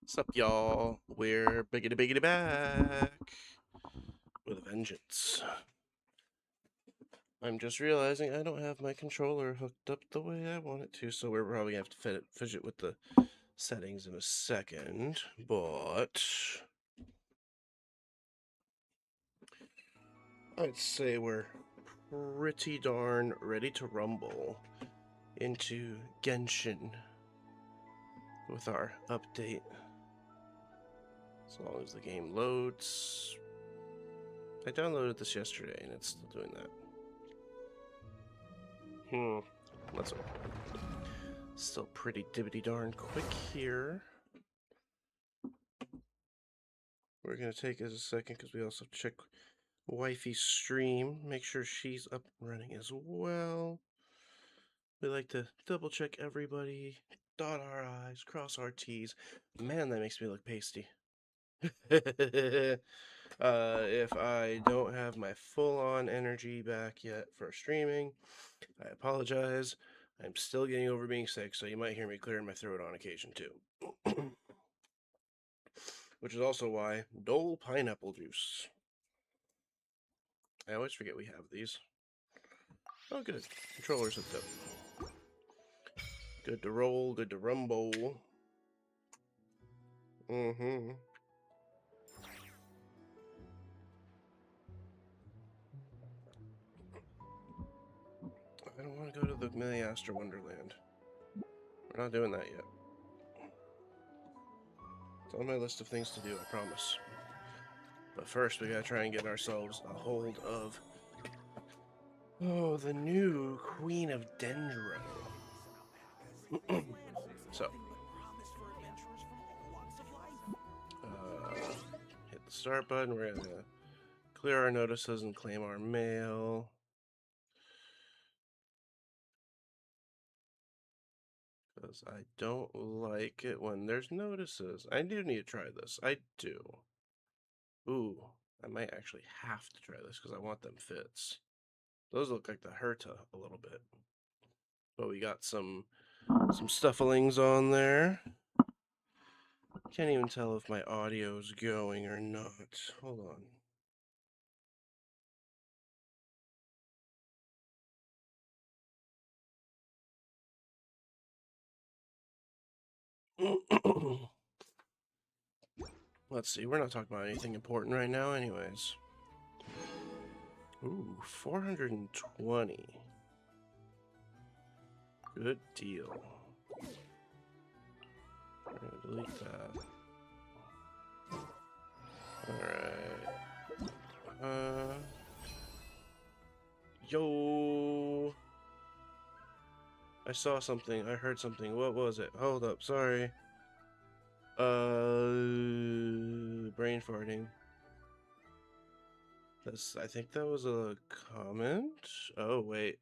What's up, y'all? We're biggity back with a vengeance. I'm just realizing I don't have my controller hooked up the way I want it to, so we're probably gonna have to fidget with the settings in a second, but I'd say we're pretty darn ready to rumble into Genshin with our update. As long as the game loads. I downloaded this yesterday and it's still doing that. Let's open it. Still pretty dibbity darn quick here. We're gonna take us a second because we also check wifey's stream, make sure she's up and running as well. We like to double check everybody, dot our I's, cross our T's. Man, that makes me look pasty. If I don't have my full-on energy back yet for streaming, I apologize. I'm still getting over being sick, so you might hear me clearing my throat on occasion too. Which is also why Dole pineapple juice. I always forget we have these. Oh, good. Controller's hooked up. Good to roll, good to rumble. I don't want to go to the Milliaster Wonderland. We're not doing that yet. It's on my list of things to do, I promise. But first, we gotta try and get ourselves a hold of... Oh, the new Queen of Dendro. So... hit the start button, we're gonna clear our notices and claim our mail. Because I don't like it when there's notices. I do need to try this. I do. Ooh, I might actually have to try this because I want them fits. Those look like the Herta a little bit. But we got some stufflings on there. Can't even tell if my audio's going or not. Hold on. Let's see, we're not talking about anything important right now anyways. Ooh, 420. Good deal. I'm gonna delete that. Alright. Yo! I saw something. I heard something. What was it? Hold up. Sorry. Brain farting. I think that was a comment. Oh, wait.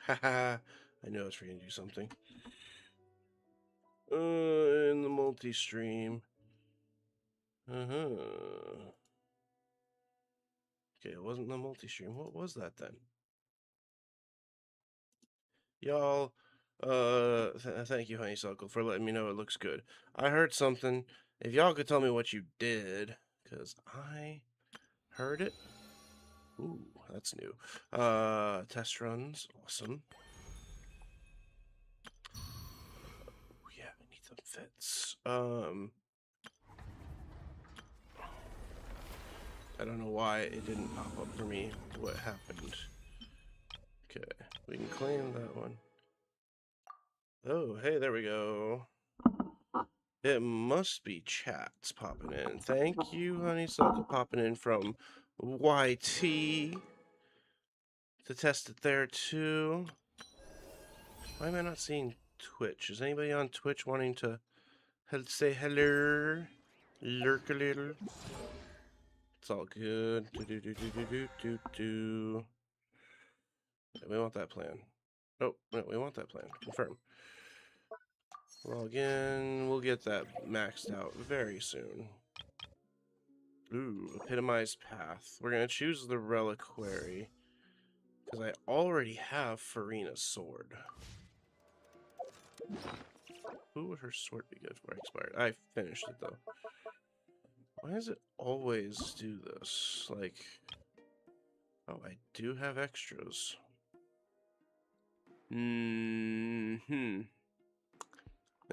Haha. I knew I was forgetting to do something. In the multi-stream. Okay, it wasn't the multi-stream. What was that then? Y'all, thank you, Honeysuckle, for letting me know it looks good. I heard something. If y'all could tell me what you did, because I heard it. Ooh, that's new. Test runs, awesome. Yeah, I need some fits. I don't know why it didn't pop up for me. What happened? Okay, we can claim that one. Oh, hey, there we go. It must be chats popping in. Thank you, Honeysuckle, popping in from YT to test it there too. Why am I not seeing Twitch? Is anybody on Twitch wanting to say hello? Lurk a little. It's all good. We want that plan. Oh, no, we want that plan. Confirm. Log in. We'll get that maxed out very soon. Ooh, epitomized path. We're gonna choose the reliquary because I already have Farina's sword. Who would her sword be good for? Expired. I finished it though. Why does it always do this? Like, oh, I do have extras.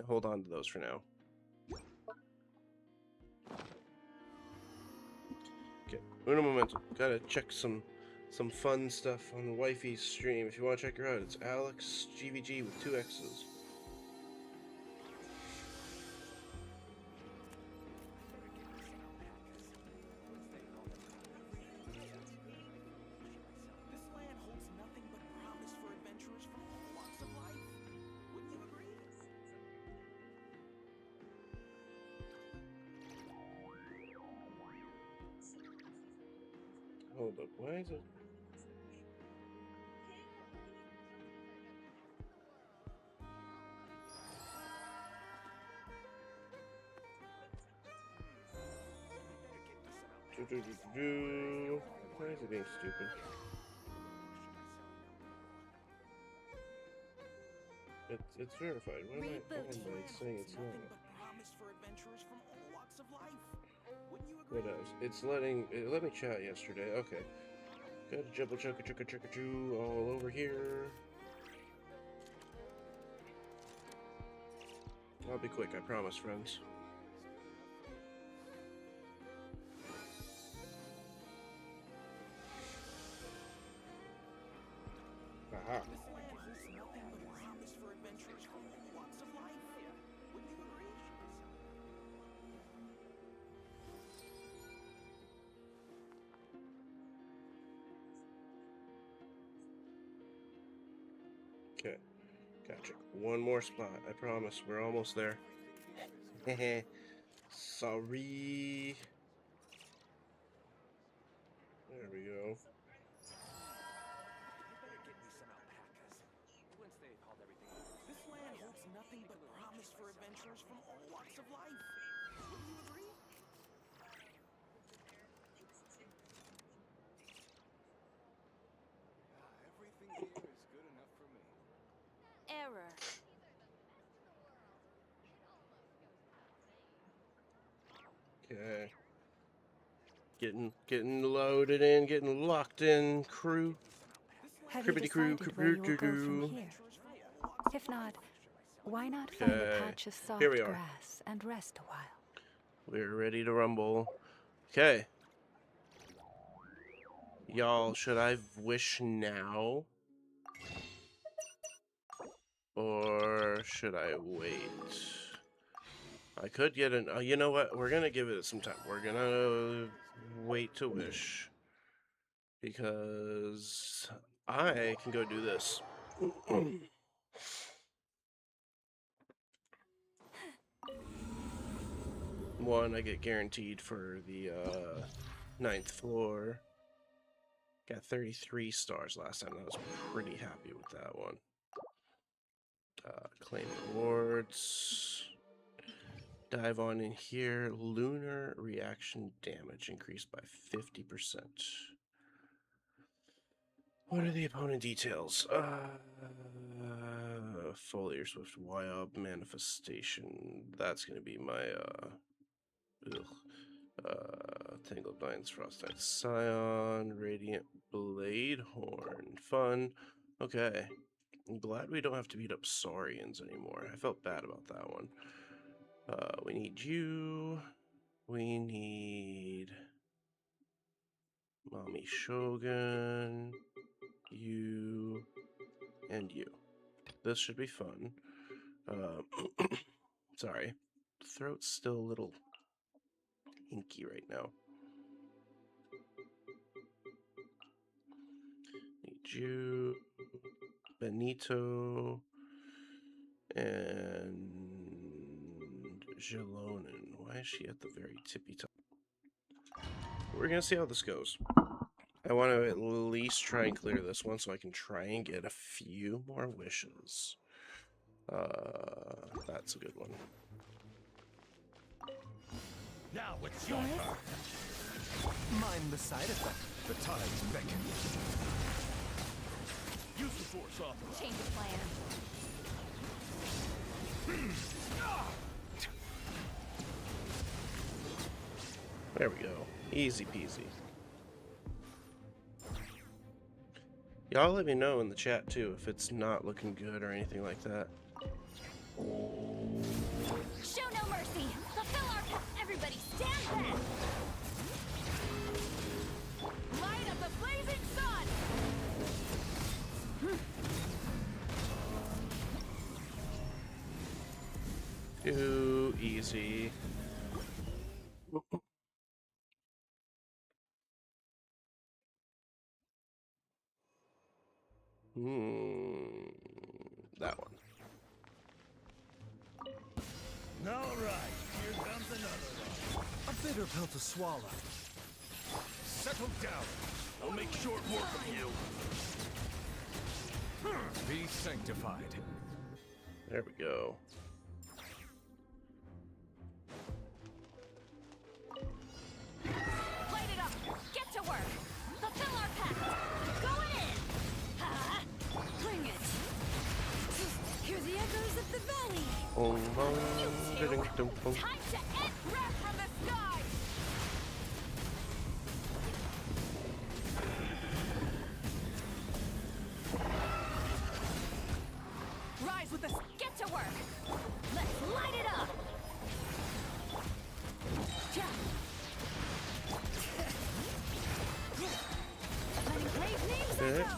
Hold on to those for now. Okay, uno momento. Gotta check some fun stuff on the wifey's stream. If you want to check her out, it's Alex GVG with 2 X's. Hold up, why is it? Why is it being stupid? It's verified. Why am I on by saying it's not? What else? It's letting it let me chat yesterday. Okay. Got a jubble chugga chugga chugga choo all over here. I'll be quick, I promise, friends. Aha. Okay, gotcha. One more spot, I promise. We're almost there. Sorry. There we go. This land holds nothing but promise for adventurers from all walks of life. Wouldn't you agree? Everything here is good enough for me. Error. Okay. Getting loaded in, getting locked in, crew. Have you decided where you will go from here? If not, why not find a patch of soft Here we are. grass and rest a while? We're ready to rumble. Okay. Y'all, should I wish now? Or should I wait? I could get an... you know what? We're gonna give it some time. We're gonna wait to wish. Because I can go do this. One, I get guaranteed for the 9th floor. Got 33 stars last time. I was pretty happy with that one. Claim rewards. Dive on in here. Lunar reaction damage increased by 50%. What are the opponent details? Foliar Swift Wyob manifestation. That's gonna be my Tangled Vines, Frostite Scion, Radiant Blade Horn. Fun. Okay. I'm glad we don't have to beat up Saurians anymore. I felt bad about that one. We need you. We need Mommy Shogun. You. And you. This should be fun. Sorry. Throat's still a little hinky right now. Need you. Benito. And Jelonin. Why is she at the very tippy top? We're gonna see how this goes. I want to at least try and clear this one so I can try and get a few more wishes. That's a good one. Now it's your turn. Mind the side effect. The tides beckon. Use the force off. Change of plan. There we go. Easy peasy. Y'all let me know in the chat too if it's not looking good or anything like that. Show no mercy. Fulfill our path. Everybody stand back. Light up the blazing sun. Too easy. That one. All right, here comes another one. A bitter pill to swallow. Settle down. I'll make short work of you. Be sanctified. There we go. Light it up. Get to work. Fulfill our pact. Going in. Bring it. Hear the echoes of the valley. Time to end breath from the sky. Rise with us. Get to work. Let's light it up. Letting grave names Okay. echo.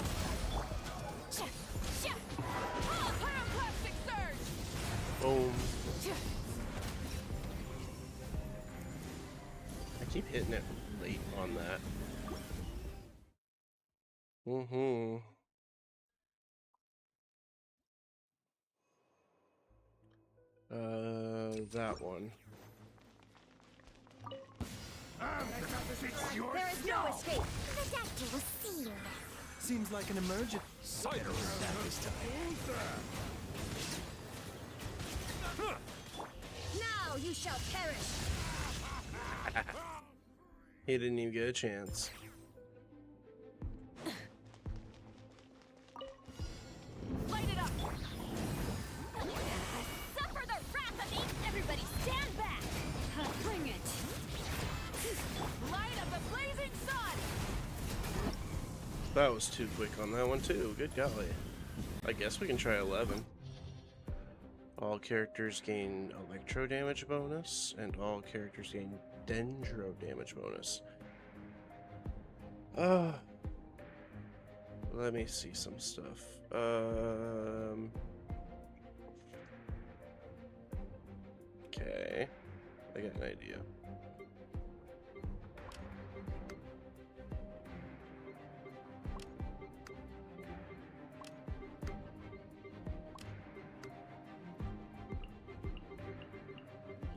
Pyroclastic surge. Boom. I keep hitting it late on that. That one. There is no escape. The doctor will see you. Seems like an emergent. Cider is that this time. Now you shall perish. He didn't even get a chance. Light it up. Suffer the wrath of me. Everybody stand back. Bring it. Light up the blazing sun. That was too quick on that one too. Good golly. I guess we can try 11. All characters gain electro damage bonus, and all characters gain dendro damage bonus. Let me see some stuff. Okay. I got an idea.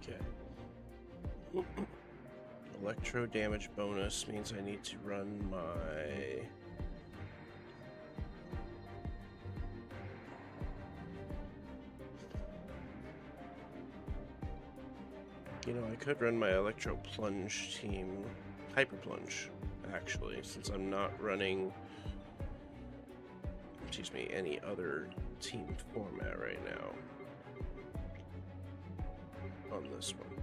Okay. Electro damage bonus means I need to run my... You know, I could run my Electro Plunge team, Hyper Plunge, actually, since I'm not running, excuse me, any other team format right now on this one.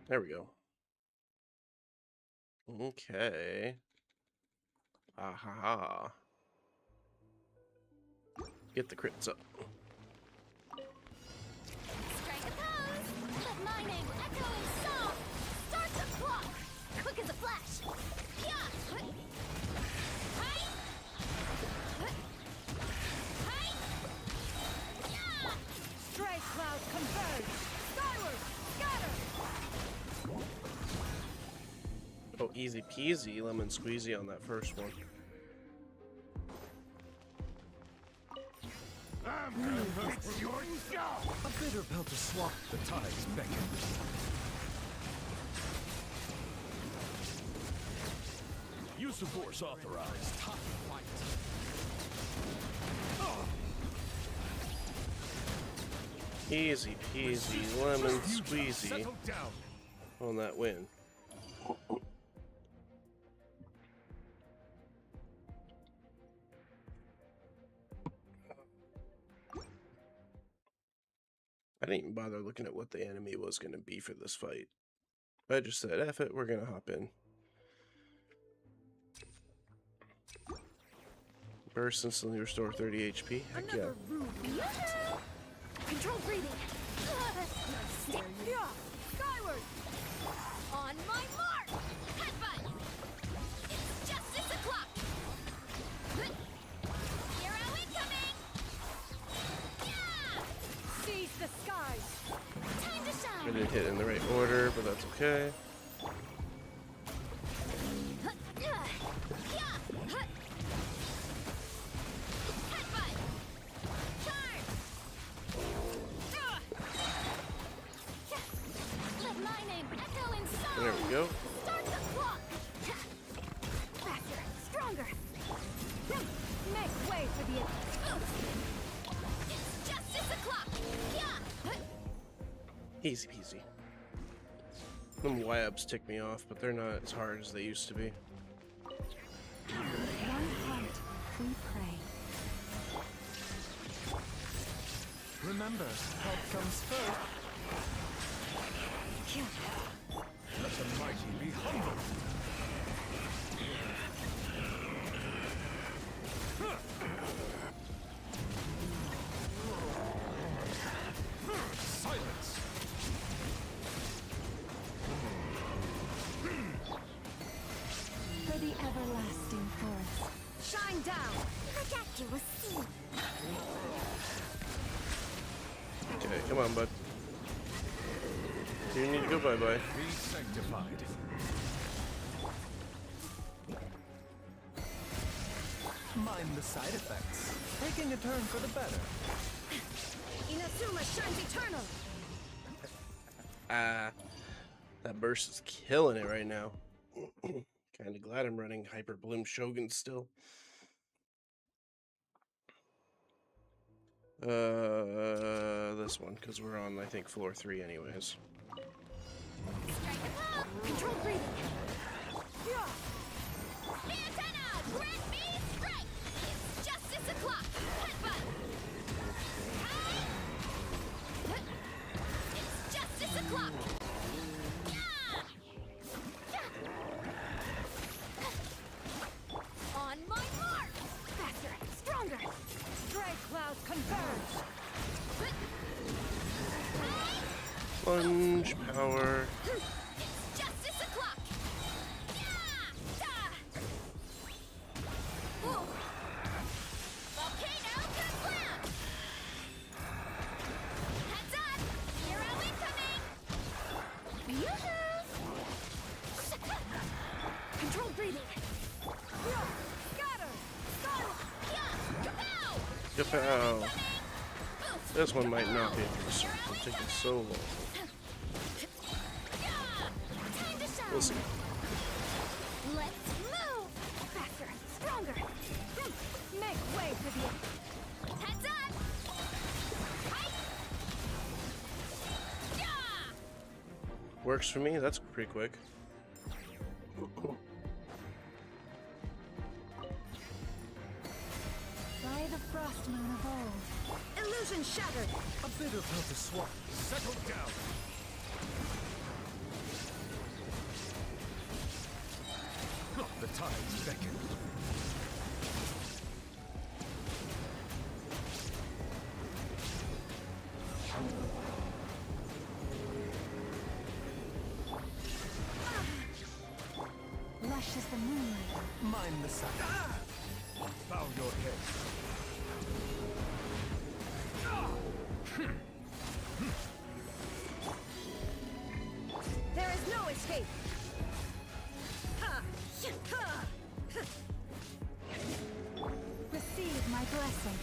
There we go. Okay. Aha. Get the crits up. Strike a pose. Let my name echo in song. Start the clock. Quick as a flash. Yeah. Hi. Hi. Yeah. Stray cloud converge. Skyward. Scatter. Oh, easy peasy, lemon squeezy on that first one. It's your job. A bitter pill to swap. The tides beckon. Use of force authorized. Top fight. Easy peasy, lemon squeezy Settle down. on that win. I didn't even bother looking at what the enemy was going to be for this fight. I just said, F it, we're going to hop in. Burst instantly restore 30 HP. Heck yeah. Another rude react. Control breathing. Stick. Skyward. On my mark. Headbutt. It's justice o'clock. Hero incoming. Yeah. Seize the skies. Time to I shine. didn't hit in the right order, but that's okay. Headbutt. Charge. Let my name echo in song. There we go. Start the clock. Faster, stronger. Make way for the. It's justice o'clock. Yeah. Easy peasy. Them Y-ups tick me off, but they're not as hard as they used to be. One heart, we pray. Remember, help comes first. Let the mighty be humble. Silence. For the everlasting forest. Shine down. Look at you, see. Okay, come on, bud. You need to go bye-bye. Be sanctified. Mind the side effects. Taking a turn for the better. Inazuma shines eternal. That burst is killing it right now. Kinda glad I'm running Hyper Bloom Shogun still. This one, because we're on, I think, floor 3 anyways. Strike up. Control breathing. Antenna, grant me strike. It's justice o'clock. Headbutt. It's justice o'clock. On my mark. Faster, stronger. Stray clouds converge. Plunge power. It's justice o'clock. Ooh. Volcano confirmed. Heads up. Hero incoming. Yoo-hoo. Control breathing. Scatter. Kapow. Kapow. This one might not be interesting. It's taking so long. Time to shine. We'll see. Let's move. Faster, stronger. Make way for the. Heads up. Height. Yeah. Works for me. That's pretty quick. By the frost moon of old. Illusion shattered. A bitter pill to swallow. Settle down. The tides beckon. Lush as the moonlight. Mind the sun. Bow your head. There is no escape. Receive my blessing.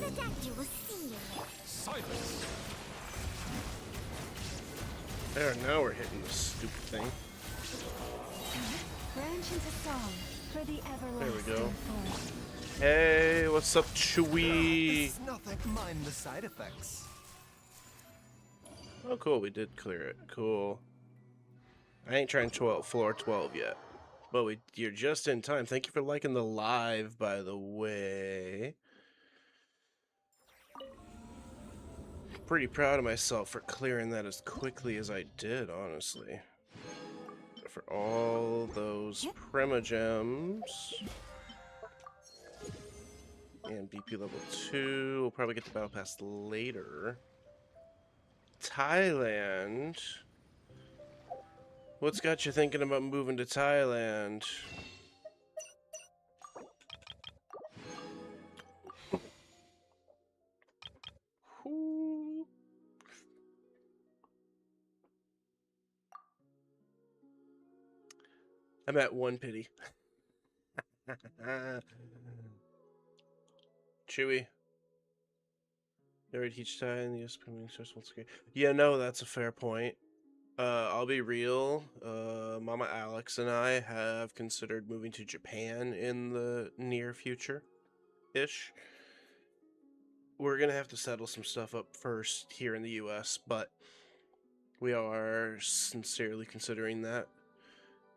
The doctor will see you. Silence. There, now we're hitting this stupid thing. Branch into song for the everlasting go. forest. Hey, what's up, Chewie? It's nothing. Mind the side effects. Oh, cool. We did clear it. Cool. I ain't trying floor 12 yet. But you're just in time. Thank you for liking the live, by the way. pretty proud of myself for clearing that as quickly as I did, honestly. For all those Primogems. And BP level 2. We'll probably get the battle pass later. Thailand. What's got you thinking about moving to Thailand? Whoo. I'm at 1 pity. Chewy. You already teach Thai in the US Premier Social Screen. Yeah, no, that's a fair point. I'll be real. Mama Alex and I have considered moving to Japan in the near future-ish. We're gonna have to settle some stuff up first here in the US, but we are sincerely considering that.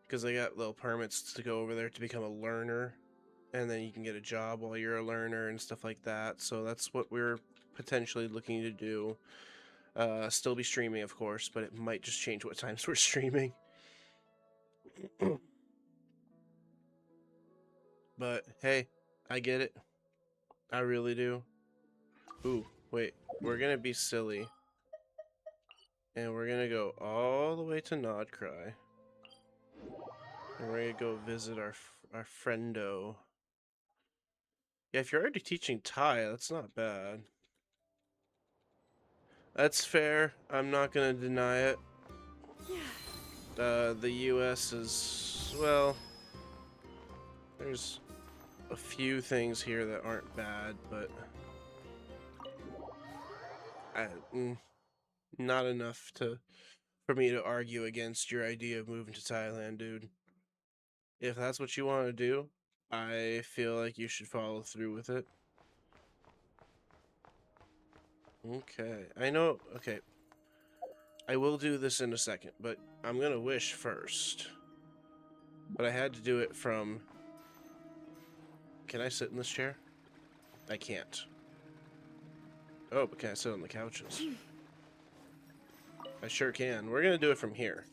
Because they got little permits to go over there to become a learner, and then you can get a job while you're a learner and stuff like that. So that's what we're potentially looking to do. Still be streaming, of course, but it might just change what times we're streaming. But hey, I get it. I really do. Ooh, wait. We're gonna be silly. And we're gonna go all the way to Nodcry. And we're gonna go visit our friendo. Yeah, if you're already teaching Thai, that's not bad. That's fair. I'm not gonna deny it. The US is, well, there's a few things here that aren't bad, but not enough for me to argue against your idea of moving to Thailand, dude. If that's what you want to do, I feel like you should follow through with it. Okay, I know, okay. I will do this in a second, but I'm gonna wish first. But I had to do it from... Can I sit in this chair? I can't. Oh, but can I sit on the couches? I sure can. We're gonna do it from here.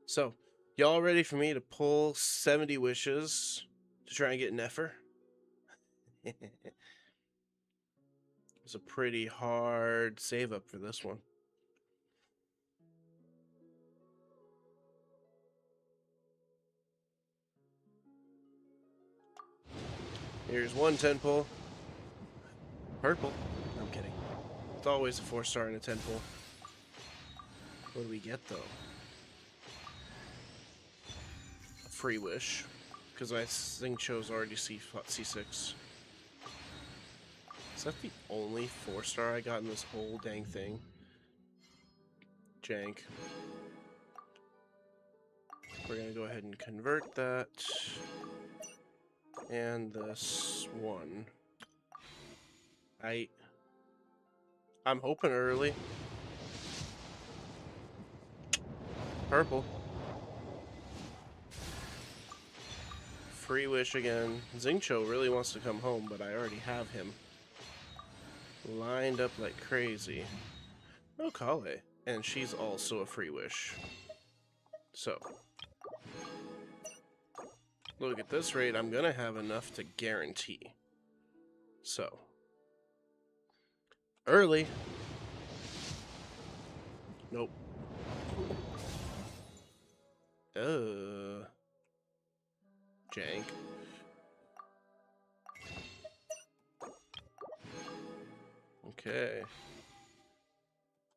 So, y'all ready for me to pull 70 wishes to try and get Nefer? It's a pretty hard save up for this one. Here's one 10 pull. Purple. I'm kidding. It's always a 4-star and a 10 pull. What do we get though? A free wish. Because I think show's already C6. Is that the only 4-star I got in this whole dang thing? Jank. We're gonna go ahead and convert that. And this one. I'm hoping early. Purple. Free wish again. Xingqiu really wants to come home, but I already have him lined up like crazy. No, Kale. And she's also a free wish. So, look at this rate, I'm gonna have enough to guarantee. So, early. Nope. Jank. Okay.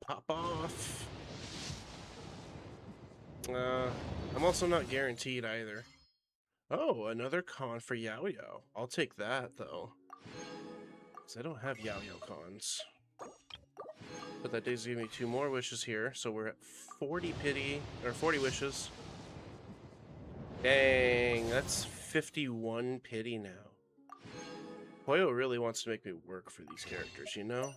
Pop off. I'm also not guaranteed either. Oh, another con for Yao Yao. I'll take that, though. Because I don't have Yao Yao cons. But that does give me 2 more wishes here, so we're at 40 pity, or 40 wishes. Dang, that's 51 pity now. Hoyo really wants to make me work for these characters, you know?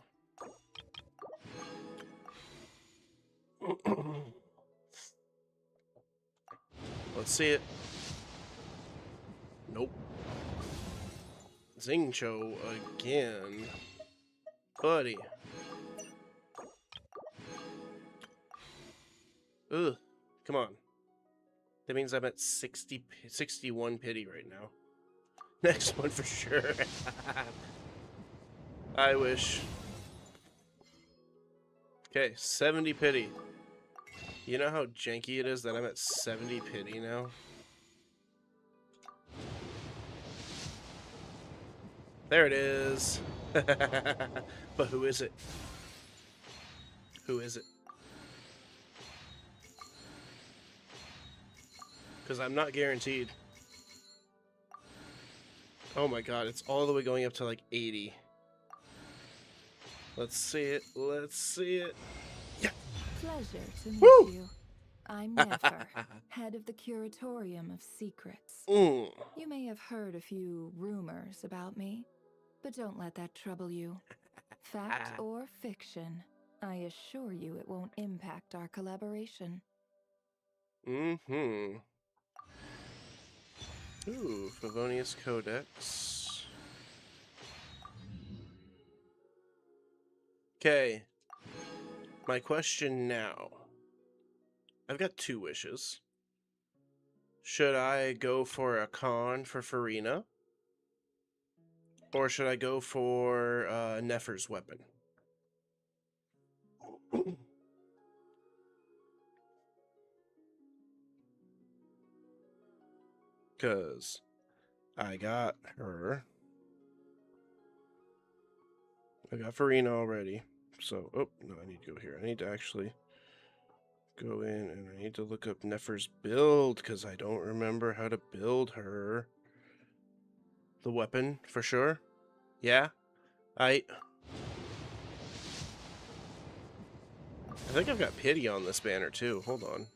Let's see it. Nope. Zingcho again. Buddy. Ugh. Come on. That means I'm at 61 pity right now. Next one for sure. I wish. Okay, 70 pity. You know how janky it is that I'm at 70 pity now? There it is. But who is it? Who is it? Because I'm not guaranteed. Oh my god, it's all the way going up to like 80. Let's see it. Let's see it. Yeah. Pleasure to meet Woo! you. I'm Nefer, head of the Curatorium of Secrets. Mm. You may have heard a few rumors about me, but don't let that trouble you. Fact or fiction, I assure you it won't impact our collaboration. Mm-hmm. Ooh, Favonius Codex. Okay. My question now. I've got 2 wishes. Should I go for a con for Farina? Or should I go for Nefer's weapon? Because I got her. I got Farina already. So, oh, no, I need to go here. I need to actually go in and I need to look up Nefer's build because I don't remember how to build her. The weapon, for sure. Yeah? I think I've got pity on this banner too. Hold on.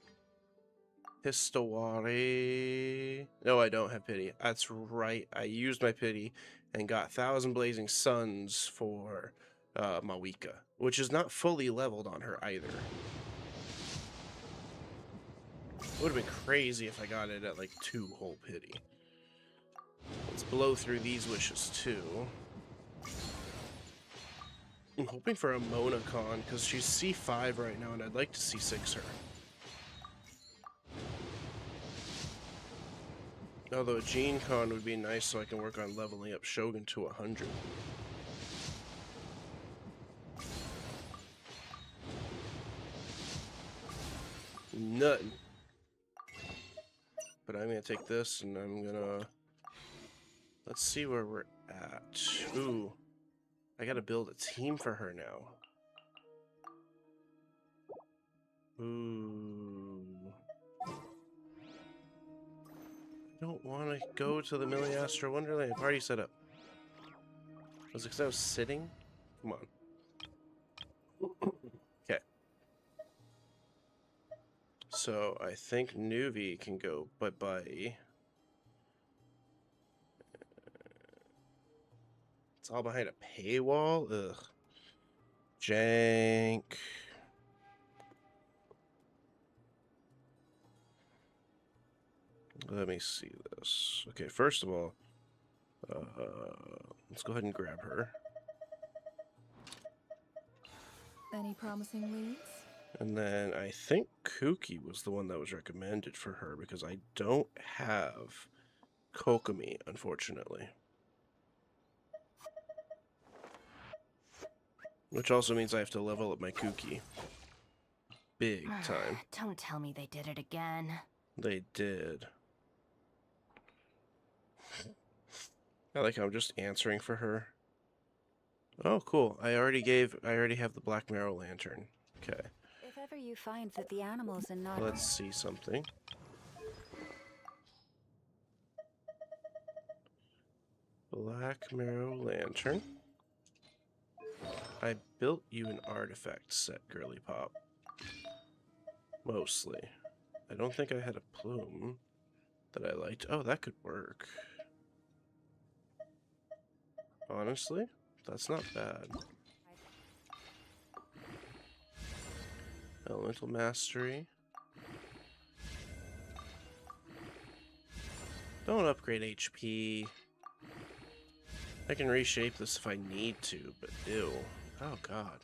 Histowari. No, I don't have pity. That's right. I used my pity and got 1,000 Blazing Suns for Mawika, which is not fully leveled on her either. It would have been crazy if I got it at like 2 whole pity. Let's blow through these wishes too. I'm hoping for a Monacon because she's C5 right now and I'd like to C6 her. Although a Gene Con would be nice so I can work on leveling up Shogun to 100. Nothing. But I'm gonna take this and I'm gonna... Let's see where we're at. Ooh. I gotta build a team for her now. Ooh. I don't want to go to the Milliastra Wonderland party setup. Was it because I was sitting? Come on. Okay. So I think Nuvi can go bye-bye. It's all behind a paywall? Ugh. Jank. Let me see this. Okay, first of all, let's go ahead and grab her. Any promising leads? And then I think Kuki was the one that was recommended for her because I don't have Kokomi, unfortunately. Which also means I have to level up my Kuki. Big time. Don't tell me they did it again. They did. I like how I'm just answering for her. Oh, cool. I already have the Black Marrow Lantern. Okay. If ever you find that the animals are not... Let's see something. Black Marrow Lantern. I built you an artifact set, Girly Pop. Mostly. I don't think I had a plume that I liked. Oh, that could work. Honestly, that's not bad. Elemental Mastery. Don't upgrade HP. I can reshape this if I need to, but ew. Oh god.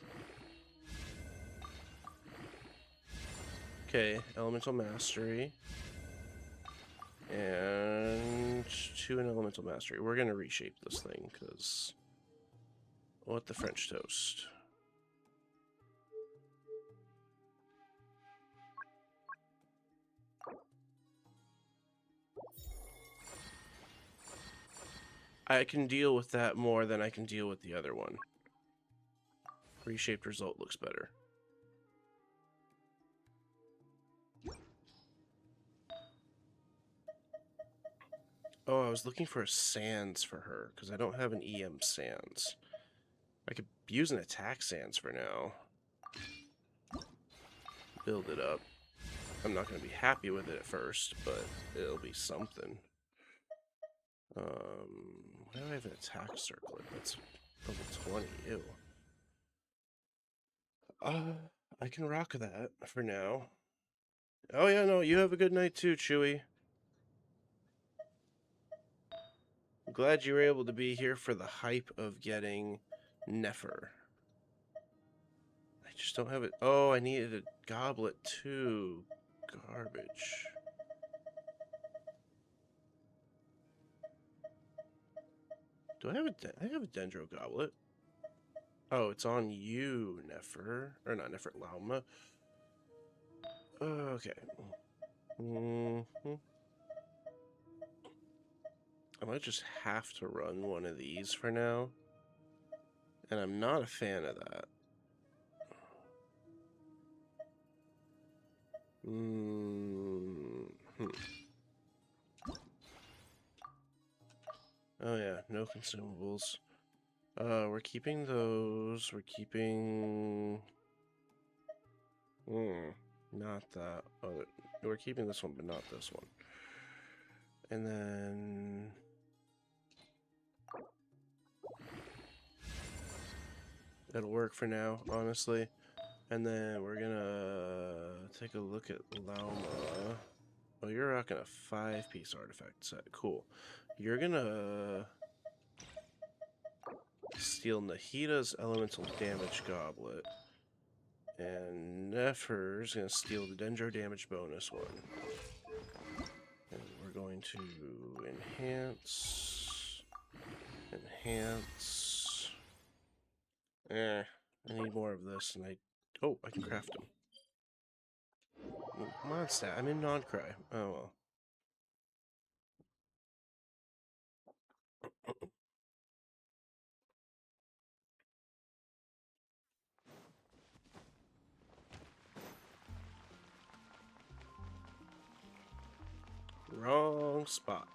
Okay, elemental mastery. And 2 in elemental mastery. We're gonna reshape this thing, because what the French toast? I can deal with that more than I can deal with the other one. Reshaped result looks better. Oh, I was looking for a Sands for her, because I don't have an EM Sands. I could use an attack Sands for now. Build it up. I'm not going to be happy with it at first, but it'll be something. Why do I have an attack circlet? That's level 20. Ew. I can rock that for now. Oh yeah, no, you have a good night too, Chewy. I'm glad you were able to be here for the hype of getting Nefer. I just don't have it. Oh, I needed a goblet too. Garbage. Do I have I have a Dendro goblet? Oh, it's on you, Nefer. Or not Nefer, Lauma. Okay. I might just have to run one of these for now. And I'm not a fan of that. Oh yeah, no consumables. We're keeping those. We're keeping... not that. Oh, we're keeping this one, but not this one. And then... that'll work for now, honestly. And then we're gonna take a look at Lauma. Oh, you're rocking a 5-piece artifact set. Cool. You're gonna steal Nahita's elemental damage goblet. And Nefer's gonna steal the Dendro damage bonus one. And we're going to enhance. Enhance. I need more of this, and oh, I can craft them. Come on, stat. I'm in non-cry. Oh well. Wrong spot.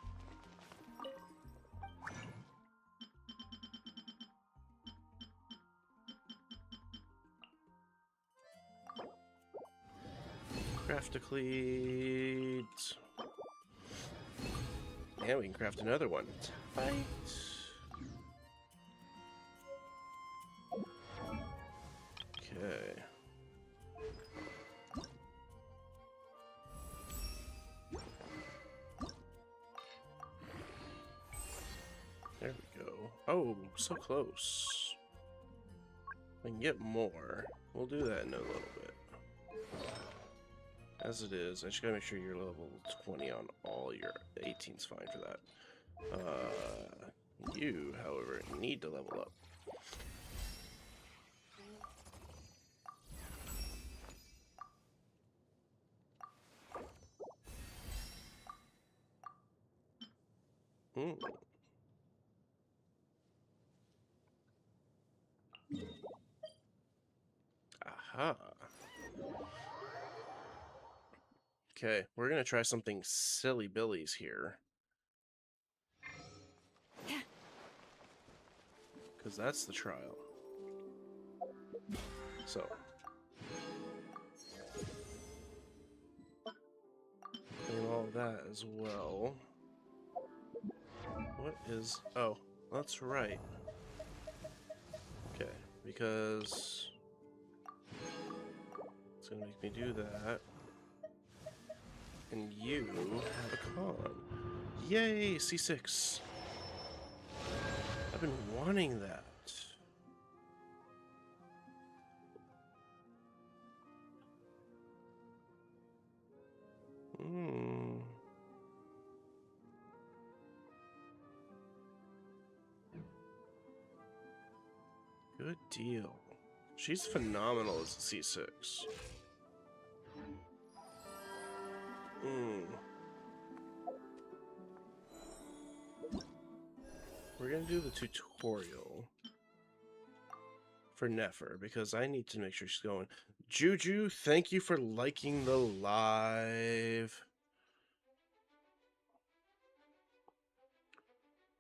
Craft a cleat. And we can craft another one. Fight. Okay. There we go. Oh, so close. I can get more. We'll do that in a little bit. As it is, I just gotta make sure you're level 20 on all your 18's fine for that. You, however, need to level up. Aha. Okay, we're gonna try something silly billies here. Because that's the trial. So. And all that as well. What is... oh, that's right. Okay, because... it's gonna make me do that. And you have a con. Yay, C6. How been wanting that. Hmm. Good deal. She's phenomenal as a C6. Hmm. We're gonna do the tutorial for Nefer because I need to make sure she's going. Juju, thank you for liking the live.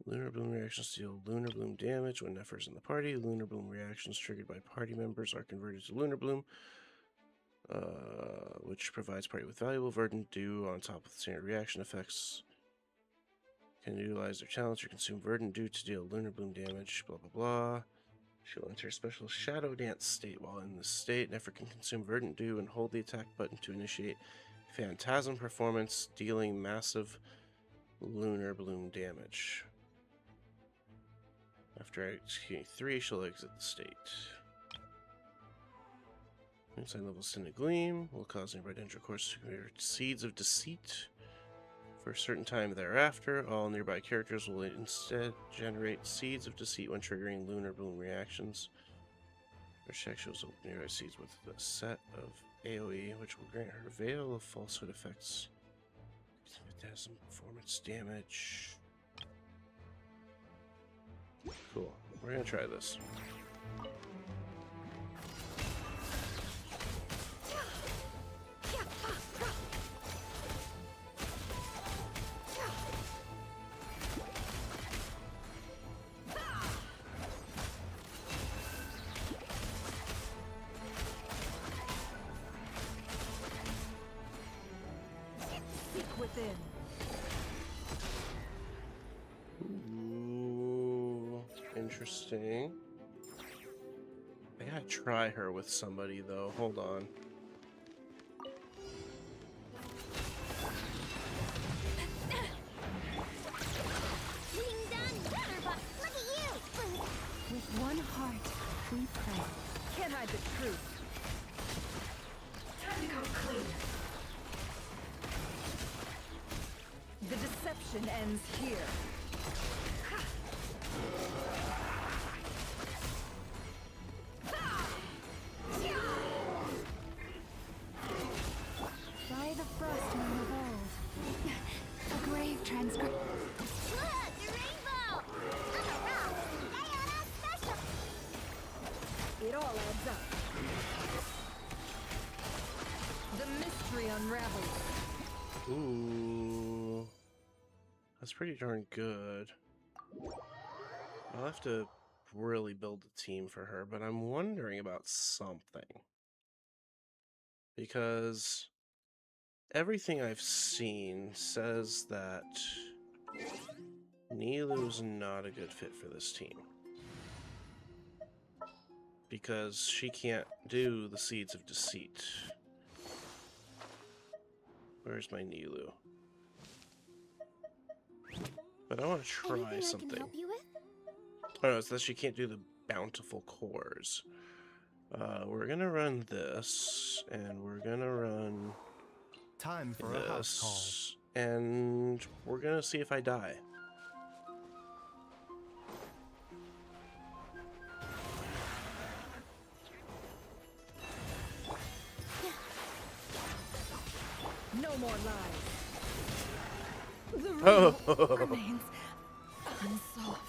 Lunar Bloom reactions deal Lunar Bloom damage when Nefer's in the party. Lunar Bloom reactions triggered by party members are converted to Lunar Bloom, which provides party with valuable verdant dew on top of the standard reaction effects. Can utilize their talents or consume verdant dew to deal Lunar Bloom damage, blah blah blah. She'll enter a special Shadow Dance state. While in this state, Nefer can consume verdant dew and hold the attack button to initiate Phantasm performance, dealing massive Lunar Bloom damage. After executing 3, she'll exit the state. Inside level Ascended Gleam will cause nearby Dendro cores to convert Seeds of Deceit. For a certain time thereafter, all nearby characters will instead generate Seeds of Deceit when triggering Lunar Bloom reactions. Her check shows nearby seeds with a set of AoE, which will grant her Veil of Falsehood effects. Phantasm performance damage. Cool. We're gonna try this. Seek within. Ooh, interesting. I gotta try her with somebody though. Hold on. Getting done better, but look at you! With one heart, we pray. Can't hide the truth. Time to come clean. The deception ends here. By the frostman of old. A grave transcript. Look, the rainbow! On the rock! Diana special! It all adds up. The mystery unravels. Ooh. That's pretty darn good. I'll have to really build a team for her, but I'm wondering about something. Because everything I've seen says that Nilu's not a good fit for this team. Because she can't do the Seeds of Deceit. Where's my Nilu? But I want to try Anything something. I can help you with? Oh no, it's that she can't do the bountiful cores. We're gonna run this, and we're gonna run Time for a house call. this, and we're gonna see if I die. No more lies. The Oh. riddle remains unsolved.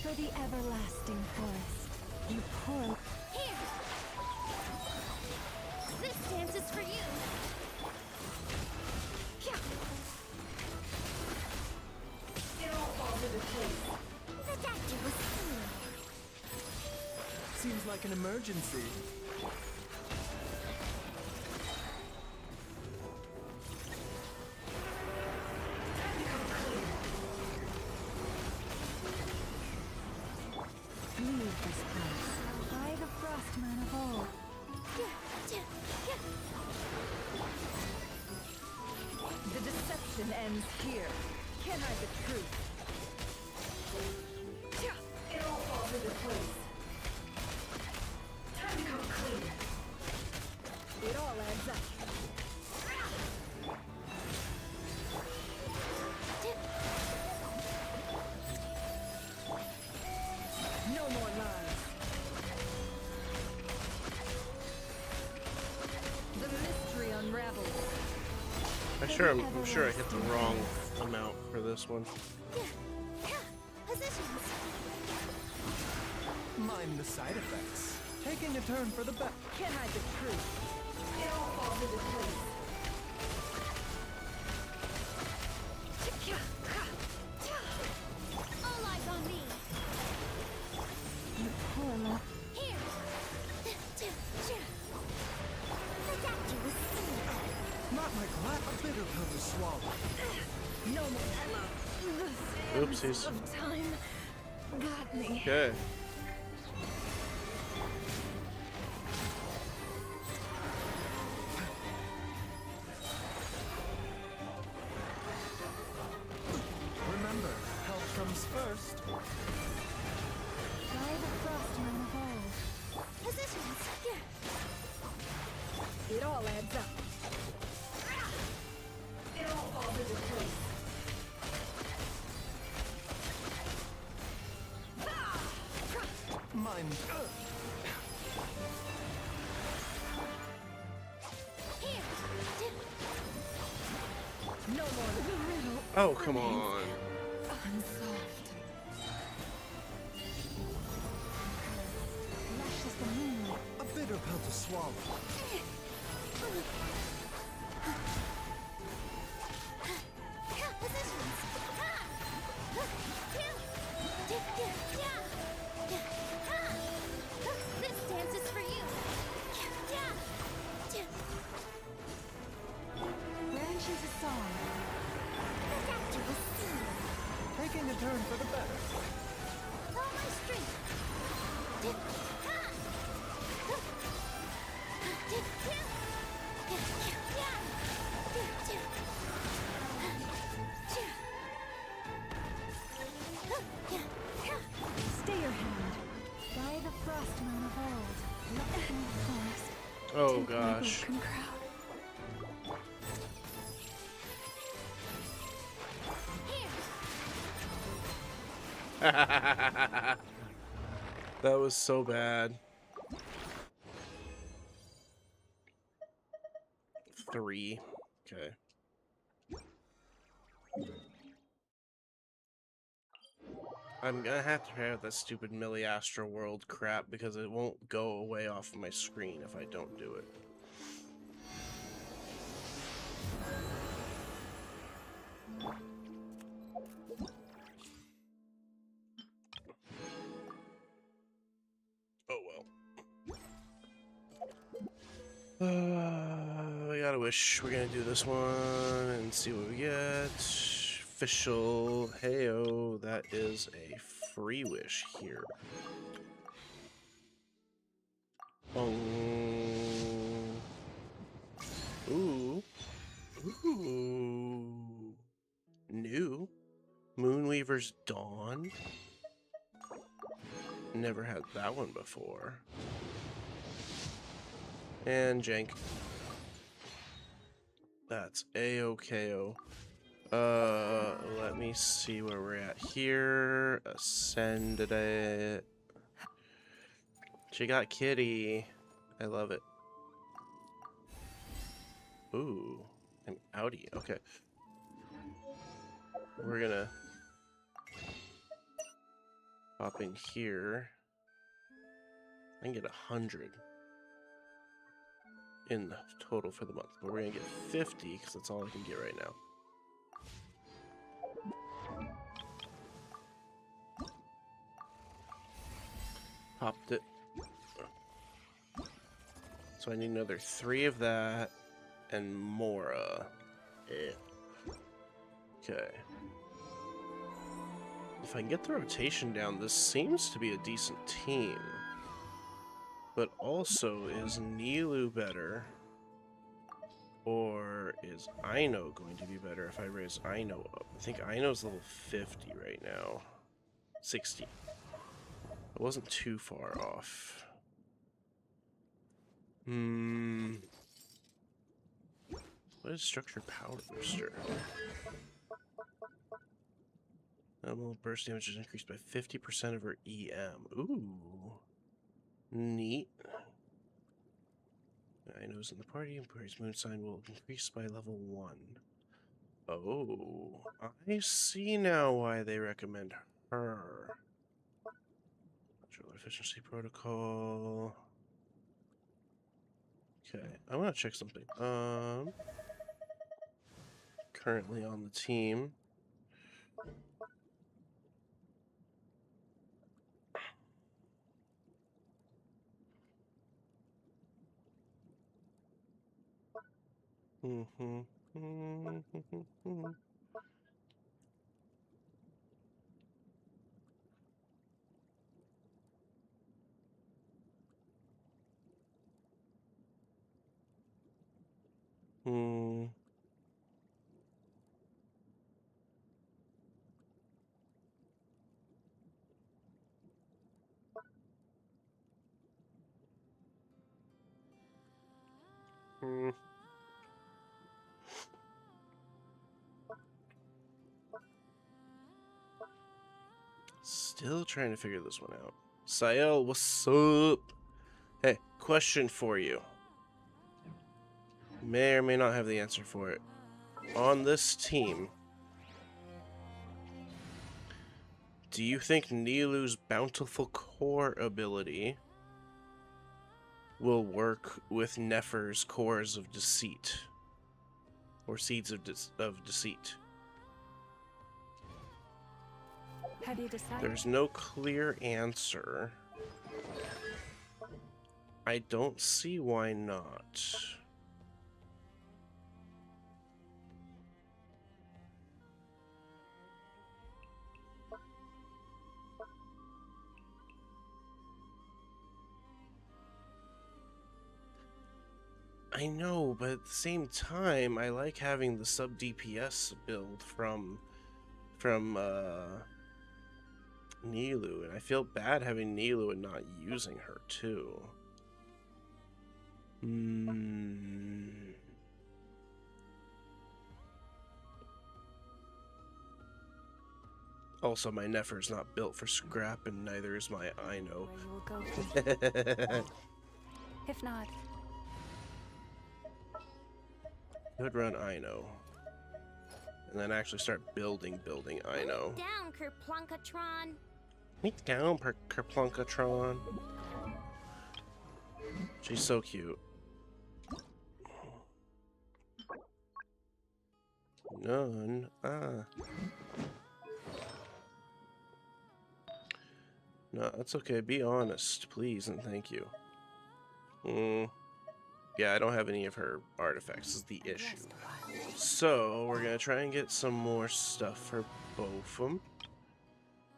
For the everlasting forest, you pour. Here! This dance is for you! It all falls into place. The doctor was here. Seems like an emergency. Leave this place. By the frostman of old. Rebellion ends here. Can't hide the truth. It all falls into place. Time to come clean. It all adds up. No more lies. The mystery unravels. I'm sure I hit the wrong amount for this one. Positions. Mind the side effects. Taking a turn for the better. Can't hide the truth. It all falls into place. All eyes on me. You poor lot. Here. Let's act you with speed. Not my glass. A bitter pill to swallow. No more ammo. The Oopsies. sands of time got me. Okay. Remember, health comes first. By the frostman of old. Positions. Here. It all adds up. It all falls into place. Mind. Here. No more the riddle. Oh, come on. Unsolved. Lush as the moonlight. A bitter pill to swallow. Positions. This dance is for you. Branch into song. Let's act you with speed. Taking a turn for the better. All my strength. Stay your hand. By the frostman of old. Nothing forest. Oh Take my gosh. broken crowd. That was so bad. 3. Okay. I'm gonna have to have that stupid Millie Astro World crap because it won't go away off of my screen if I don't do it. Oh well. I gotta wish we're gonna do this one and see what we get. Official. Heyo, that is a free wish here. Bong. Ooh. Ooh. New. Moonweaver's Dawn. Never had that one before. And Jank. That's A-OK-O. Let me see where we're at here. Ascended it. She got Kitty. I love it. Ooh, an Audi. Okay. We're gonna pop in here. I can get 100 in the total for the month, but we're gonna get 50 because that's all I can get right now. Popped it. So I need another 3 of that and more. Okay. If I can get the rotation down, this seems to be a decent team. But also, is Nilu better? Or is Aino going to be better if I raise Aino up? I think Aino's level 50 right now. 60. It wasn't too far off. What is Structure Power Booster? Normal burst damage is increased by 50% of her EM. Ooh. Neat. Aino's in the party, and Praise Moonsign will increase by level 1. Oh, I see now why they recommend her. Control Efficiency Protocol. Okay, I want to check something. Currently on the team. Still trying to figure this one out. Sael, what's up? Hey, question for you. May or may not have the answer for it. On this team, do you think Nilu's Bountiful Core ability will work with Nefer's Cores of Deceit? Or Seeds of Deceit? Have you decided? There's no clear answer. I don't see why not. I know, but at the same time, I like having the sub DPS build from Nilou, and I feel bad having Nilou and not using her too. Also, my Nefer's not built for scrap, and neither is my Aino. Where you will go from If not, Could run Aino. And then actually start building Aino. Down, Kerplunkatron. Meet down, Kerplunkatron. She's so cute. None. No, that's okay. Be honest, please, and thank you. Yeah, I don't have any of her artifacts, is the issue. So, we're gonna try and get some more stuff for both of them.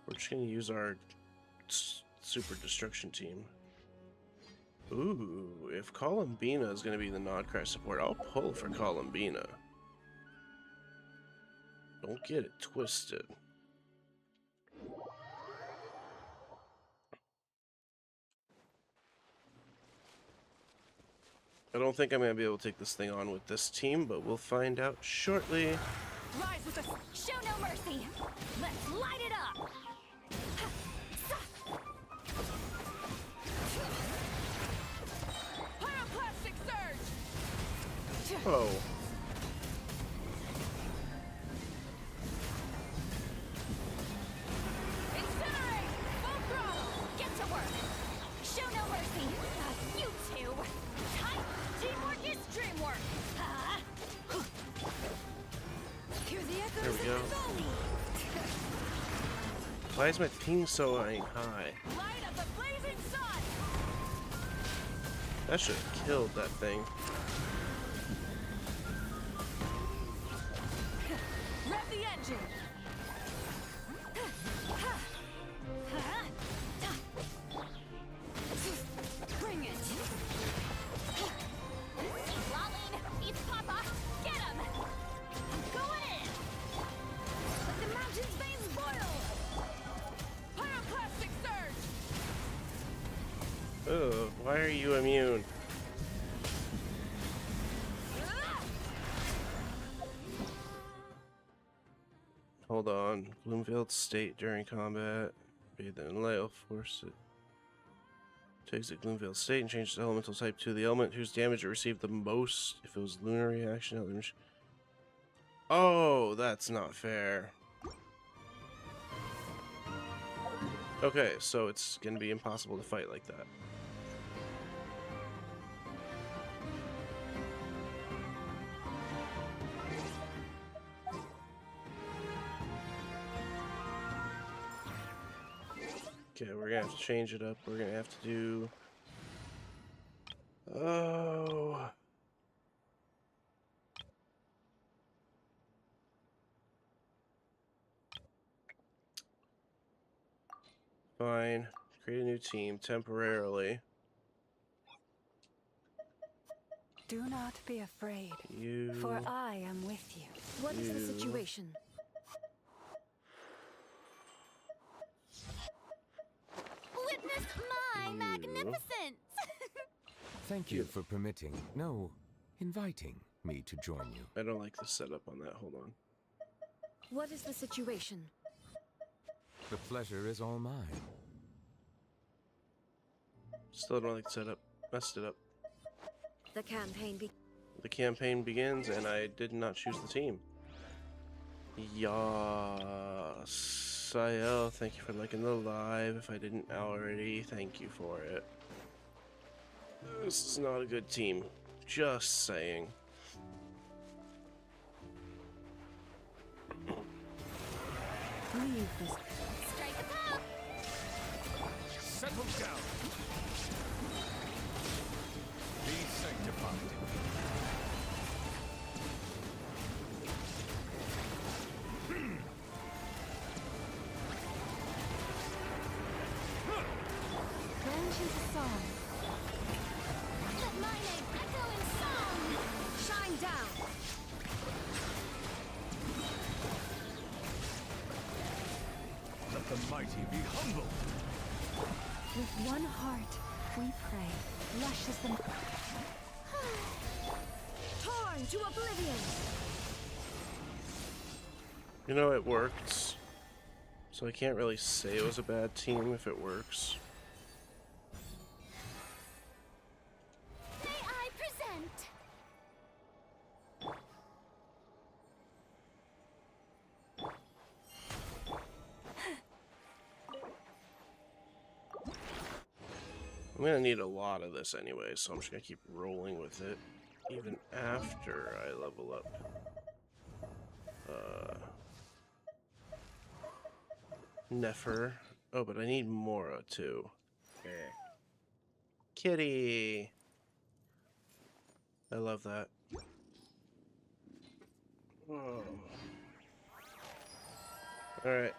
We're just gonna use our super destruction team. Ooh, if Columbina is gonna be the Nodcry support, I'll pull for Columbina. Don't get it twisted. I don't think I'm going to be able to take this thing on with this team, but we'll find out shortly. Rise with us. Show no mercy. Let's light it up. Pyroclastic surge. Oh. Incinerate. Full throttle. Get to work. Show no mercy. You two. Tight. Teamwork is dreamwork. Hear the echoes There we go. of the valley. Why is my ping so high? Light of the blazing sun. That should have killed that thing. Rev the engine. Bring it. Lolling, it's Papa. Why are you immune? Hold on. Bloomfield state during combat. Bathe in light, I'll force it. Takes the Gloomveil state and changes the elemental type to the element whose damage it received the most. If it was lunar reaction, oh, that's not fair. Okay, so it's gonna be impossible to fight like that. Okay, we're gonna have to change it up. We're gonna have to do... Oh... Fine. Create a new team temporarily. Do not be afraid, You... for I am with you. What is the You- situation? Witness my You- magnificence! Thank you for permitting, no, inviting me to join you. I don't like the setup on that. Hold on. What is the situation? The pleasure is all mine. Still don't like the setup. Messed it up. The campaign The campaign begins, and I did not choose the team. Sael, thank you for liking the live. If I didn't already, thank you for it. This is not a good team. Just saying. Leave this. strike a pop! Settle down. Be sanctified. Branch into song. Let my name echo in song! Shine down! Let the mighty be humbled. With one heart, we pray. Lush is the. Torn to oblivion! You know, it worked. So I can't really say it was a bad team if it works. May I present? I'm gonna need a lot of this anyway, so I'm just gonna keep rolling with it, even after I level up. Nefer. Oh, but I need Mora too. Kitty! I love that. Oh. Alright.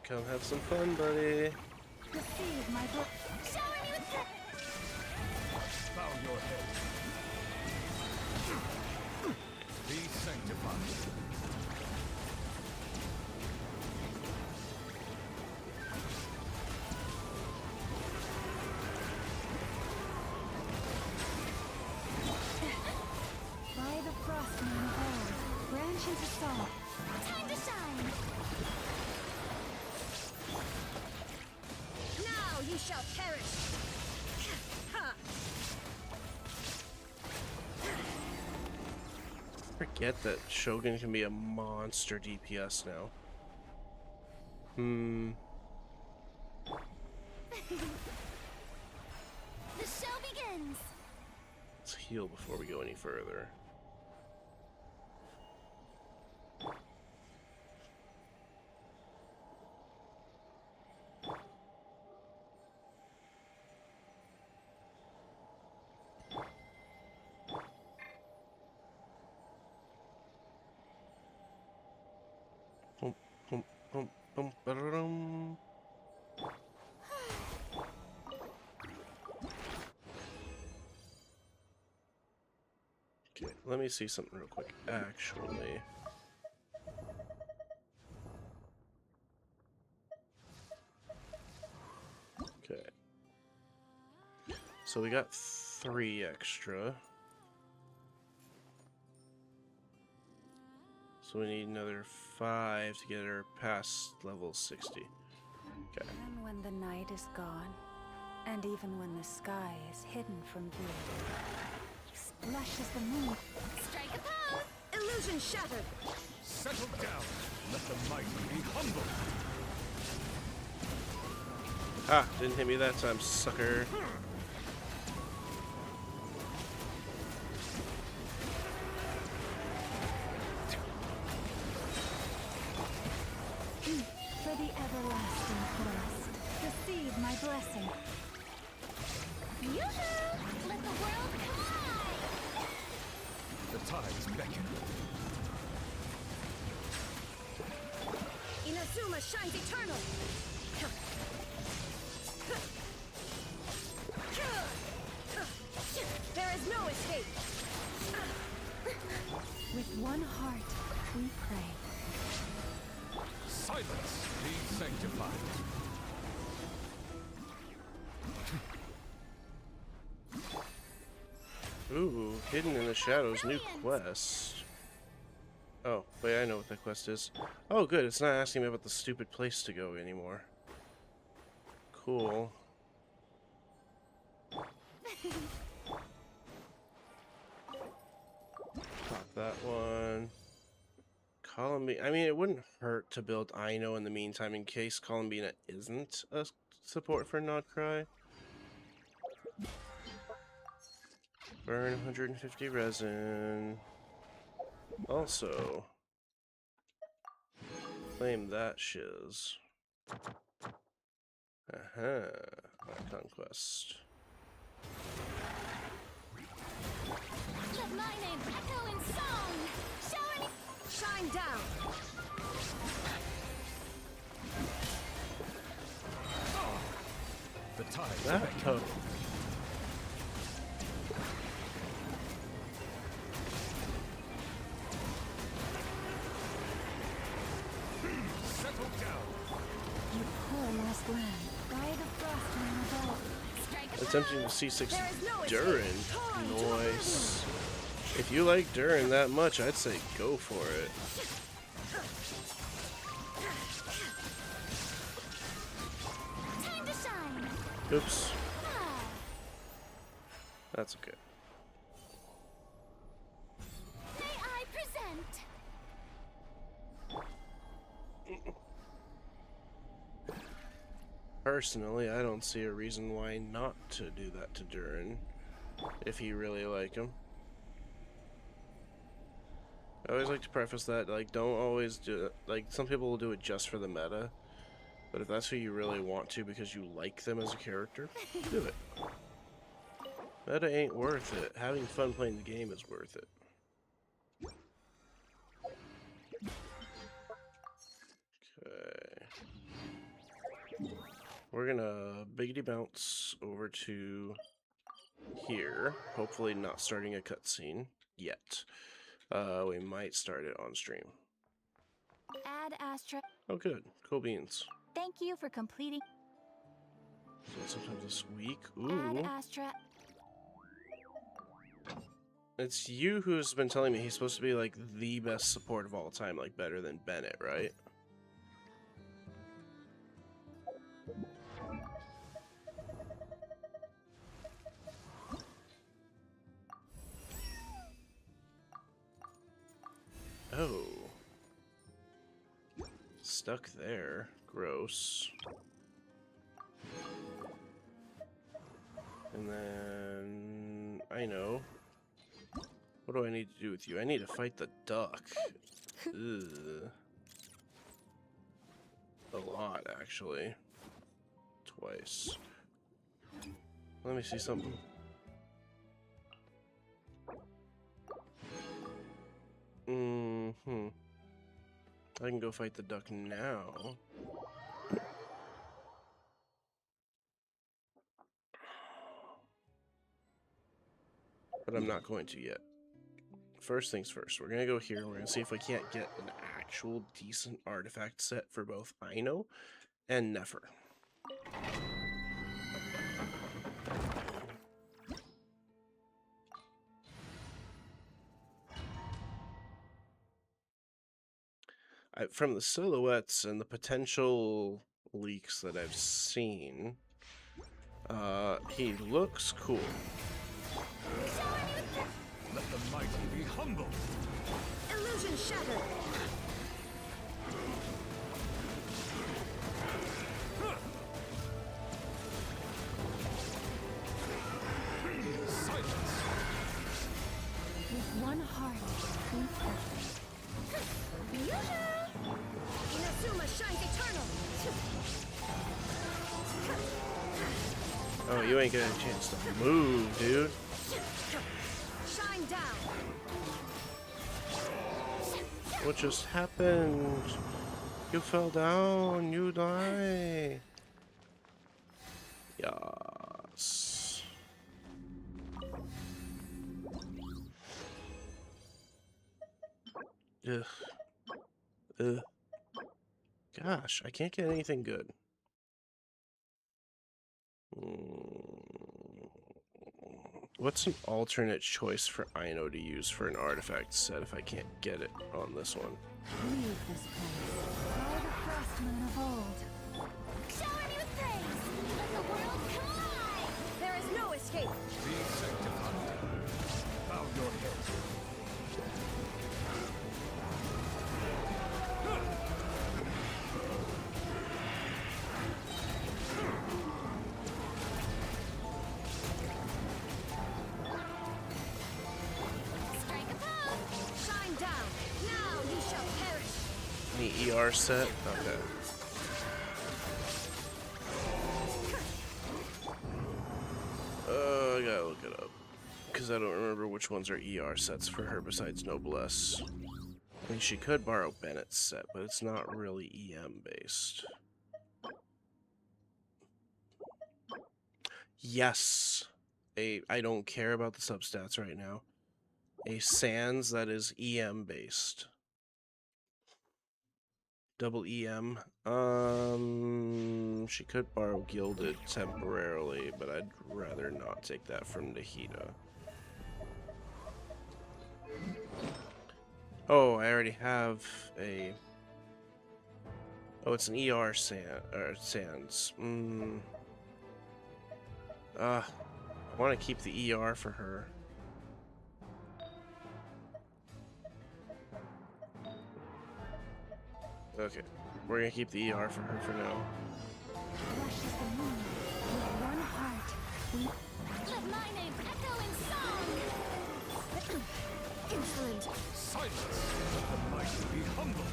Come have some fun, buddy. Receive my book. Shower me with Bow your head. Be sanctified. By the frost moon of old, branch into song. time to shine! Now you shall perish! Ha! Forget that Shogun can be a monster DPS now. The show begins! Let's heal before we go any further. Bum, bum, bum, bum, ba-da-dum. Okay, let me see something real quick. Actually, okay, So we got 3 extra. So we need another 5 to get her past level 60. Okay. Even when the night is gone, and even when the sky is hidden from view, splashes the moon. Strike a pose! Illusion shattered! Settle down. Let the mighty be humble. Ah, didn't hit me that time, sucker. For the everlasting quest, receive my blessing. Yoo-hoo! Let the world collide! The tides beckon. Inazuma shines eternal! There is no escape! With one heart, we pray. Silence be sanctified. Ooh, Hidden in the Shadows, new quest. Oh, wait, I know what that quest is. Oh, good, it's not asking me about the stupid place to go anymore. Cool. Pop that one. Columbine. I mean, it wouldn't hurt to build Ino in the meantime in case Columbina isn't a support for Nodcry. Burn 150 resin. Also, claim that shiz. Aha, conquest. Let my name echo in song! Show any... Shine down! The tides That beckon. total. Settle down. You poor lost land, by the frost man above. Strike a Attempting to C6 There is no escape. Durin. Nice. If you like Durin that much, I'd say go for it. time to shine! Oops. Ah, That's okay. may I present? Personally, I don't see a reason why not to do that to Durin, if you really like him. I always like to preface that, like, don't always do it. Like, some people will do it just for the meta, but if that's who you really want to because you like them as a character, do it. Meta ain't worth it. Having fun playing the game is worth it. Okay. We're gonna biggity bounce over to here. Hopefully not starting a cutscene yet. We might start it on stream. Add Astra. Oh good. Cool beans. Thank you for completing. So sometime this week. Add Ooh. Astra. It's you who's been telling me he's supposed to be like the best support of all time, like better than Bennett, right? Oh. Stuck there. Gross. And then... I know. What do I need to do with you? I need to fight the duck. Ugh. A lot, actually. Twice. Let me see something. Mm-hmm. I can go fight the duck now. But I'm not going to yet. First things first, we're going to go here and we're going to see if we can't get an actual decent artifact set for both Ino and Nefer. from the silhouettes and the potential leaks that I've seen, he looks cool. Let the mighty be humble. Illusion shattered. Silence. With one heart, we perfect. Inazuma shines eternal. Oh, you ain't got a chance to move, dude. Shine down. What just happened? You fell down. You die. Yes. Ugh. Ugh. Gosh, I can't get anything good. What's an alternate choice for Aino to use for an artifact set if I can't get it on this one? Leave this place. All the craftsmen of old. Shower me with praise. Let the world collide. There is no escape. Be sanctified. Bow your head. Strike a pose. Shine down. Now you shall perish. Any ER set? Okay. I gotta look it up. Because I don't remember which ones are ER sets for her besides Noblesse. I mean, she could borrow Bennett's set, but it's not really EM based. Yes. I don't care about the substats right now. A Sans that is EM based. Double EM. She could borrow Gilded temporarily, but I'd rather not take that from Nahida. Oh, I already have a... Oh, it's an ER Sans. I want to keep the ER for her. Okay, we're gonna keep the ER for her for now. Flesh is the moon. With one heart, we... Let my name echo in song. Insolent. Silence. Let the mighty be humble.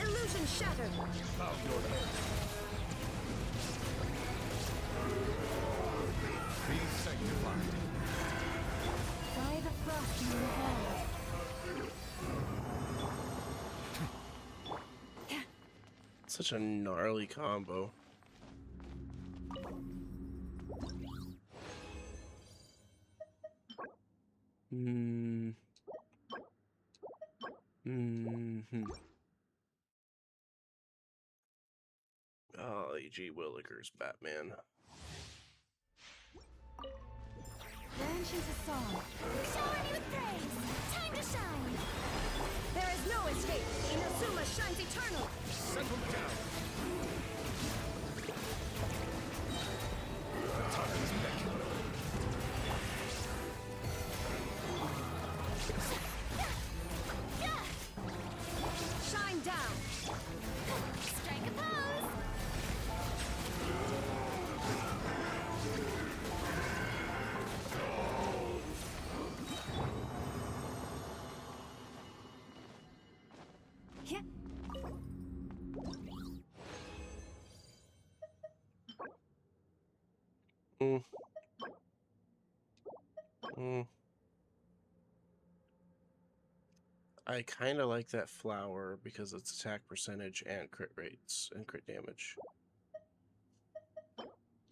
Illusion shattered. Bow your head. Be sanctified. By the craftsmen of old. Such a gnarly combo. Oh, A.G. Williker's Batman. Genshin's a song. Shower me with praise. Time to shine. There is no escape. Inazuma shines eternal. Settle down. The time is beckoning. Shine down. Strike a pose. Yeah. I kind of like that flower because it's attack percentage and crit rates and crit damage.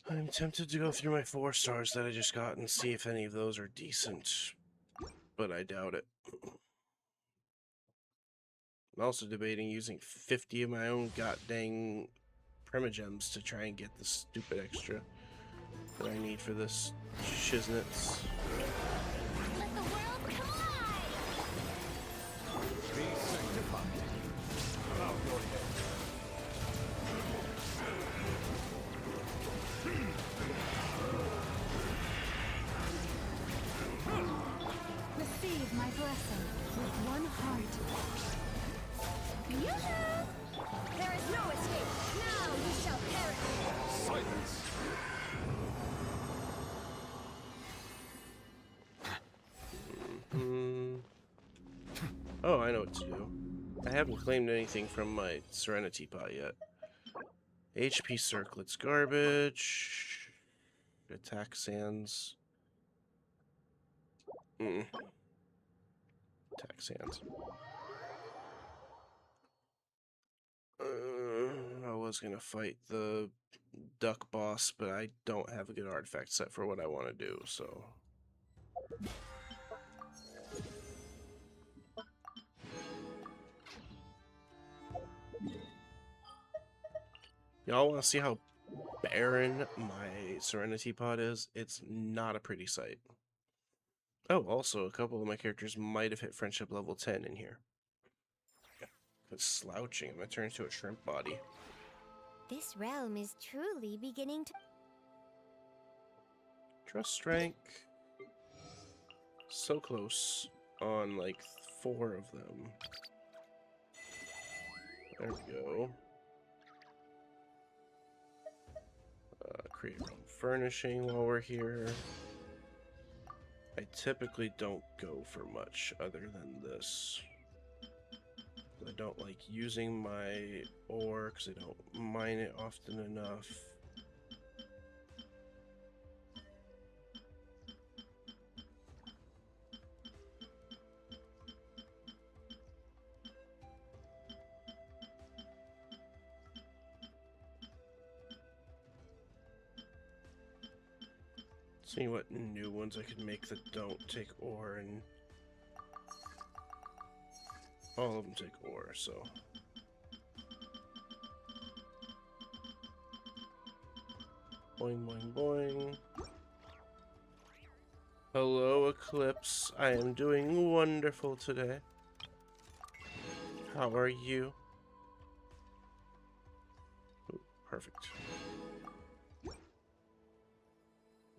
I'm tempted to go through my 4 stars that I just got and see if any of those are decent, but I doubt it. I'm also debating using 50 of my own god dang primogems to try and get the stupid extra that I need for this shiznits. Let the world come alive! Be sanctified. Bow your head. Receive my blessing with one heart. Yoo-hoo! There is no escape. Now you shall perish. Silence. Oh, I know what to do. I haven't claimed anything from my Serenity Pot yet. HP Circlet's garbage. Attack Sands. Attack Sands. I was gonna fight the duck boss, but I don't have a good artifact set for what I want to do, so... Y'all want to see how barren my Serenity Pod is? It's not a pretty sight. Oh, also, a couple of my characters might have hit friendship level 10 in here. Because slouching, I'm going to turn into a shrimp body. This realm is truly beginning to... Trust strength. So close on like 4 of them. There we go. Create our own furnishing while we're here. I typically don't go for much other than this. I don't like using my ore because I don't mine it often enough. See what new ones I can make that don't take ore, and all of them take ore, so. Boing, boing, boing. Hello, Eclipse. I am doing wonderful today. How are you? Ooh, perfect.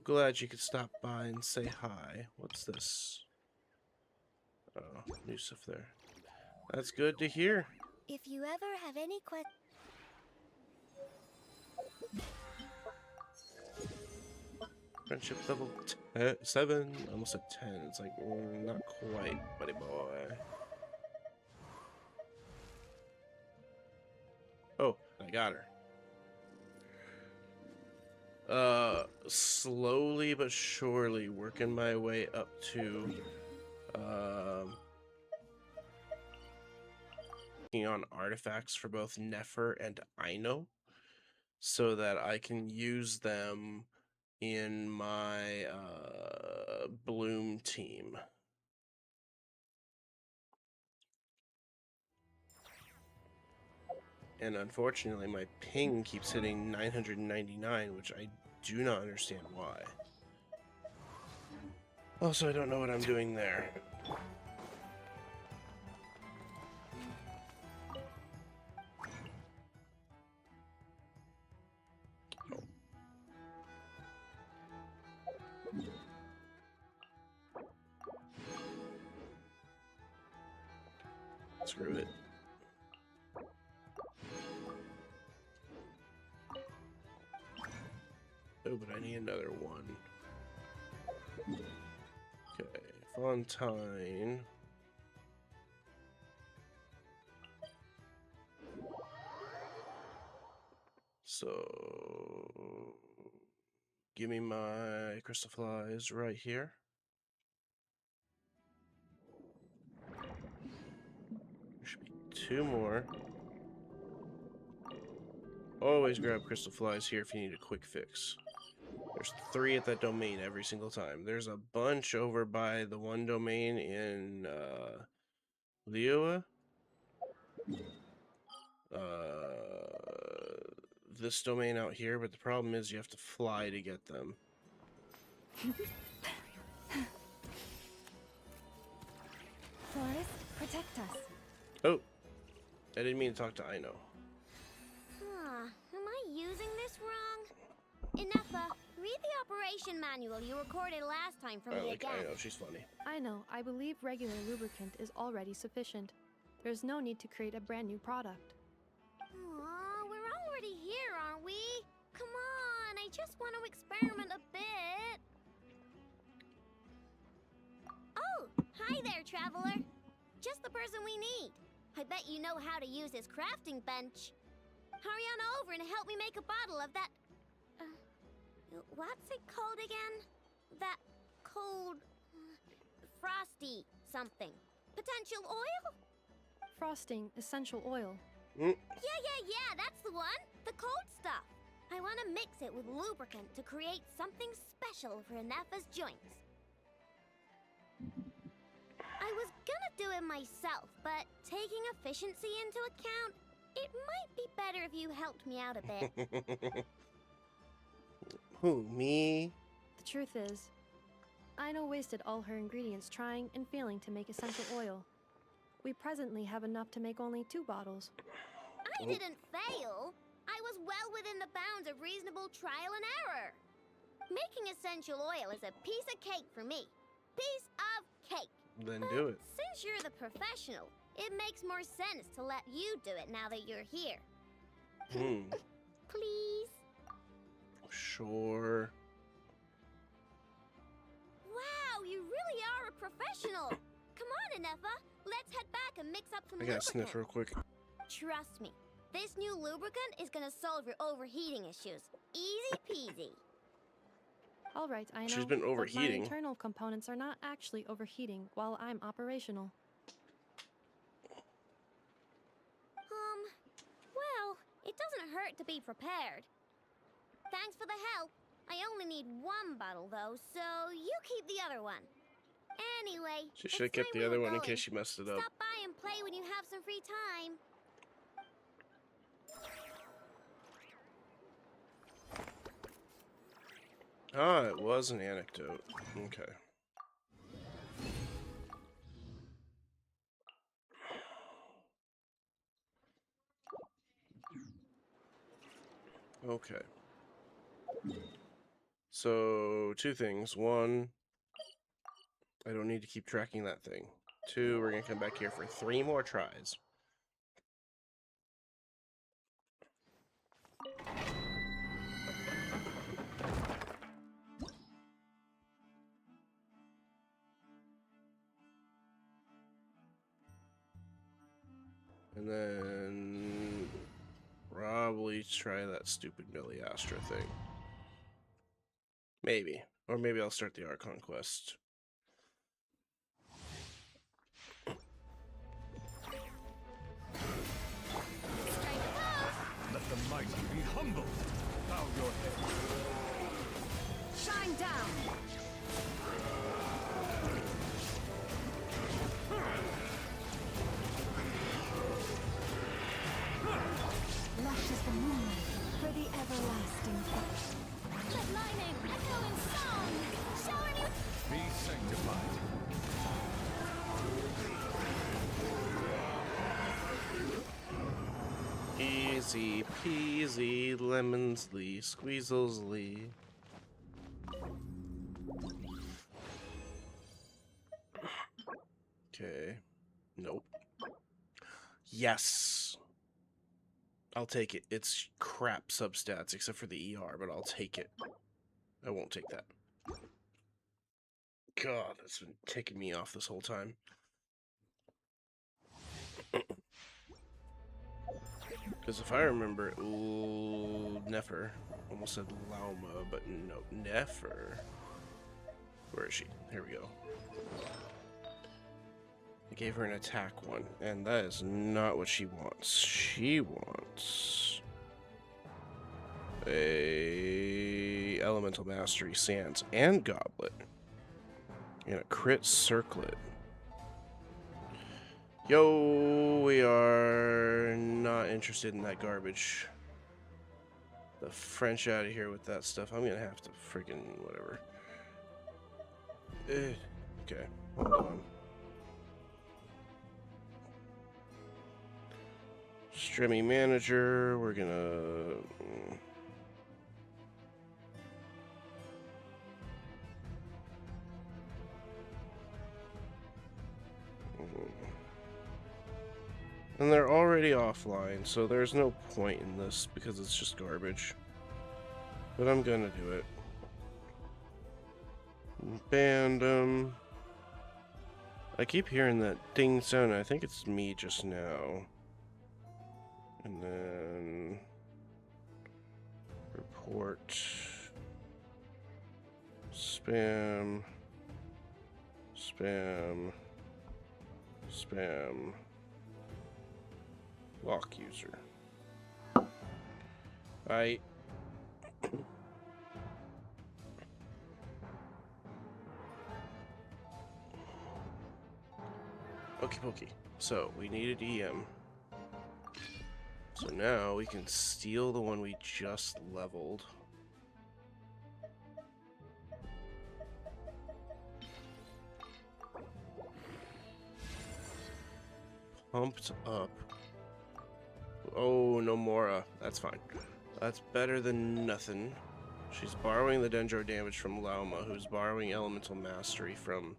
Glad you could stop by and say hi. What's this? Oh, new stuff there. That's good to hear. If you ever have any questions... Friendship level 7, almost at 10. It's like, not quite, buddy boy. Oh, I got her. Slowly but surely working my way up to, working on artifacts for both Nefer and Ino, so that I can use them in my, Bloom team. And unfortunately, my ping keeps hitting 999, which I do not understand why. Also, I don't know what I'm doing there. Oh. Screw it. Oh, but I need another one. Okay, Fontaine. So, give me my crystal flies right here. There should be 2 more. Always grab crystal flies here if you need a quick fix. There's 3 at that domain every single time. There's a bunch over by the one domain in Liyue. this domain out here, but the problem is you have to fly to get them. Forest, protect us. Oh, I didn't mean to talk to Aino. Huh, am I using this wrong? Nefer, read the operation manual you recorded last time for I me like again. Aino, she's funny. I know. I believe regular lubricant is already sufficient. There's no need to create a brand new product. Aw, we're already here, aren't we? Come on, I just want to experiment a bit. Oh, hi there, traveler. Just the person we need. I bet you know how to use this crafting bench. Hurry on over and help me make a bottle of that... what's it called again? That cold... frosty something. Potential oil? Frosting essential oil. Yeah, that's the one. The cold stuff. I want to mix it with lubricant to create something special for Nefer's joints. I was gonna do it myself, but taking efficiency into account, it might be better if you helped me out a bit. Who, me? The truth is, Aino wasted all her ingredients trying and failing to make essential oil. We presently have enough to make only 2 bottles. I didn't fail. I was well within the bounds of reasonable trial and error. Making essential oil is a piece of cake for me. Piece of cake. Then do it. Since you're the professional, it makes more sense to let you do it now that you're here. Please? Sure. Wow, you really are a professional. Come on, Nefer. Let's head back and mix up some I gotta lubricant. sniff real quick. Trust me, this new lubricant is gonna solve your overheating issues. Easy peasy. All right, Aino. She's been but overheating. my internal components are not actually overheating while I'm operational. Well, it doesn't hurt to be prepared. Thanks for the help. I only need 1 bottle, though, so you keep the other one. Anyway, She should have kept the other one in case she messed it up. Stop by and play when you have some free time. Ah, it was an anecdote. Okay. Okay. So, 2 things. 1, I don't need to keep tracking that thing. 2, we're gonna come back here for 3 more tries. And then probably try that stupid Millie Astra thing. Maybe. Or maybe I'll start the Archon quest. Let the mighty be humbled. Bow your head. Shine down! Lush is the moonlight for the everlasting fire. Let my name echo in song. Shower new... Be sanctified. Easy peasy lemonsly squeezelsly. Okay. Nope. Yes. I'll take it. It's crap substats except for the ER, but I'll take it. I won't take that. God, that's been ticking me off this whole time. Because if I remember, ooh, Nefer. Almost said Lauma, but no, Nefer. Where is she? Here we go. I gave her an attack one, and that is not what she wants. She wants a Elemental Mastery, Sands, and Goblet. And a crit circlet. Yo, we are not interested in that garbage. the French out of here with that stuff. I'm gonna have to freaking whatever. Okay, hold on. Streamy manager, we're gonna... And they're already offline, so there's no point in this because it's just garbage. But I'm gonna do it. Band them. I keep hearing that ding sound. I think it's me just now. And then report spam spam spam lock user. I Okie dokie. So we needed EM. So now we can steal the one we just leveled. Pumped up. Oh, no Mora. That's fine. That's better than nothing. She's borrowing the Dendro damage from Lauma, who's borrowing Elemental Mastery from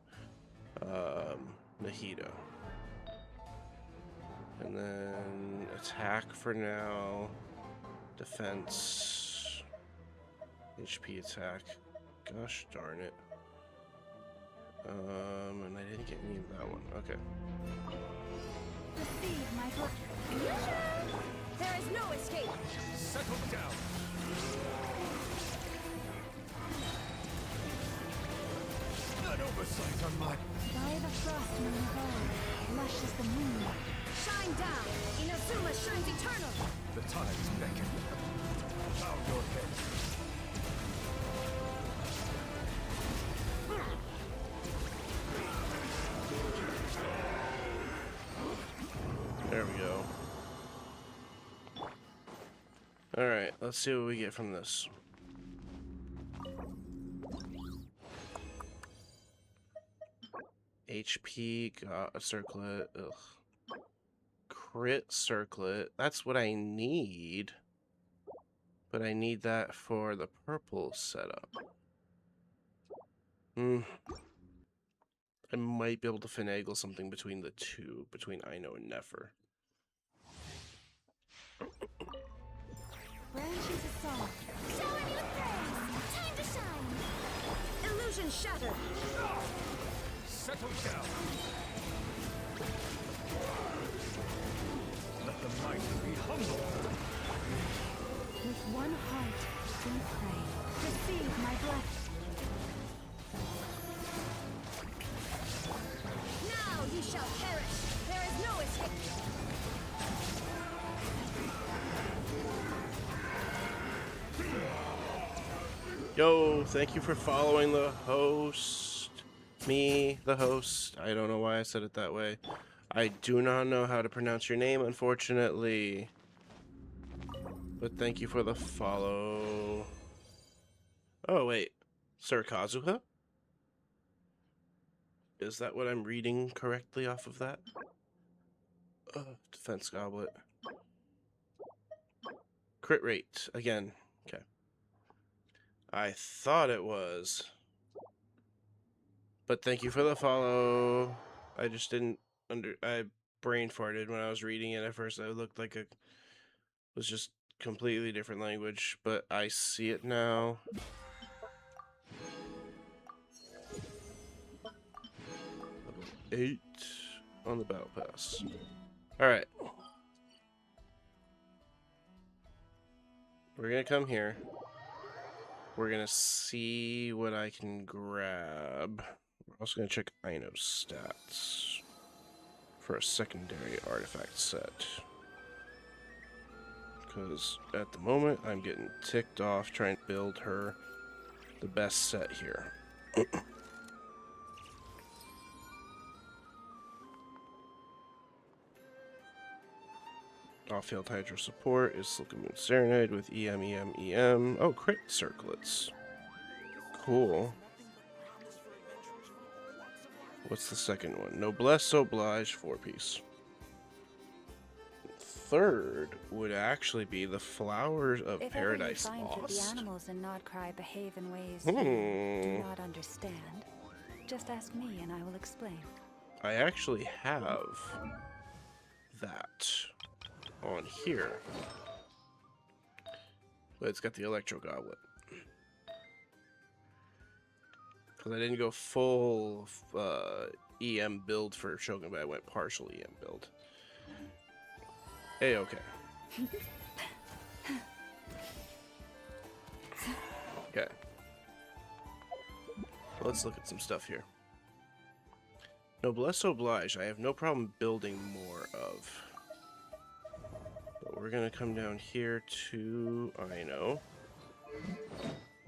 Nahida. And then attack for now. Defense. HP attack. Gosh darn it. And I didn't get any of that one. Okay. Receive my There is no escape. Settle down. An oversight on my... By the frost moon of old, lush as the moon. Shine down. Inazuma shines eternal. The tides beckon. Bow your head. There we go. Alright, let's see what we get from this. HP, got a circlet. Ugh. Crit circlet. That's what I need. But I need that for the purple setup. I might be able to finagle something between the two, between Aino and Nefer. Branches assault. Showing you praise. Time to shine. Illusion shattered. Settle down. Let the mighty be humble. With one heart, we pray. Receive my blessing. Now ye shall perish. There is no escape. Yo, thank you for following the host. Me, the host. I don't know why I said it that way. I do not know how to pronounce your name, unfortunately. But thank you for the follow. Oh, wait. Sir Kazuha? Is that what I'm reading correctly off of that? Defense goblet. Crit rate. Again. Okay. I thought it was. But thank you for the follow. I just didn't I brain farted when I was reading it at first. It looked like it was just completely different language, but I see it now. Level 8 on the battle pass. Alright. We're gonna come here. We're gonna see what I can grab. We're also gonna check Aino's stats for a secondary artifact set. Because at the moment, I'm getting ticked off trying to build her the best set here. Off-field hydro support is Silken Moon Serenade with EM, EM, EM. Oh, crit circlets. Cool. What's the second one? Noblesse Oblige 4-piece. Third would actually be the Flowers of If Paradise ever you find that the Lost. animals in Nodcry behave in ways you do not understand, just ask me and I will explain. I actually have that on here. But it's got the Electro Goblet. Because I didn't go full EM build for Shogun, but I went partial EM build. Hey, okay. Okay. Let's look at some stuff here. Noblesse Oblige, I have no problem building more of. But we're going to come down here to Ino.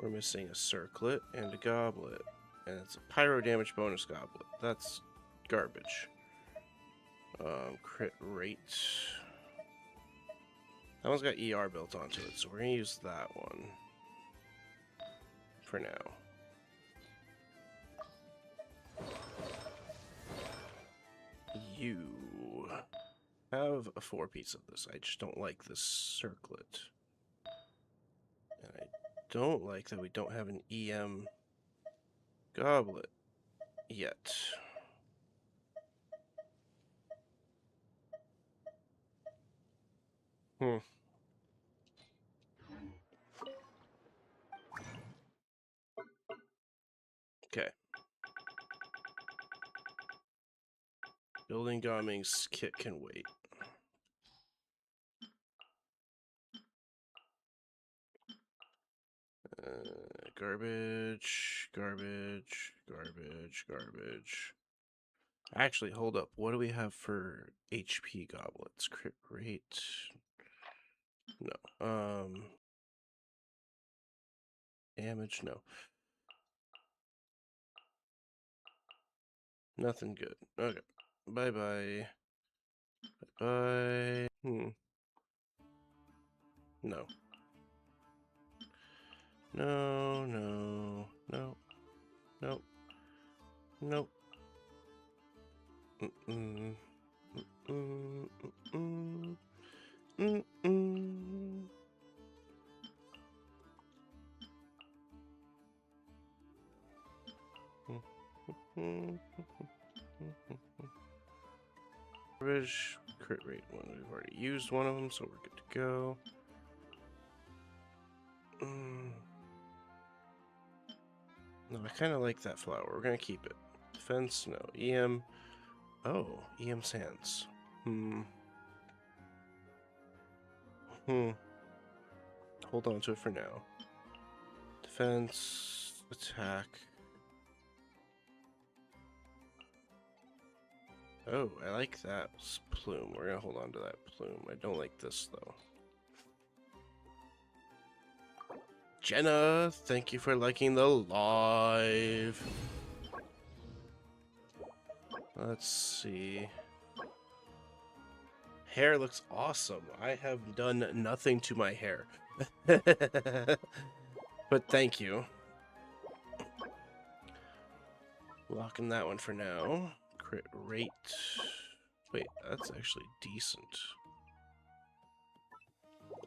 We're missing a circlet and a goblet. And it's a pyro damage bonus goblet. That's garbage. Crit rate. That one's got ER built onto it, so we're going to use that one for now. You have a 4-piece of this. I just don't like this circlet. And I don't like that we don't have an EM goblet yet. Okay. Building Gaming's kit can wait. Garbage, garbage, garbage, garbage. Actually, hold up. What do we have for HP goblets? Crit rate? No. Damage? No. Nothing good. Okay. Bye-bye. Bye-bye. No. No, no, no, no, nope. Mm-mm. Mm-mm. Mm-mm. Mm-mm. Garbage, crit rate one. We've already used one of them, so we're good to go. No, I kind of like that flower. We're gonna keep it. Defense, no. EM. Oh, EM Sands. Hold on to it for now. Defense, attack. Oh, I like that plume. We're gonna hold on to that plume. I don't like this though. Jenna, thank you for liking the live. Let's see. Hair looks awesome. I have done nothing to my hair. But thank you. Locking that one for now. Crit rate. Wait, that's actually decent.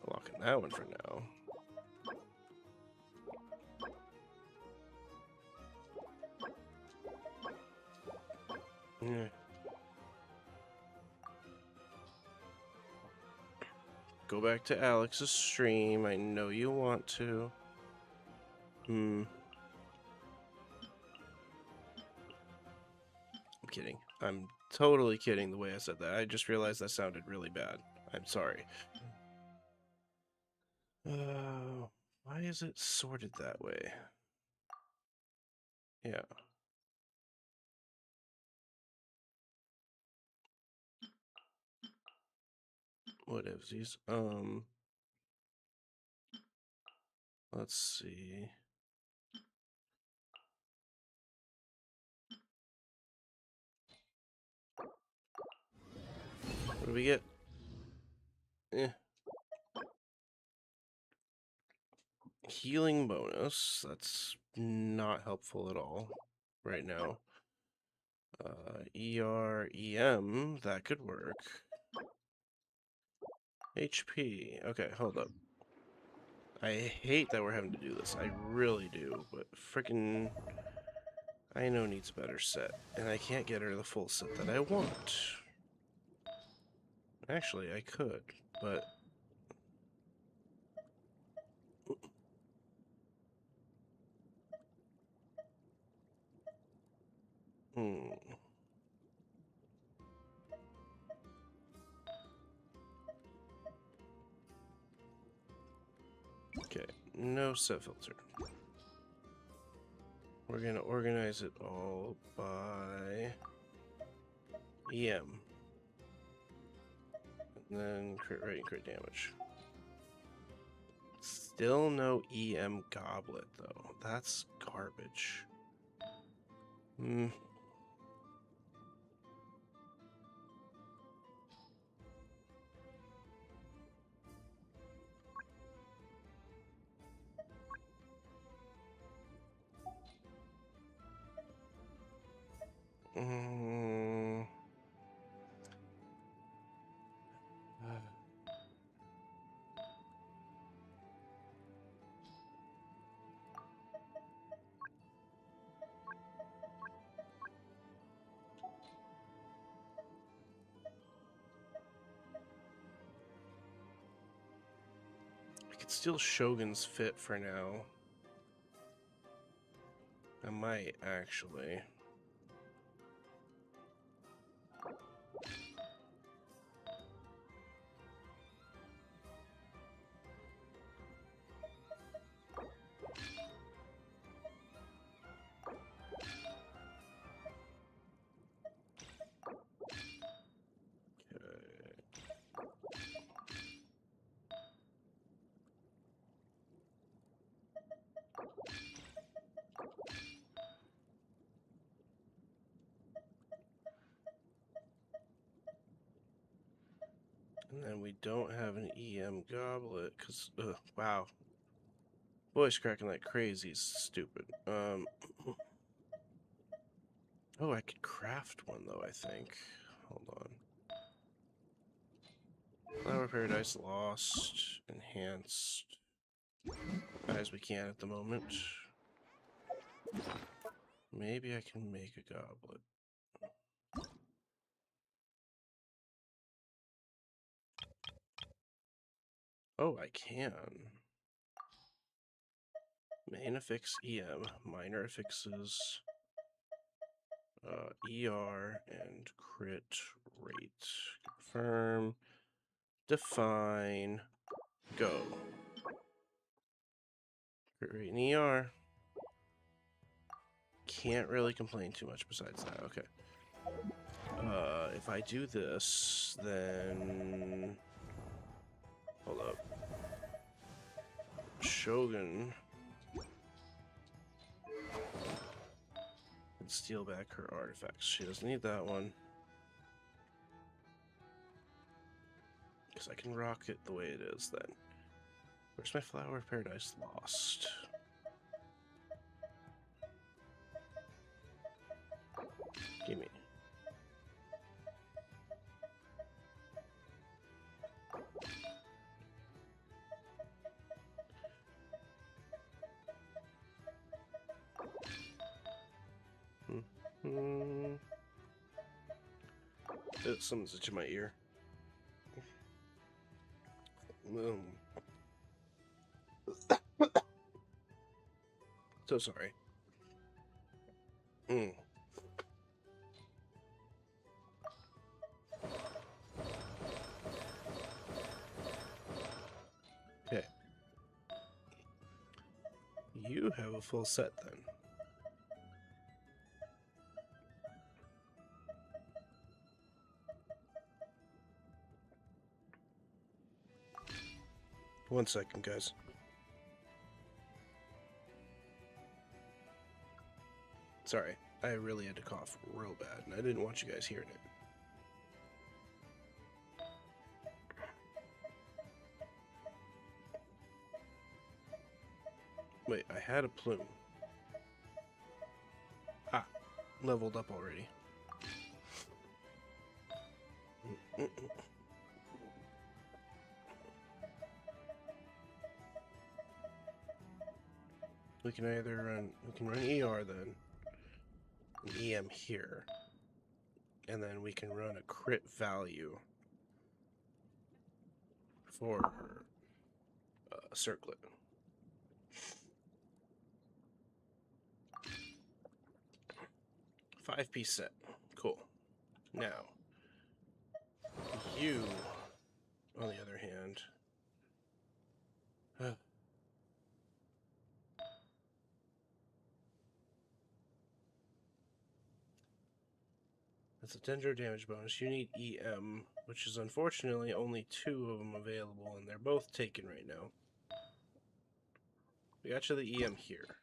Locking that one for now. Yeah. Go back to Alex's stream. I know you want to. I'm kidding. I'm totally kidding the way I said that. I just realized that sounded really bad. I'm sorry. Why is it sorted that way? Yeah. Whatevsies. Let's see. What do we get? Eh. Healing bonus. That's not helpful at all right now. EM, that could work. HP. Okay, hold up. I hate that we're having to do this. I really do, but frickin' I know needs a better set, and I can't get her the full set that I want. Actually, I could, but Okay, no set filter. We're gonna organize it all by EM. And then crit rate and crit damage. Still no EM goblet, though. That's garbage. Hmm. Mm. I could steal Shogun's Fit for now. I might, actually. And then we don't have an EM goblet, because, wow. Voice cracking like crazy is stupid. Oh, I could craft one, though, I think. Hold on. Flower Paradise lost. Enhanced. As we can at the moment. Maybe I can make a goblet. Oh, I can. Main affix EM, minor affixes ER and crit rate. Confirm, define, go. Crit rate and ER. Can't really complain too much besides that. Okay. If I do this, then hold up. Shogun can steal back her artifacts. She doesn't need that one. Because I can rock it the way it is then. Where's my Flower of Paradise lost? Gimme. Something's itching my ear. So sorry. Okay. You have a full set then. One second, guys. Sorry, I really had to cough real bad, and I didn't want you guys hearing it. Wait, I had a plume. Ah, leveled up already. We can either run, we can run ER then, an EM here, and then we can run a crit value for a circlet. Five-piece set. Cool. Now, you, on the other hand, that's a Dendro damage bonus. You need EM, which is unfortunately only 2 of them available, and they're both taken right now. We got you the EM here,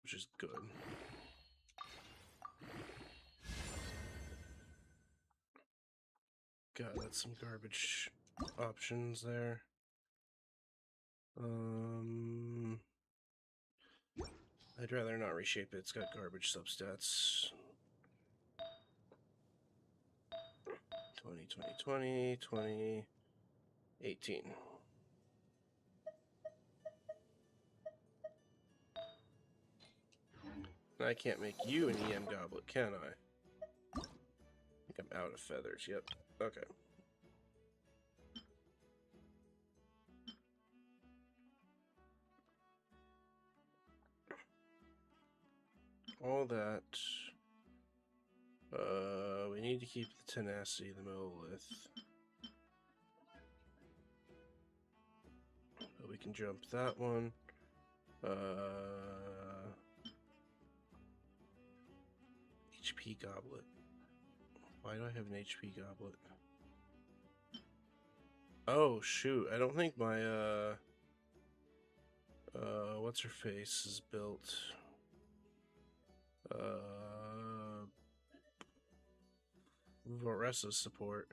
which is good. God, that's some garbage options there. I'd rather not reshape it. It's got garbage substats. 20, 20, 20, 20, 18. I can't make you an EM goblet, can I? I think I'm out of feathers. Yep. Okay. All that. We need to keep the tenacity, the Megalith. But we can jump that one. HP goblet. Why do I have an HP goblet? Oh shoot, I don't think my what's her face is built. Voressa's support.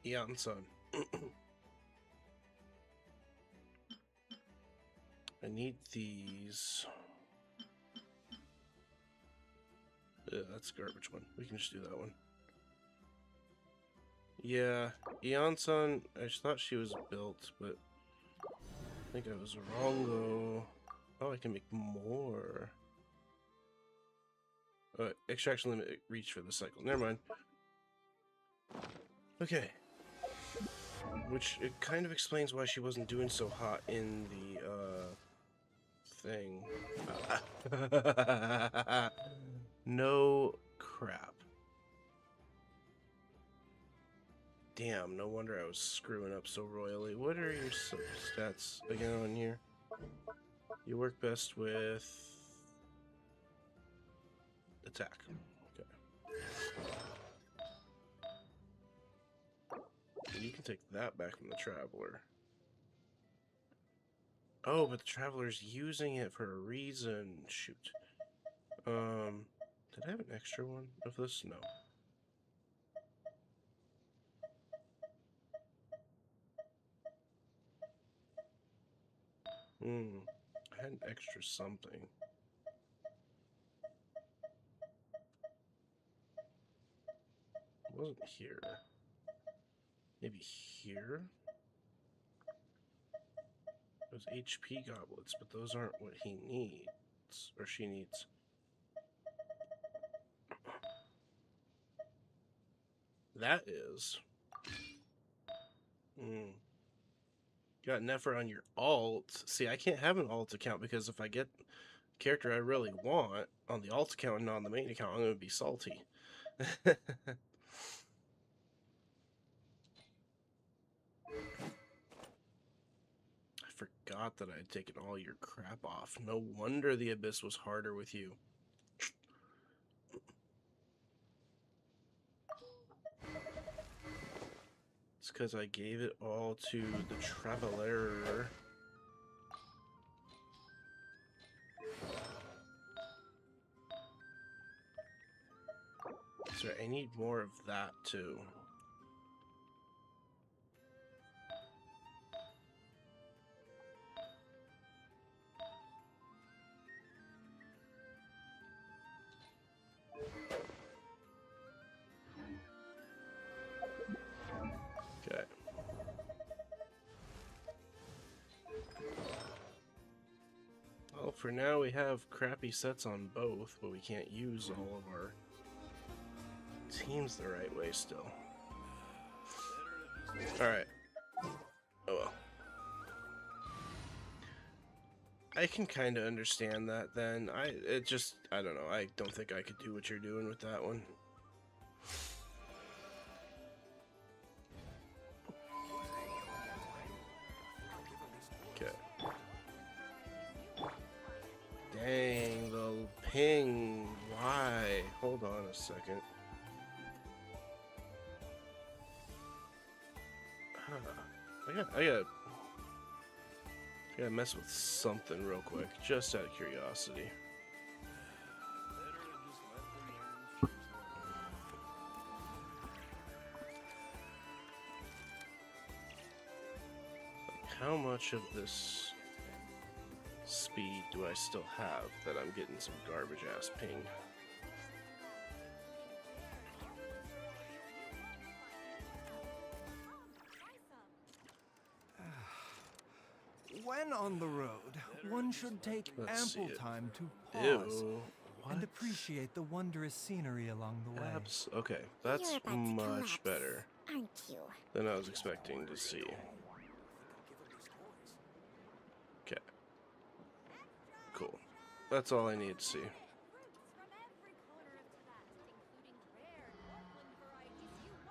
Eon Sun. I need these. That's a garbage one. We can just do that one. Yeah, Eon Sun, I just thought she was built, but I think I was wrong though. Oh, I can make more. Extraction limit reach for the cycle. Never mind. Okay. Which, it kind of explains why she wasn't doing so hot in the, thing. No crap. Damn, no wonder I was screwing up so royally. What are your stats again on here? You work best with attack. Okay. And you can take that back from the Traveler. Oh, but the Traveler's using it for a reason. Shoot. Did I have an extra one of this? No. I had an extra something. It wasn't here. Maybe here? Those HP goblets, but those aren't what he needs. Or she needs. That is. You got Nefer on your alt. See, I can't have an alt account because if I get a character I really want on the alt account and not on the main account, I'm going to be salty. I forgot that I had taken all your crap off. No wonder the Abyss was harder with you. It's because I gave it all to the Traveler. So I need more of that too. for now we have crappy sets on both, but we can't use all of our teams the right way still. Alright. Oh well. I can kind of understand that then. I don't know. I don't think I could do what you're doing with that one. Okay. Dang, the ping. Why? Hold on a second. I gotta mess with something real quick, just out of curiosity. Like, how much of this speed do I still have that I'm getting some garbage ass ping? When on the road, one should take Let's ample see it. time to pause Ew. and appreciate the wondrous scenery along the way. Okay, that's You're about to much collapse, better aren't you? than I was expecting to see. Okay. Cool. That's all I need to see.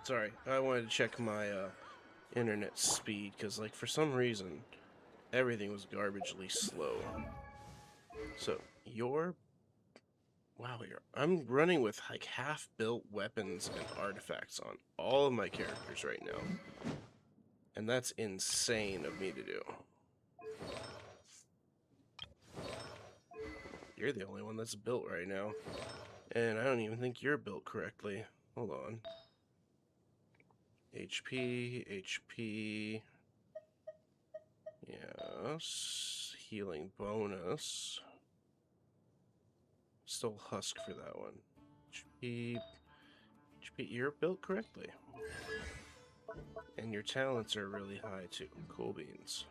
Sorry, I wanted to check my internet speed, because like for some reason everything was garbagely slow. So I'm running with like half-built weapons and artifacts on all of my characters right now, and that's insane of me to do. You're the only one that's built right now, and I don't even think you're built correctly. Hold on. HP. Yes. Healing bonus. Still husk for that one. HP. You're built correctly. And your talents are really high too. Cool beans.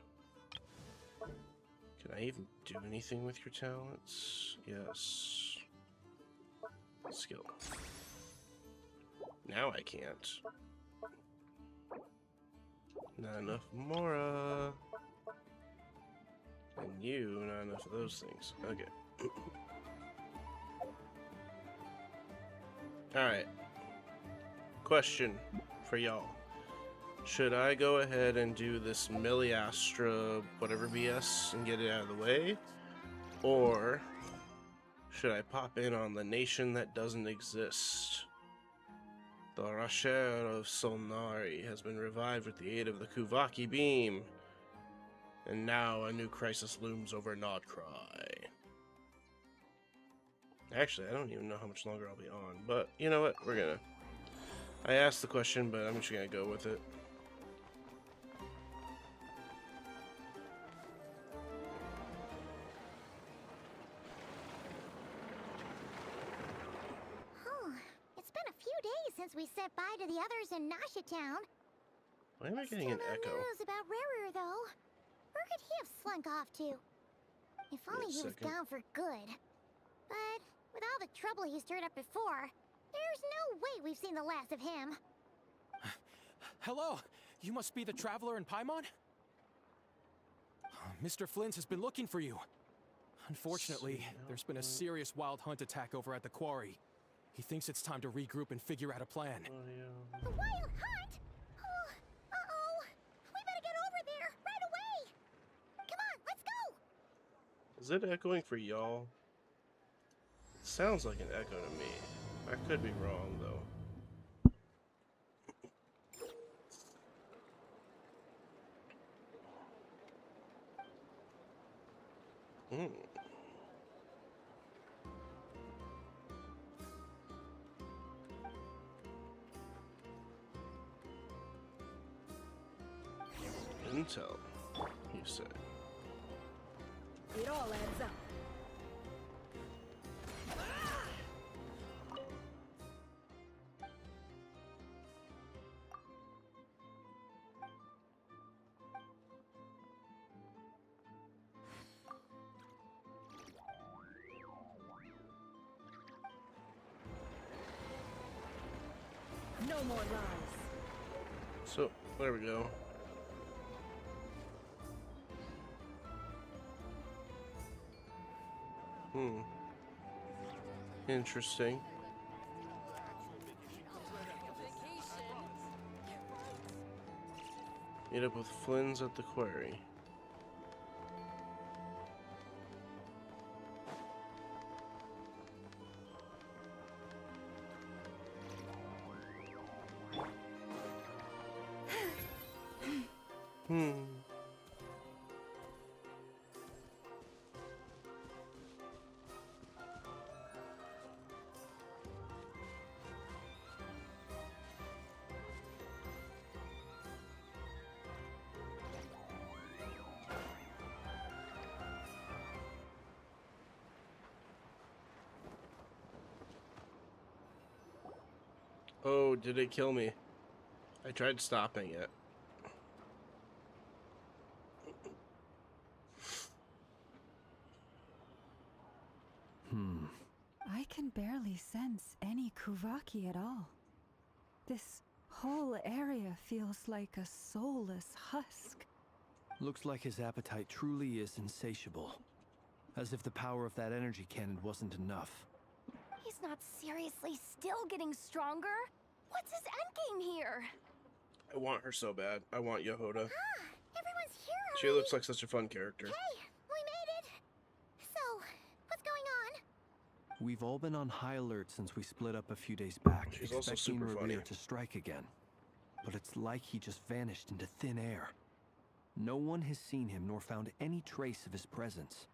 Can I even do anything with your talents? Yes. Skill. Now I can't. Not enough Mora. And you, not enough of those things. Okay. Alright. Question for y'all. Should I go ahead and do this Milliastra whatever BS and get it out of the way? Or should I pop in on the nation that doesn't exist? The Rasher of Solnari has been revived with the aid of the Kuvaki beam. And now a new crisis looms over Nodcry. Actually, I don't even know how much longer I'll be on, but you know what? I asked the question, but I'm just gonna go with it. It's been a few days since we said bye to the others in Nasha Town. Why am I getting an Still echo? no news about Rarer, though. Where could he have slunk off to? If only he was second. gone for good. But with all the trouble he stirred up before, there's no way we've seen the last of him. Hello, you must be the traveler in Paimon? Mr. Flint has been looking for you. Unfortunately, there's been a serious wild hunt attack over at the quarry. He thinks it's time to regroup and figure out a plan. A wild hunt? Oh, uh-oh. We better get over there, right away. Come on, let's go. Is it echoing for y'all? It sounds like an echo to me. I could be wrong, though. Intel, you say? It all adds up. No more lies. So, there we go. Interesting. Meet up with Flynn's at the quarry. Oh, did it kill me? I tried stopping it. I can barely sense any Kuvaki at all. This whole area feels like a soulless husk. Looks like his appetite truly is insatiable. As if the power of that energy cannon wasn't enough. He's not seriously still getting stronger? What's his endgame here? I want her so bad. I want Yehoda. Everyone's here already. She looks like such a fun character. Hey, we made it. So, what's going on? We've all been on high alert since we split up a few days back, She's also expecting super funny. Rerir to strike again. But it's like he just vanished into thin air. No one has seen him nor found any trace of his presence.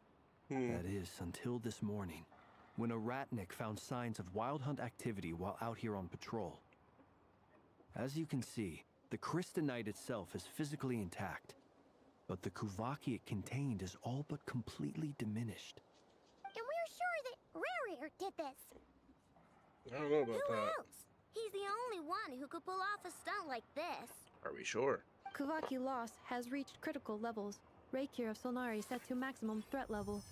That is, until this morning, when a ratnik found signs of wild hunt activity while out here on patrol. As you can see, the Crystonite itself is physically intact, but the Kuvaki it contained is all but completely diminished. And we're sure that Rerir did this. I don't know about Who that. else? He's the only one who could pull off a stunt like this. Are we sure? Kuvaki loss has reached critical levels. Reikir of Solnari set to maximum threat level.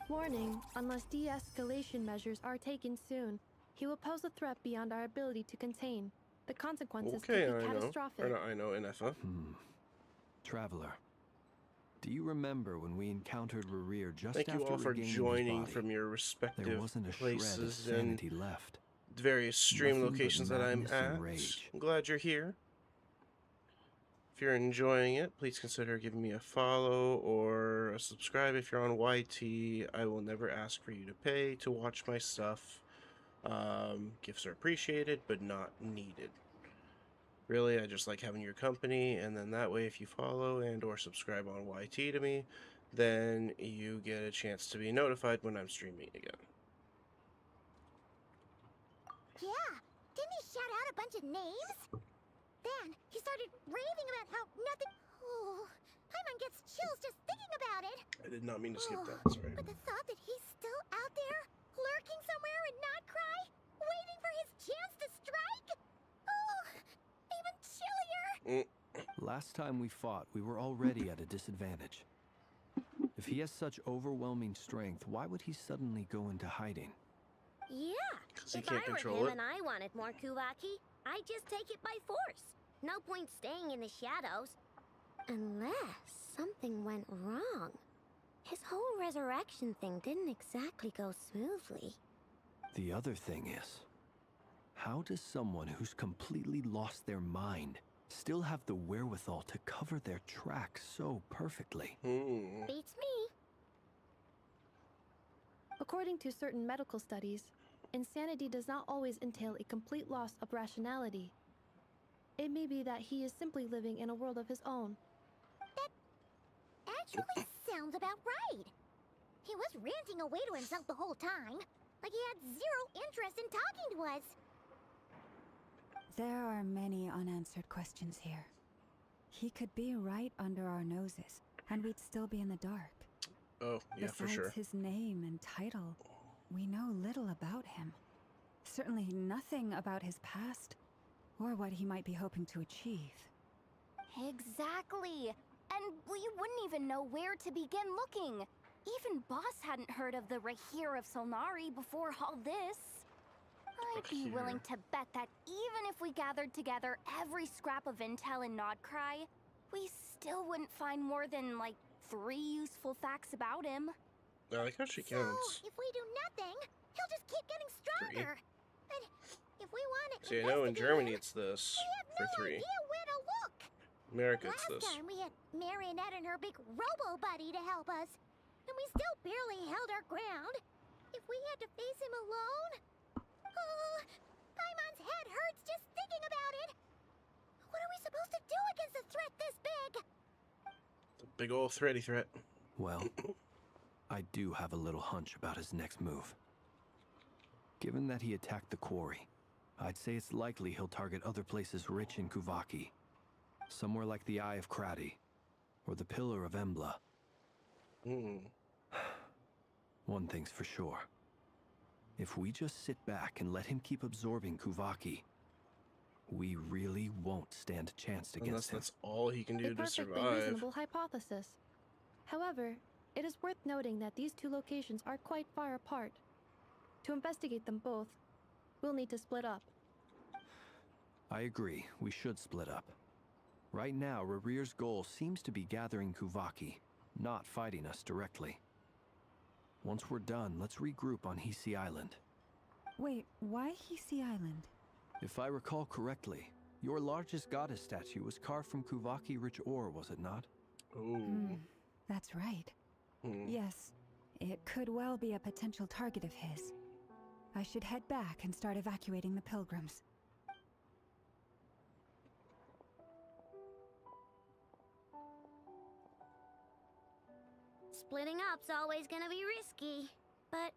Warning, unless de-escalation measures are taken soon, he will pose a threat beyond our ability to contain. The consequences Okay, could be I know. catastrophic. Or not, I know, Nefer. Traveler, do you remember when we encountered Rerir just Thank after you all for regaining his joining body? from your There respective wasn't a shred of places and sanity left. various stream Nothing but locations that I'm madness and at. rage. I'm glad you're here. If you're enjoying it, please consider giving me a follow or a subscribe if you're on YT. I will never ask for you to pay to watch my stuff. Gifts are appreciated, but not needed. Really, I just like having your company, and then that way if you follow and or subscribe on YT to me, then you get a chance to be notified when I'm streaming again. Yeah, didn't he shout out a bunch of names? Then he started raving about how nothing. Oh, Paimon gets chills just thinking about it. I did not mean to skip that, sorry. But the thought that he's still out there, lurking somewhere and not cry, waiting for his chance to strike? Oh, even chillier. Last time we fought, we were already at a disadvantage. If he has such overwhelming strength, why would he suddenly go into hiding? Yeah, 'Cause he if can't I were control him it. and I wanted more Kuvaki, I'd just take it by force. No point staying in the shadows. Unless something went wrong. His whole resurrection thing didn't exactly go smoothly. The other thing is, how does someone who's completely lost their mind still have the wherewithal to cover their tracks so perfectly? Beats me. According to certain medical studies, insanity does not always entail a complete loss of rationality. It may be that he is simply living in a world of his own. Actually sounds about right. He was ranting away to himself the whole time, like he had zero interest in talking to us. There are many unanswered questions here. He could be right under our noses, and we'd still be in the dark. Oh, yeah, for Besides sure. his name and title, we know little about him. Certainly nothing about his past, or what he might be hoping to achieve. Exactly. And we wouldn't even know where to begin looking. Even Boss hadn't heard of the Reikir of Solnari before all this. I'd be willing to bet that even if we gathered together every scrap of intel in Nodcry, we still wouldn't find more than, like, 3 useful facts about him. I like how she counts. So, if we do nothing, he'll just keep getting stronger. And if we want to See, I know in Germany it's this for 3. idea where to look. America it's Last this. time we had Marionette and her big robo buddy to help us, and we still barely held our ground. If we had to face him alone, oh, Paimon's head hurts just thinking about it. What are we supposed to do against a threat this big? The big old thready threat. Well, I do have a little hunch about his next move. Given that he attacked the quarry, I'd say it's likely he'll target other places rich in Kuvaki. Somewhere like the Eye of Krati, or the Pillar of Embla. One thing's for sure. If we just sit back and let him keep absorbing Kuvaki, we really won't stand a chance Unless against him. that's all he can do A to perfectly survive. reasonable hypothesis. However, it is worth noting that these 2 locations are quite far apart. To investigate them both, we'll need to split up. I agree, we should split up. Right now, Rarir's goal seems to be gathering Kuvaki, not fighting us directly. Once we're done, let's regroup on Hisi Island. Wait, why Hisi Island? If I recall correctly, your largest goddess statue was carved from Kuvaki rich ore, was it not? Ooh. That's right. Yes, it could well be a potential target of his. I should head back and start evacuating the pilgrims. Splitting up's always gonna be risky. But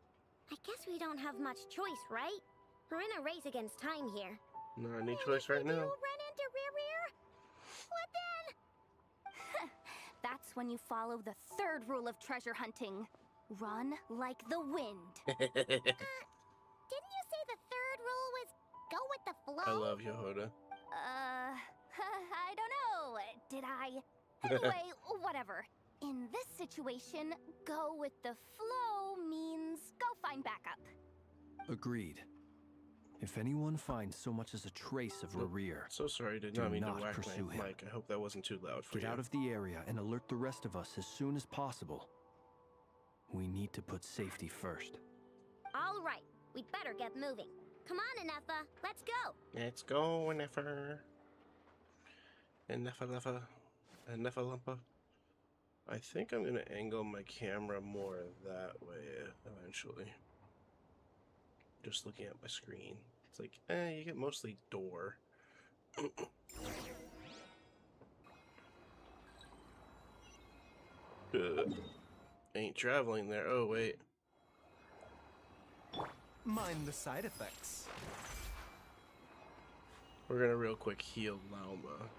I guess we don't have much choice, right? We're in a race against time here. No, I need And choice if we right do now. run into Rear, what then? That's when you follow the 3rd rule of treasure hunting. Run like the wind. Didn't you say the 3rd rule was go with the flow? I love Yehoda. I don't know. Did I? Anyway, whatever. In this situation, go with the flow means go find backup. Agreed. If anyone finds so much as a trace of Rarir, So sorry, did Do not mean to not whack pursue my him. mic. I hope that wasn't too loud for get you. out of the area and alert the rest of us as soon as possible. We need to put safety first. All right, we'd better get moving. Come on, Nefer, let's go. Let's go, Nefer. And Nefer. I think I'm gonna angle my camera more that way eventually. Just looking at my screen. It's like, you get mostly door. Ain't traveling there. Oh, wait. Mind the side effects. We're gonna real quick heal Lauma.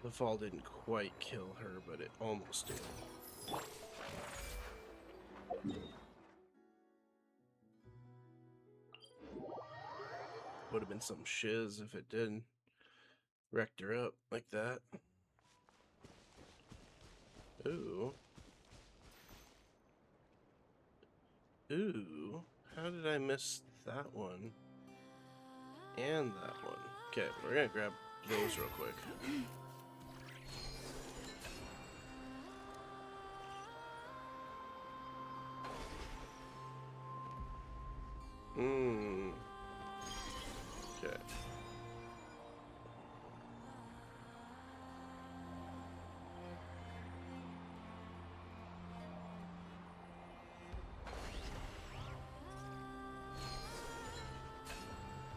The fall didn't quite kill her, but it almost did. Would have been some shiz if it didn't. Wrecked her up like that. Ooh. Ooh. How did I miss that one? And that one. Okay, we're gonna grab those real quick. Okay.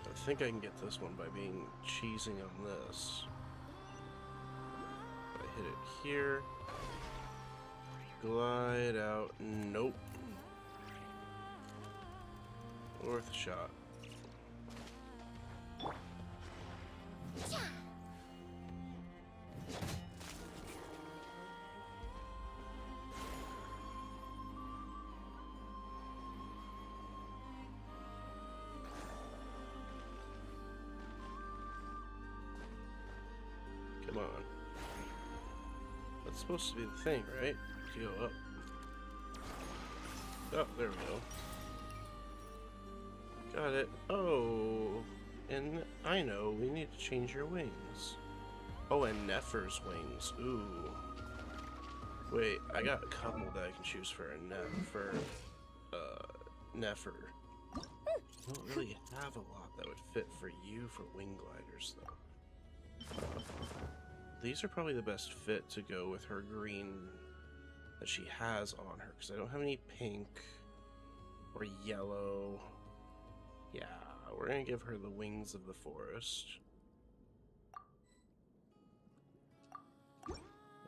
I think I can get this one by being cheesing on this. I hit it here. Glide out. Nope. Worth a shot. Come on. That's supposed to be the thing, right? To go up. Oh, there we go. Got it. Oh, and I know, we need to change your wings. Oh, and Nefer's wings. Ooh. Wait, I got a couple that I can choose for a Nefer. I don't really have a lot that would fit for you for wing gliders, though. These are probably the best fit to go with her green that she has on her, because I don't have any pink or yellow. Yeah, we're gonna give her the wings of the forest.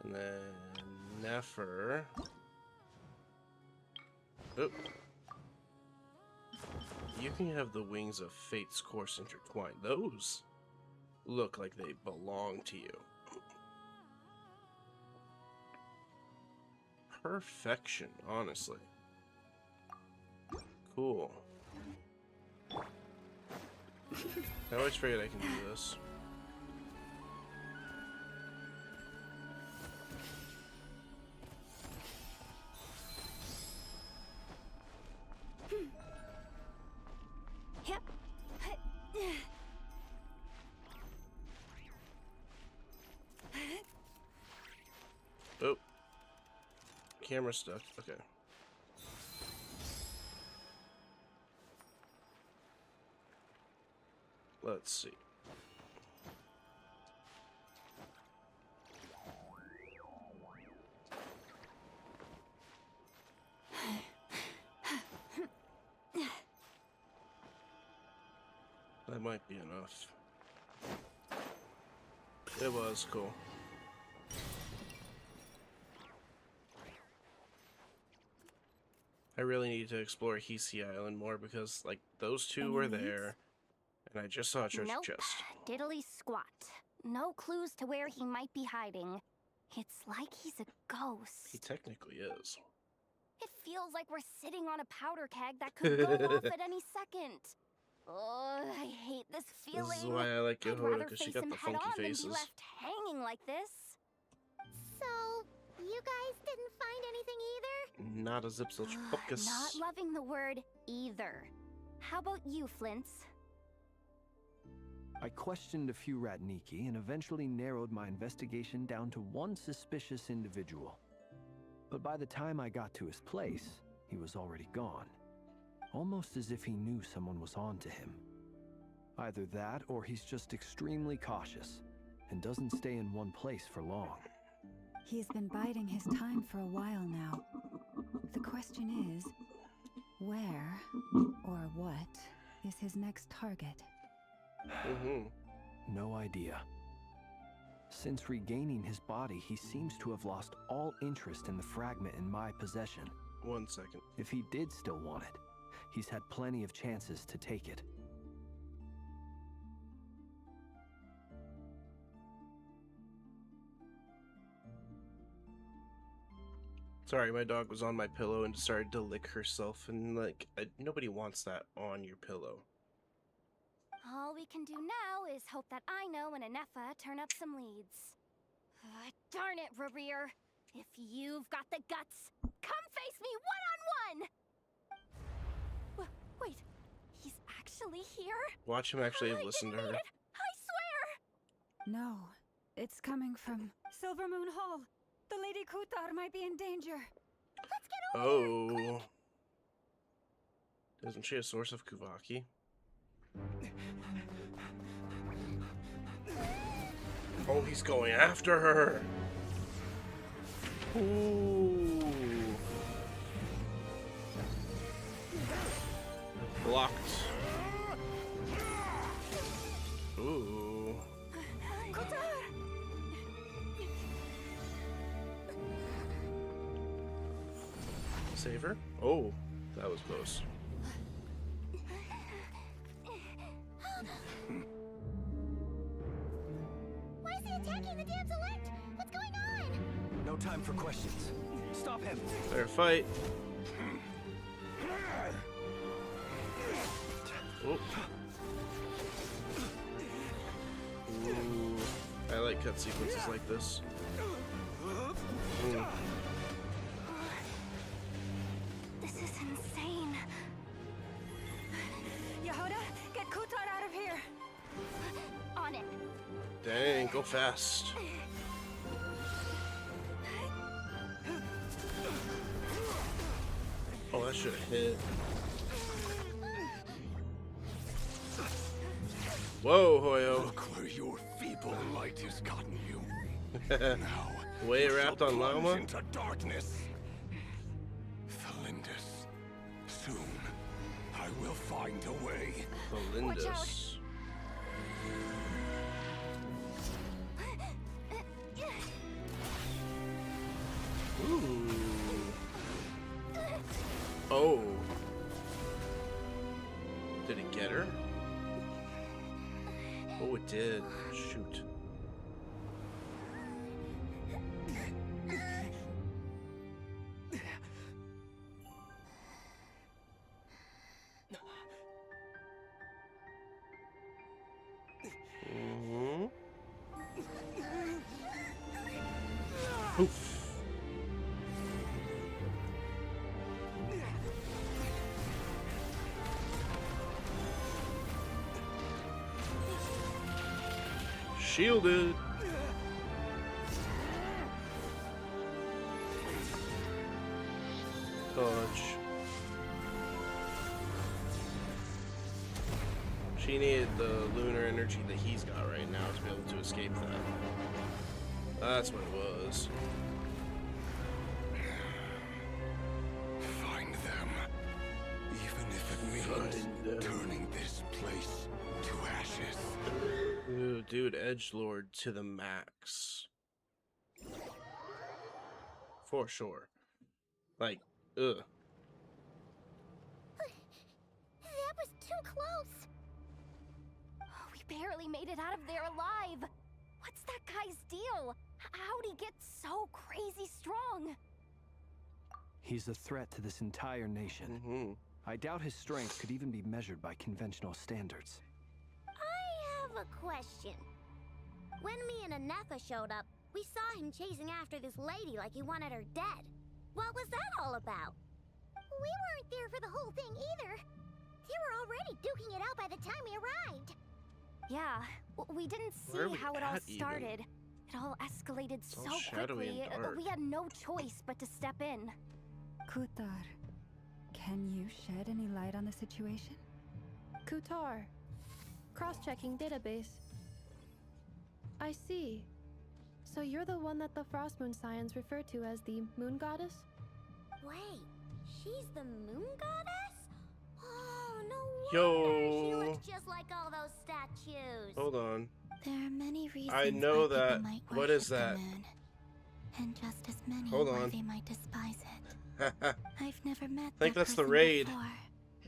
And then Nefer. Oh. You can have the wings of Fate's course intertwined. Those look like they belong to you. Perfection, honestly. Cool. I always forget I can do this. Oh. Camera stuck. Okay. Let's see. That might be enough. It was cool. I really need to explore Hisi Island more because, like, those two were there, and I just saw a treasure chest. Diddly squat. No clues to where he might be hiding. It's like he's a ghost. He technically is. It feels like we're sitting on a powder keg that could go off at any second. Oh, I hate this feeling. This is why I like I'd Yohoda, rather because she face got him the head funky on than faces. be left hanging like this. So, you guys didn't find anything either? Not a zipsilch focus. Not loving the word either. How about you, Flints? I questioned a few Ratniki and eventually narrowed my investigation down to one suspicious individual. But by the time I got to his place, he was already gone. Almost as if he knew someone was on to him. Either that, or he's just extremely cautious and doesn't stay in one place for long. He's been biding his time for a while now. The question is, where or what is his next target? No idea. Since regaining his body, he seems to have lost all interest in the fragment in my possession. 1 second. If he did still want it, he's had plenty of chances to take it. Sorry, my dog was on my pillow and started to lick herself, and like, nobody wants that on your pillow. All we can do now is hope that I know and Nefer turn up some leads. Darn it, Rereer. If you've got the guts, come face me one-on-one! Wait, he's actually here? Watch him actually listen to her. I swear! No, it's coming from Silver Moon Hall. The Lady Kutar might be in danger. Let's get over here, Oh. Isn't she a source of Kuvaki? Oh, he's going after her. Ooh. Blocked. Ooh. Save her? Oh, that was close. Why is he attacking the damsel elect? What's going on? No time for questions. Stop him! Fair fight. Oh. Ooh. I like cut sequences like this. Mm. This is insane. Yehovah! Dang, go fast. Oh, that should have hit. Whoa, Hoyo. Look where your feeble light has gotten you. Now, Way you wrapped shall on plunge llama? into darkness. Felindus, soon I will find a way. Felindus. Ooh. Oh. Did it get her? Oh, it did. Shoot. Mm-hmm. Poof. Shielded. Dodge. She needed the lunar energy that he's got right now to be able to escape that. That's what it was. Find them. Even if it means turning this place to ashes. Ooh, dude, edgelord to the max. For sure. Like, ugh. That was too close. We barely made it out of there alive. What's that guy's deal? How'd he get so crazy strong? He's a threat to this entire nation. Mm-hmm. I doubt his strength could even be measured by conventional standards. I have a question. When me and Nefer showed up, we saw him chasing after this lady like he wanted her dead. What was that all about? We weren't there for the whole thing either. They were already duking it out by the time we arrived. Yeah, we didn't Where are see we how it all at even? started. It all escalated all so shadowy quickly, and dark. we had no choice but to step in. Kutar, can you shed any light on the situation? Kutar. Cross-checking database. I see. So you're the one that the Frost Moon Scions refer to as the Moon Goddess? Wait, she's the moon goddess? Oh, no Yo. wonder she looks just like all those statues. Hold on. There are many reasons I know why that. people might What worship is that? the moon, and just as many Hold why on. they might despise it. I I've never met think that that's the person raid. before,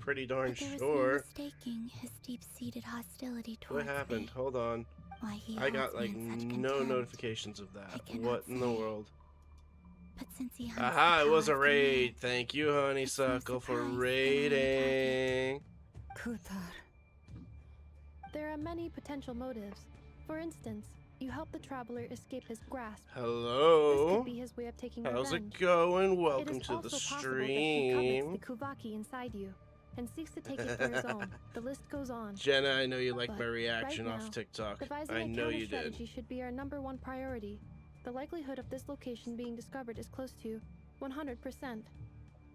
Pretty darn but there was no sure. mistaking his deep-seated hostility What towards happened? me. Hold on. Why he I got holds me like in such no contempt. notifications of I that. cannot What in the say. world? But since he hunts Aha, the it was a power of the moon, raid. Thank you, Honeysuckle, for surprise that I'm raiding. Kutar, There are many potential motives. For instance, you help the traveler escape his grasp. This Hello. could be his way of taking How's revenge. it going? It Welcome is to the also possible that he stream. covets the Kuvaki inside you and seeks to take it for his own. The list goes on. Jenna, I know you like But my reaction right off now, TikTok. Devising I a know counter you did. strategy should be our #1 priority. The likelihood of this location being discovered is close to 100%.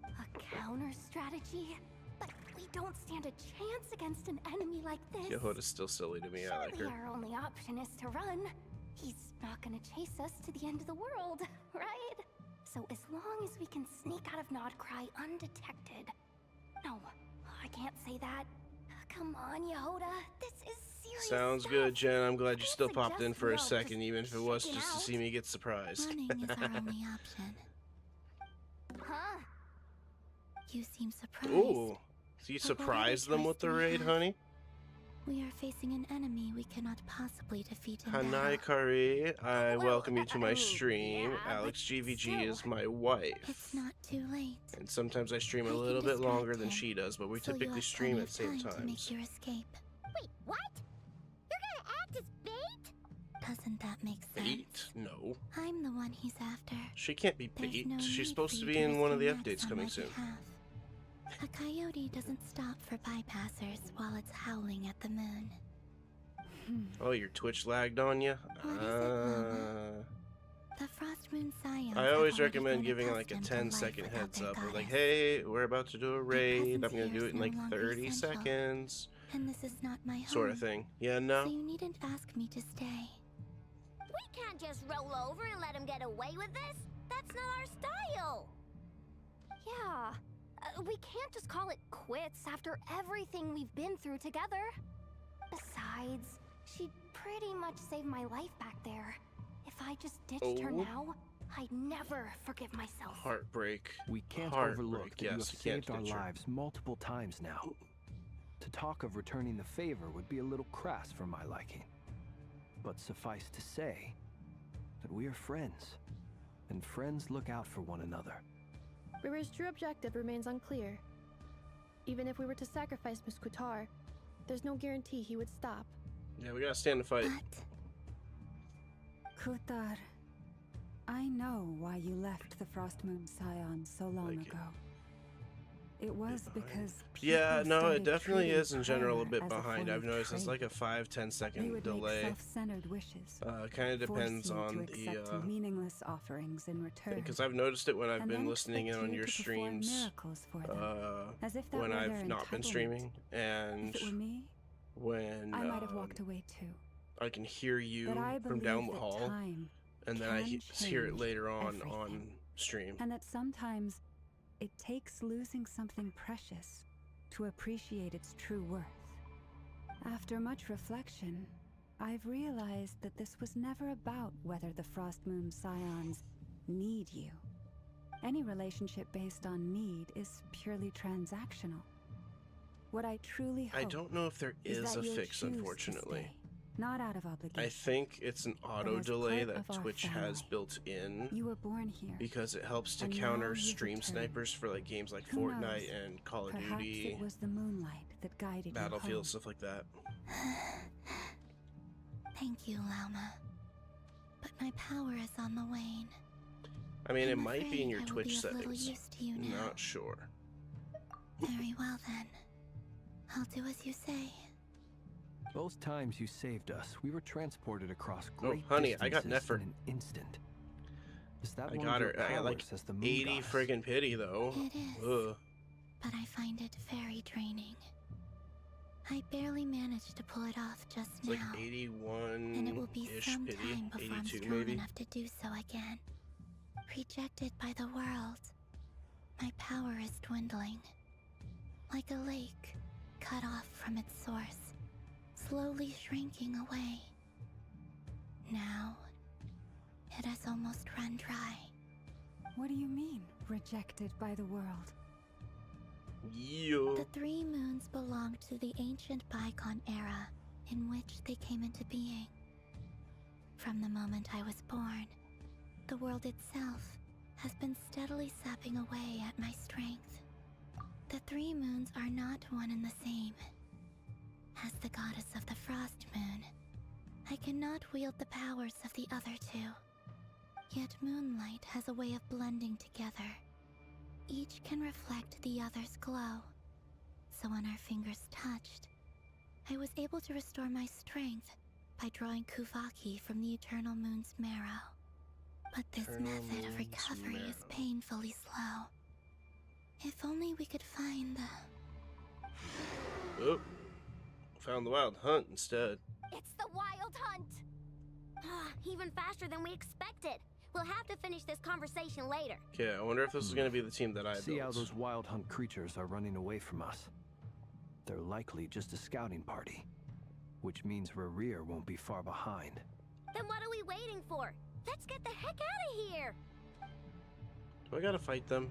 A counter strategy? But we don't stand a chance against an enemy like this. Yehoda's still silly to me. I like Surely her. our only option is to run. He's not gonna chase us to the end of the world, right? So as long as we can sneak out of Nodcry undetected. No, I can't say that. Come on, Yehoda. This is serious Sounds stuff. good, Jen. I'm glad you I still popped in suggest for we a all second, just even if it was check it just to out. see me get surprised. running is our only option. Huh? You seem surprised. Ooh. So you But what other surprised them choice with the do we raid, have? honey? We are facing an enemy we cannot possibly defeat in battle. Hanai Kari, I Well, welcome you to my I mean, stream. yeah, but Alex GVG still. is my wife. It's not too late. And sometimes I stream a I can little bit distract longer than him, she does, but we so you typically have stream plenty at of same time to make times. your escape. Wait, what? You're gonna act as bait? Doesn't that make sense? Bait? No. I'm the one he's after. She can't be There's bait. no She's need supposed for to you be in one of the risk your updates necks on coming my soon. behalf. A coyote doesn't stop for bypassers while it's howling at the moon. Oh, your Twitch lagged on you? What is it, Mama? The Frost Moon Scions I have always already recommend grown giving like a accustomed to 10-second life without heads their up. Or like, goddess. hey, we're about to do a raid. I'm presence gonna here do is it in no like longer 30 essential. seconds. And this is not my home. Sort of thing. Yeah, So no? you needn't ask me to stay. We can't just roll over and let him get away with this. That's not our style. Yeah. We can't just call it quits after everything we've been through together. Besides, she pretty much saved my life back there. If I just ditched her Oh. now, I'd never forgive myself. Heartbreak. We can't Heartbreak, overlook that you have yes, you can't saved our ditch her. lives multiple times now. To talk of returning the favor would be a little crass for my liking. But suffice to say that we are friends, and friends look out for one another. River's true objective remains unclear. Even if we were to sacrifice Miss Kutar, there's no guarantee he would stop. Yeah, we gotta stand and fight. But Kutar, I know why you left the Frost Moon Scions so long Like it. ago. It was behind. because Yeah, people no, it started definitely treating is in general a prayer bit as behind. form I've of noticed it's like training. a 5-10 They second would delay. make self-centered wishes, Kind of depends force you on to the accept meaningless offerings in return. because I've noticed it when I've and been then listening in expect on you your to perform streams. miracles for them, as if that When were I've their not been entitlement. streaming, and If it were me, when I might have walked away too. I can hear you But I from believe down the that hall, time and then I can hear it change later on everything. stream. And that sometimes it takes losing something precious to appreciate its true worth. After much reflection, I've realized that this was never about whether the Frost Moon Scions need you. Any relationship based on need is purely transactional. What I truly hope I don't know if there is is that a you'll fix, choose to unfortunately. stay, not out of obligation. I think it's an auto as delay part that of our Twitch has family. built in You were born here. because it helps to And counter now you've stream returned. snipers for like games like Who Fortnite knows? and Call of Perhaps Duty, it was the moonlight that guided Battlefield, you home. stuff like that. Thank you, Lauma. But my power is on the wane. I mean, it I'm might be in afraid your I will Twitch be of little settings. use to you now. Not sure. Very well then. I'll do as you say. Both times you saved us, we were transported across great honey, I got distances Nefer. in an instant. Is that I one got of her. your I got like powers as the moon 80 goddess? friggin' pity though. It is. Ugh. But I find it very draining. I barely managed to pull it off just It's like now. 81 And it will be ish some pity. time before I'm 82 strong maybe. enough to do so again. Rejected by the world. My power is dwindling. Like a lake, cut off from its source, slowly shrinking away. Now, it has almost run dry. What do you mean, rejected by the world? Yeah. The three moons belonged to the ancient bygone era in which they came into being. From the moment I was born, the world itself has been steadily sapping away at my strength. The three moons are not one and the same. As the goddess of the Frost Moon, I cannot wield the powers of the other two. Yet moonlight has a way of blending together. Each can reflect the other's glow. So when our fingers touched, I was able to restore my strength by drawing Kuvaki from the Eternal Moon's marrow. But this Eternal method of Moon's recovery is marrow. painfully slow. If only we could find the... Oh. Found the wild hunt instead. It's the wild hunt! Even faster than we expected. We'll have to finish this conversation later. Okay, I wonder if this is going to be the team that I See how built. those wild hunt creatures are running away from us. They're likely just a scouting party, which means Rerir won't be far behind. Then what are we waiting for? Let's get the heck out of here! Do I gotta fight them?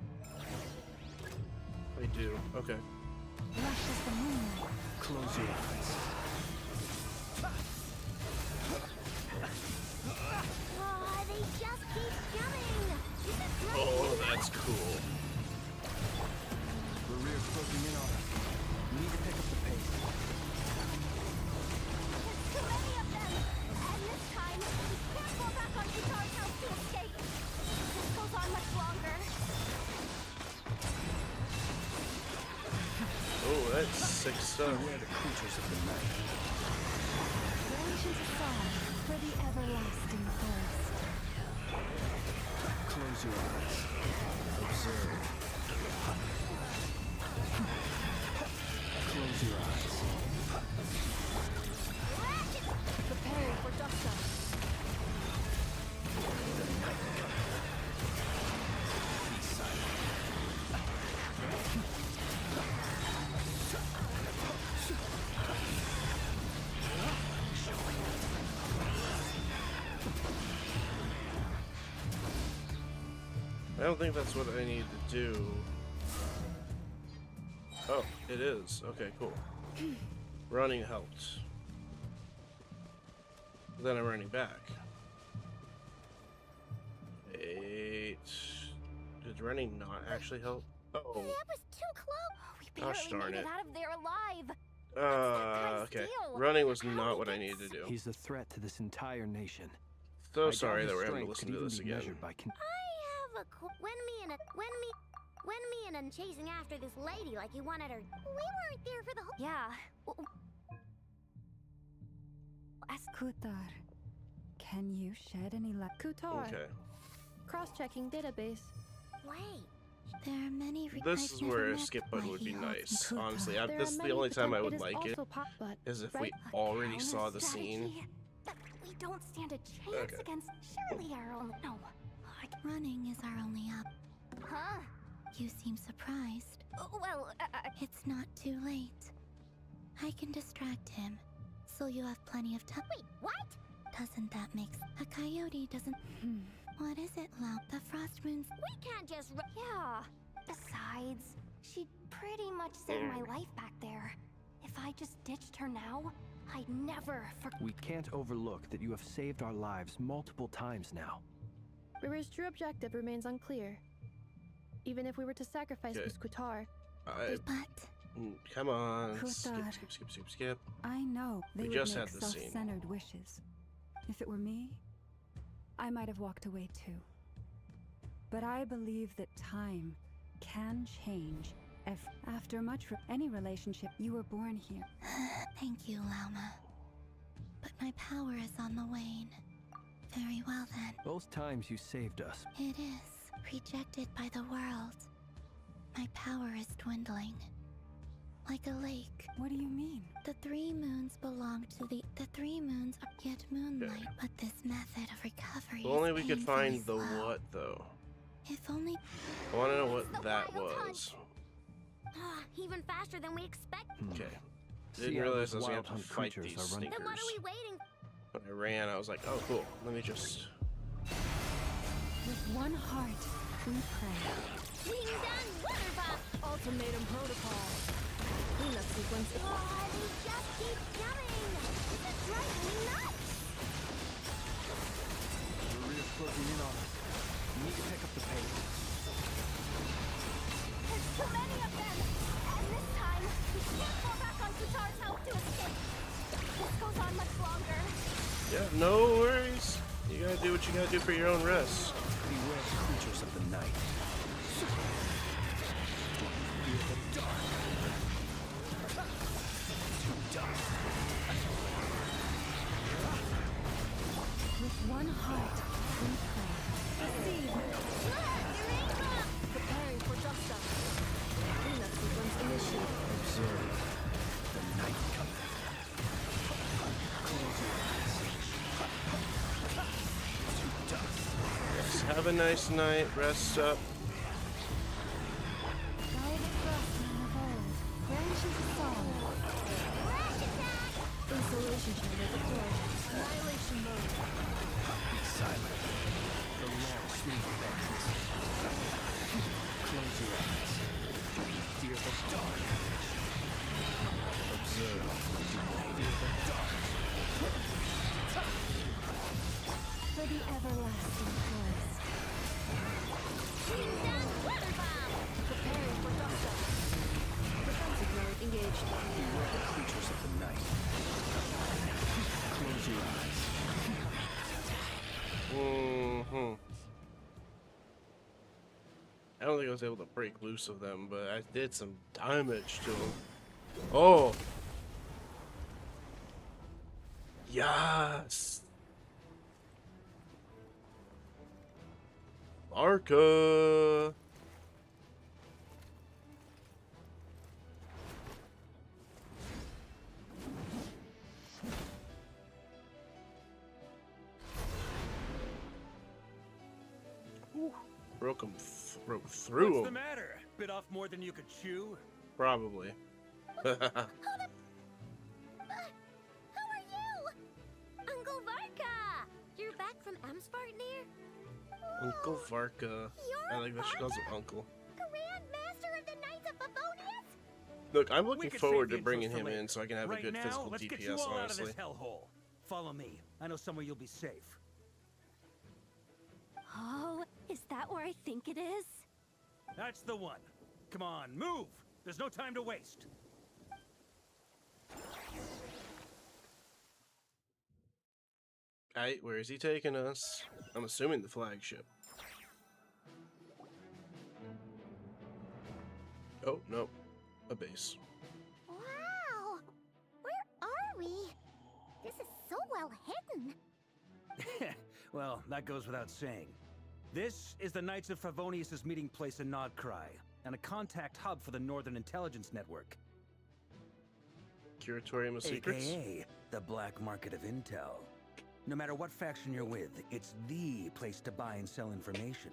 I do. Okay. Lush as the moonlight. Close your eyes. Oh, they just keep coming! This is great! Oh, that's cool. Rerir's closing in on us. We need to pick up the pace. There's too many of them! And this time, we can't fall back on Guitar's house to escape! If this goes on much longer, Oh, that's sick stuff. Beware the creatures of the night. Close your eyes. Observe. Close your eyes. Preparing for dust up. Be silent. I don't think that's what I need to do. Oh, it is. Okay, cool. Running helped. Then I'm running back. Wait. Did running not actually help? Oh. That was too close. We Gosh barely darn made it. it out of there alive. Okay. deal? Running was How not did what I it needed to do. He's a threat to this entire nation. So I doubt sorry his that we're having to strength listen could to even this be again. measured by I have a when me and chasing after this lady like you wanted her. We weren't there for the whole. Yeah. Kutar, can you shed any light? Kutar. Okay. Cross-checking database. Wait. There are many This is I've where never a met skip button would be wifey nice. Kutar. Honestly, There this are is the many only time I would it is like it, also but is if we right? already Counter saw the scene. strategy. We don't stand a chance Okay. against surely our own. No. Running is our only up. Huh? You seem surprised. Well, It's not too late. I can distract him, so you have plenty of time. Wait. What? Doesn't that make sense? A coyote doesn't. What is it, Lau? The frost moon's. We can't just. yeah. Besides, she pretty much saved my life back there. If I just ditched her now, I'd never forget. We can't overlook that you have saved our lives multiple times now. River's true objective remains unclear. Even if we were to sacrifice Okay. Miss Kutar, But Come on. Skip, Kutar. skip, skip, skip, skip. I know they We would just make had the scene. self-centered wishes. If it were me, I might have walked away too. But I believe that time can change. After any relationship, you were born here. thank you, Lauma. But my power is on the wane. Very well then. Those times you saved us. It is rejected by the world. My power is dwindling. Like a lake. What do you mean? The 3 moons belong to the 3 moons are yet moonlight, but this method of recovery If only is we could painfully find the slow. what, though. If only I want to know It's what the that wild was. Even faster than we expected. Okay. See Didn't how realize those I was going wild to have hunt to fight creatures these are running. Then what sneakers. are we waiting? When I ran, I was like, oh, cool. Let me just... With one heart, we pray. Wing down water pop. ultimatum protocol. Cleanup sequence. Oh, they just keep coming. This is driving me nuts. Maria's closing in on us. We need to pick up the pace. There's too many of them! And this time, we can't fall back on Kutar's help to escape. This goes on much longer. Yeah, no worries. You gotta do what you gotta do for your own rest. Beware the creatures of the night. Fear the dark. Too dark. With one heart, we pray. Preparing for dust up. Cleanup sequence initiated. Observe the night coming. Close your eyes. To dust. Just have a nice night. Rest up. Guided craftsmen of old, branches of song. Installation chamber deployed. Annihilation mode. Be silent. The law swings vengeance. Close your eyes. Fear the dark. Observe. Fear the dark. For the everlasting forest. Wing down water bomb. Preparing for dust up. Defensive mode engaged. Beware the creatures of the night. Close your eyes. I don't think I was able to break loose of them, but I did some damage to them. Oh! Yes! Arca. Broke him, broke through What's him. the matter? Bit off more than you could chew? Probably. Who are you? Uncle Varka! You're back from Amsvartnir? Uncle Varka. You're I like that she calls him Uncle. Grand Master of the Knights of Favonius? Look, I'm We looking could forward save to the intros bringing for him later. in so I can have Right a good now, physical let's DPS, get you all out of honestly. this hellhole. Follow me. I know somewhere you'll be safe. Oh, is that where I think it is? That's the one. Come on, move! There's no time to waste. Alright, where is he taking us? I'm assuming the flagship. Oh, no. A base. Wow! Where are we? This is so well hidden. Well, that goes without saying. This is the Knights of Favonius' meeting place in Nodcry, and a contact hub for the Northern Intelligence Network. Curatorium of Secrets? AKA the black market of intel. No matter what faction you're with, it's the place to buy and sell information.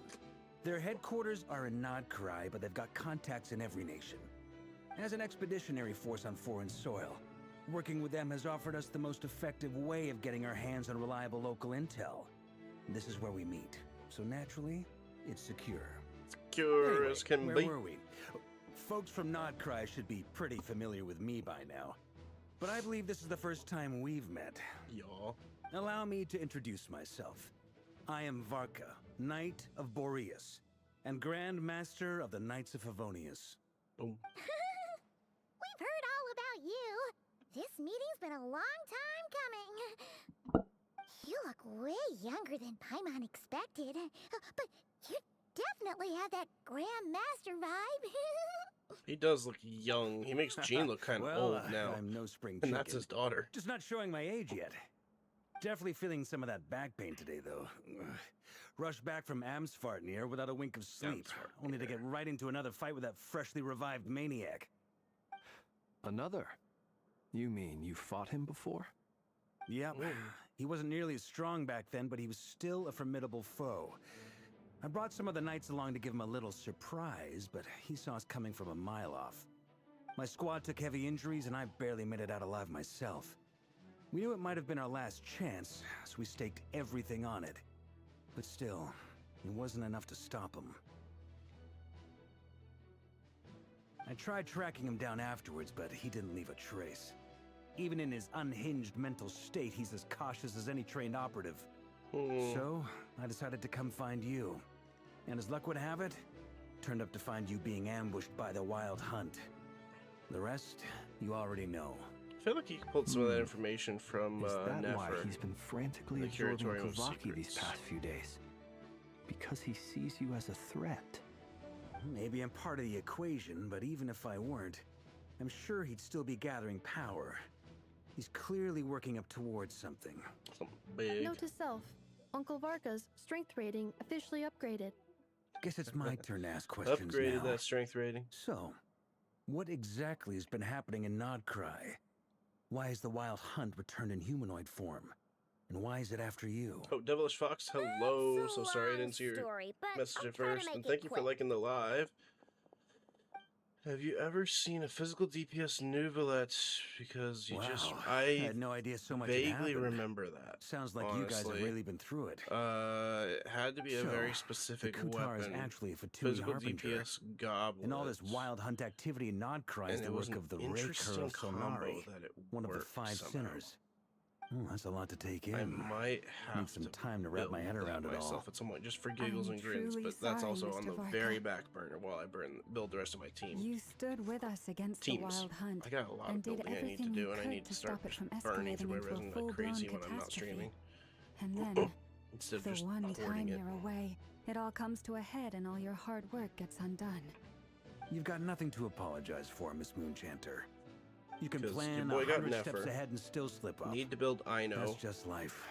Their headquarters are in Nodcry, but they've got contacts in every nation. As an expeditionary force on foreign soil, working with them has offered us the most effective way of getting our hands on reliable local intel. This is where we meet, so naturally, it's secure. Secure as can where be. were we? Folks from Nodcry should be pretty familiar with me by now. But I believe this is the first time we've met. Y'all. Allow me to introduce myself. I am Varka, Knight of Boreas, and Grand Master of the Knights of Favonius. Boom. We've heard all about you. This meeting's been a long time coming. You look way younger than Paimon expected. But you definitely have that Grand Master vibe. He does look young. He makes Jean look kind of Well, old now. I'm no spring And chicken. that's his daughter. Just not showing my age yet. Definitely feeling some of that back pain today, though. Rushed back from Amsvartnir without a wink of sleep, only to get right into another fight with that freshly revived maniac. Another? You mean you fought him before? Yep. He wasn't nearly as strong back then, but he was still a formidable foe. I brought some of the knights along to give him a little surprise, but he saw us coming from a mile off. My squad took heavy injuries, and I barely made it out alive myself. We knew it might have been our last chance, so we staked everything on it. But still, it wasn't enough to stop him. I tried tracking him down afterwards, but he didn't leave a trace. Even in his unhinged mental state, he's as cautious as any trained operative. So, I decided to come find you. And as luck would have it, turned up to find you being ambushed by the Wild Hunt. The rest, you already know. I feel like he pulled some of that information from Is that why Nefer. he's been frantically the absorbing Curatorium of Kavaki these Secrets. past few days? Because he sees you as a threat. Maybe I'm part of the equation, but even if I weren't, I'm sure he'd still be gathering power. He's clearly working up towards something. Something big. Note to self, Uncle Varka's strength rating officially upgraded. Guess it's my turn to ask questions Upgraded now. that strength rating. So, what exactly has been happening in Nodcry? Why is the Wild Hunt returned in humanoid form? And why is it after you? Oh, Devilish Fox, hello. It's a So sorry I long didn't see your story, but message I'll at try to first. make And it thank you for quick. liking the live. Have you ever seen a physical DPS Nuvalet? Because you just... Wow, I had no idea so much had vaguely happened. remember that. Sounds like you guys have honestly. really been through it. It had to be a So, very specific the Kutar weapon. is actually a Fatui Physical Harbinger. DPS goblet. And all this wild hunt activity in Nodcry is And the it was work an of the Raker interesting of combo Solnari, that it one of the worked 5 somehow. sinners. That's a lot to take in. I might have Need some time to wrap my head build around that it all. myself at some point, just for giggles I'm and grins. truly But that's sorry, also on Mr. the Varka. very back burner while I build the rest of my team. You stood with us against Teams. the Wild Hunt I got a lot and of did building I need to everything do, you and I could need to start stop it from burning escalating through into a everything like full-blown crazy when I'm not catastrophe. streaming. And then, Instead of the just one hoarding time it. you're away, it all comes to a head and all your hard work gets undone. You've got nothing to apologize for, Miss Moonchanter. You can 'Cause your plan boy got 100 steps Nefer. ahead and still slip up. Need to build Ino. That's just life.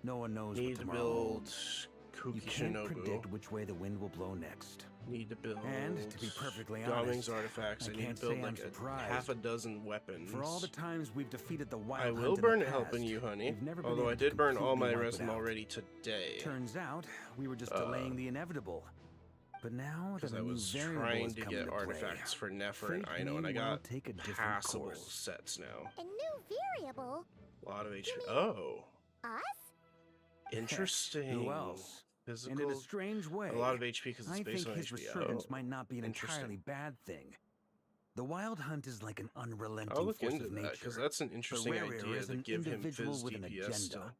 No one knows Need what to tomorrow build holds. You Kuki can't Shinobu. predict which way the wind will blow next. Need to build. And to be perfectly Gaming's honest, artifacts. I need can't to build say like I'm surprised. half a dozen weapons. For all the times we've defeated the wild I hunt will in burn the it helping past, you, honey. we've never been Although able I to did burn all completely my wipe it resin out. already today. Turns out we were just delaying the inevitable. But now that Because a I new was variable trying has to come get into artifacts play, for Nefer fate and Ino, and I may well got take a different passable course. sets now. A new variable? A lot of HP. mean Oh, Us? interesting. Who else? Physical. And in a strange way, a lot of HP because it's I based think on his HP. resurgence Oh, might not be an interesting. entirely bad thing. The wild hunt is like an unrelenting I'll look force into of that nature. because that's an interesting Rarier idea is to an give him individual Fizz with an DPS agenda. still.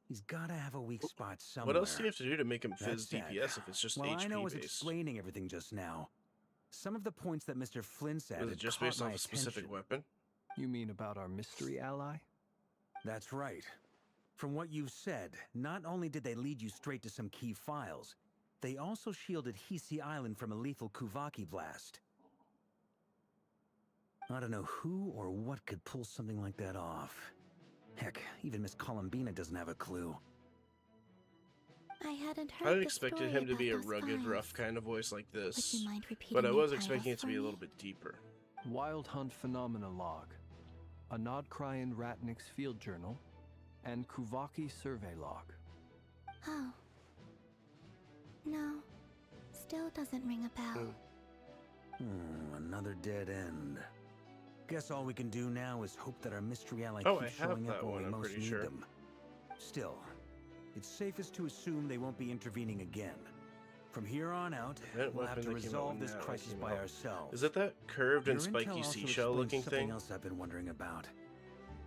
He's gotta have a weak spot somewhere. What else do you have to do to make him That Fizz said, DPS if it's just while HP I know I was based? explaining everything just now, some of the points that Mr. Flynn said Was it just caught based my off a specific attention. weapon? You mean about our mystery ally? That's right. From what you've said, not only did they lead you straight to some key files, they also shielded Hisi Island from a lethal Kuvaki blast. I don't know who or what could pull something like that off. Heck, even Miss Columbina doesn't have a clue. I hadn't heard I the expected story him to be a about those rugged, files. rough kind of voice like Would this, you mind repeating but I the was titles expecting it to for be a me? little bit deeper. Wild Hunt Phenomena Log, a Nodkryan Ratnik's Field Journal, and Kuvaki Survey Log. Oh. No. Still doesn't ring a bell. Another dead end. Guess all we can do now is hope that our mystery ally Oh, keeps I have showing up that when one, we I'm most pretty need sure. them. Still, it's safest to assume they won't be intervening again. From here on out, Event we'll have weapon to that came out resolve when this that crisis came by out. ourselves. Is it that curved Your and intel spiky also seashell explains looking something thing? else I've been wondering about.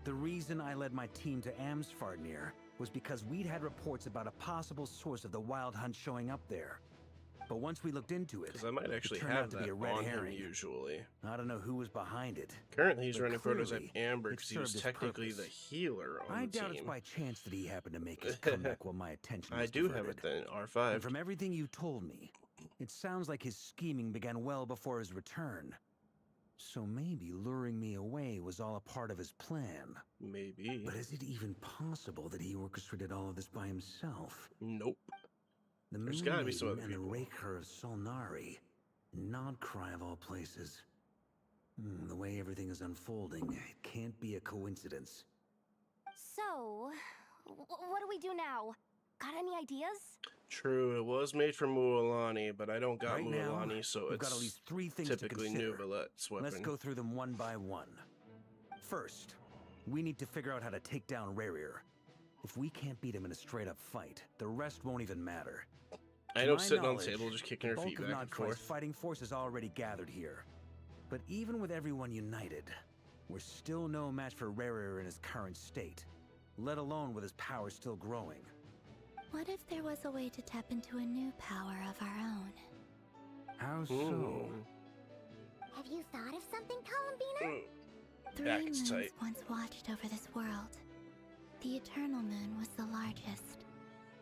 The reason I led my team to Amsfarnir was because we'd had reports about a possible source of the wild hunt showing up there. But once we looked into it, Because I might actually turned out have to that be a red on him herring. usually. I don't know who was behind it. Currently, he's But running prototype clearly, Amber it because he was served its technically the purpose. healer on I the doubt team. it's by chance that he happened to make his comeback while my attention I was do diverted. have it then, R5. And from everything you told me, it sounds like his scheming began well before his return. So maybe luring me away was all a part of his plan. Maybe. But is it even possible that he orchestrated all of this by himself? Nope. The There's Moon gotta be some Maiden other and the people. Raker of Solnari. Nodcry of all places. The way everything is unfolding, it can't be a coincidence. So, what do we do now? Got any ideas? True, it was made for Mualani, but I don't got Right now, Mualani, so we've it's got at least 3 things typically to consider. Nuvalet's weapon. Let's go through them one by one. First, we need to figure out how to take down Rarier. If we can't beat him in a straight-up fight, the rest won't even matter. I To know my sitting on the knowledge, table just kicking the her feet bulk of back and Nodcry's forth. fighting force is already gathered here. But even with everyone united, we're still no match for Rarier in his current state, let alone with his power still growing. What if there was a way to tap into a new power of our own? How so? Ooh. Have you thought of something, Columbina? Ooh. 3 Back is moons tight. once watched over this world. The Eternal Moon was the largest.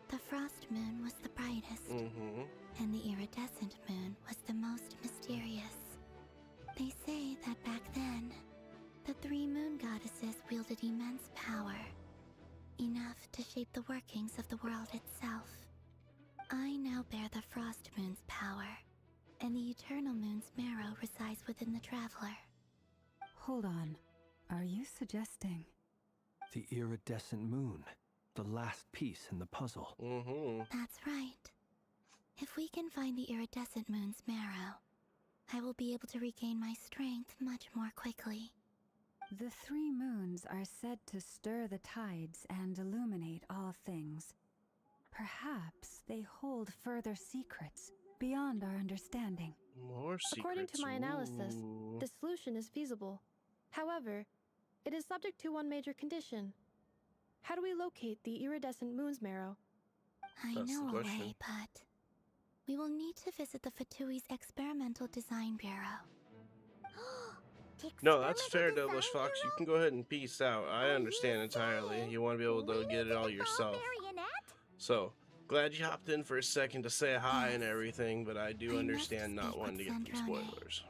The Frost Moon was the brightest. Mm-hmm. And the Iridescent Moon was the most mysterious. They say that back then, the 3 moon goddesses wielded immense power. Enough to shape the workings of the world itself. I now bear the Frost Moon's power, and the Eternal Moon's marrow resides within the Traveler. Hold on. Are you suggesting? The iridescent moon, the last piece in the puzzle. Mm-hmm. That's right. If we can find the Iridescent Moon's marrow, I will be able to regain my strength much more quickly. The 3 moons are said to stir the tides and illuminate all things. Perhaps they hold further secrets beyond our understanding. More secrets. According to my analysis, Ooh. the solution is feasible. However, it is subject to one major condition. How do we locate the iridescent moon's marrow? I That's the know a question. way, but we will need to visit the Fatui's Experimental Design Bureau. No, that's fair, Experimental Devilish design Fox. You bureau? can go ahead and peace out. I Are understand you entirely. saying You want to be able we to need get it to all call yourself. Marionette? So, glad you hopped in for a second to say hi and Yes. everything, but I do I must understand not speak wanting to with get these Sandrone. spoilers.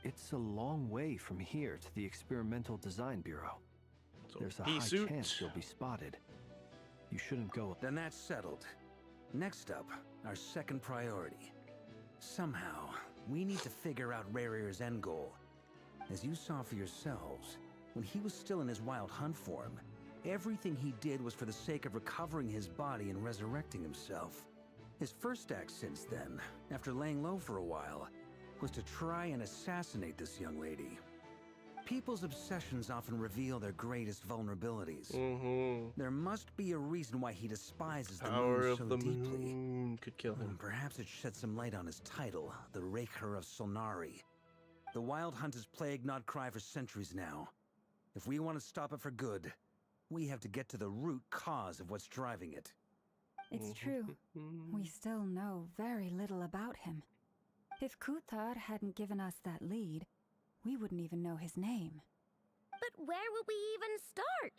It's a long way from here to the Experimental Design Bureau. So, There's a pea high suit. chance you'll be spotted. You shouldn't go. Then that's settled. Next up, our second priority. Somehow, we need to figure out Rarir's end goal. As you saw for yourselves, when he was still in his wild hunt form, everything he did was for the sake of recovering his body and resurrecting himself. His first act since then, after laying low for a while, was to try and assassinate this young lady. People's obsessions often reveal their greatest vulnerabilities. There must be a reason why he despises the Power moon of so the deeply. moon could kill him. Perhaps it sheds some light on his title, the Raker of Solnari. The Wild Hunt has plagued Nodcry for centuries now. If we want to stop it for good, we have to get to the root cause of what's driving it. It's true. We still know very little about him. If Kuthar hadn't given us that lead, we wouldn't even know his name. But where would we even start?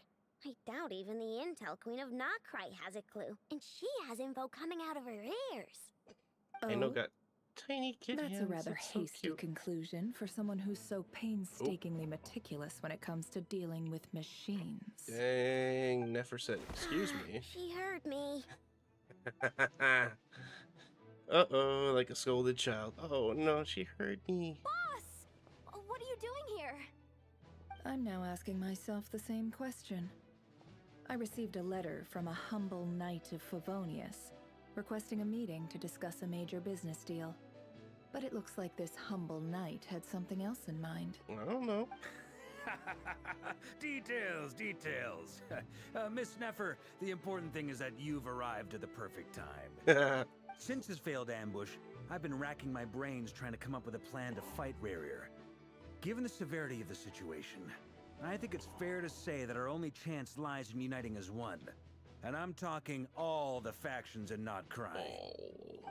I doubt even the Intel Queen of Nokrai has a clue, and she has info coming out of her ears. I know got tiny kid That's hands. a rather It's so hasty cute. conclusion for someone who's so painstakingly meticulous when it comes to dealing with machines. Dang, Nefer said, excuse me. She heard me. Uh-oh, like a scolded child. Oh no, she heard me. Boss! What are you doing here? I'm now asking myself the same question. I received a letter from a humble knight of Favonius, requesting a meeting to discuss a major business deal. But it looks like this humble knight had something else in mind. I don't know. Details. Miss Nefer, the important thing is that you've arrived at the perfect time. Since his failed ambush, I've been racking my brains trying to come up with a plan to fight Rarir. Given the severity of the situation, I think it's fair to say that our only chance lies in uniting as one. And I'm talking all the factions in Nodcry.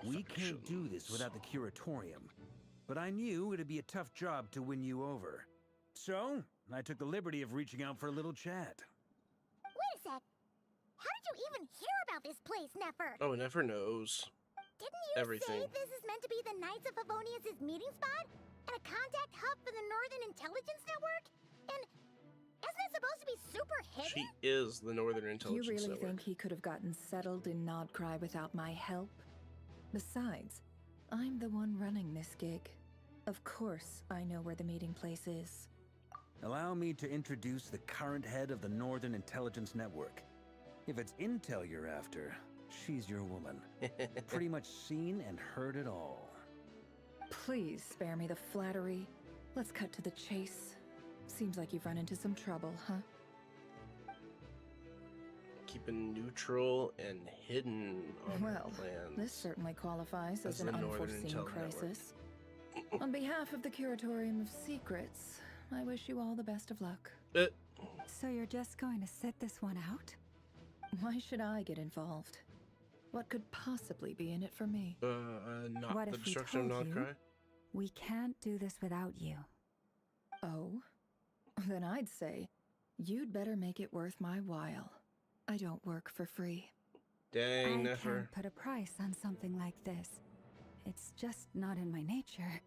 We can't do this without the Curatorium, but I knew it'd be a tough job to win you over. So, I took the liberty of reaching out for a little chat. Wait a sec. How did you even hear about this place, Nefer? Oh, Nefer knows. Didn't you everything. say this is meant to be the Knights of Favonius' meeting spot? And a contact hub for the Northern Intelligence Network? And isn't it supposed to be super hidden? She is the Northern Intelligence You really Network. think he could have gotten settled in Nodcry without my help? Besides, I'm the one running this gig. Of course I know where the meeting place is. Allow me to introduce the current head of the Northern Intelligence Network. If it's intel you're after, she's your woman. Pretty much seen and heard it all. Please spare me the flattery. Let's cut to the chase. Seems like you've run into some trouble, huh? Keeping neutral and hidden on her Well, plans. this certainly qualifies As as an the Northern unforeseen Intel Network. crisis. On behalf of the Curatorium of Secrets, I wish you all the best of luck. So you're just going to sit this one out? Why should I get involved? What could possibly be in it for me? Not What the if we destruction of told you? Nodcry? We can't do this without you. Oh? Then I'd say, you'd better make it worth my while. I don't work for free. Dang, I Nefer. can't put a price on something like this. It's just not in my nature.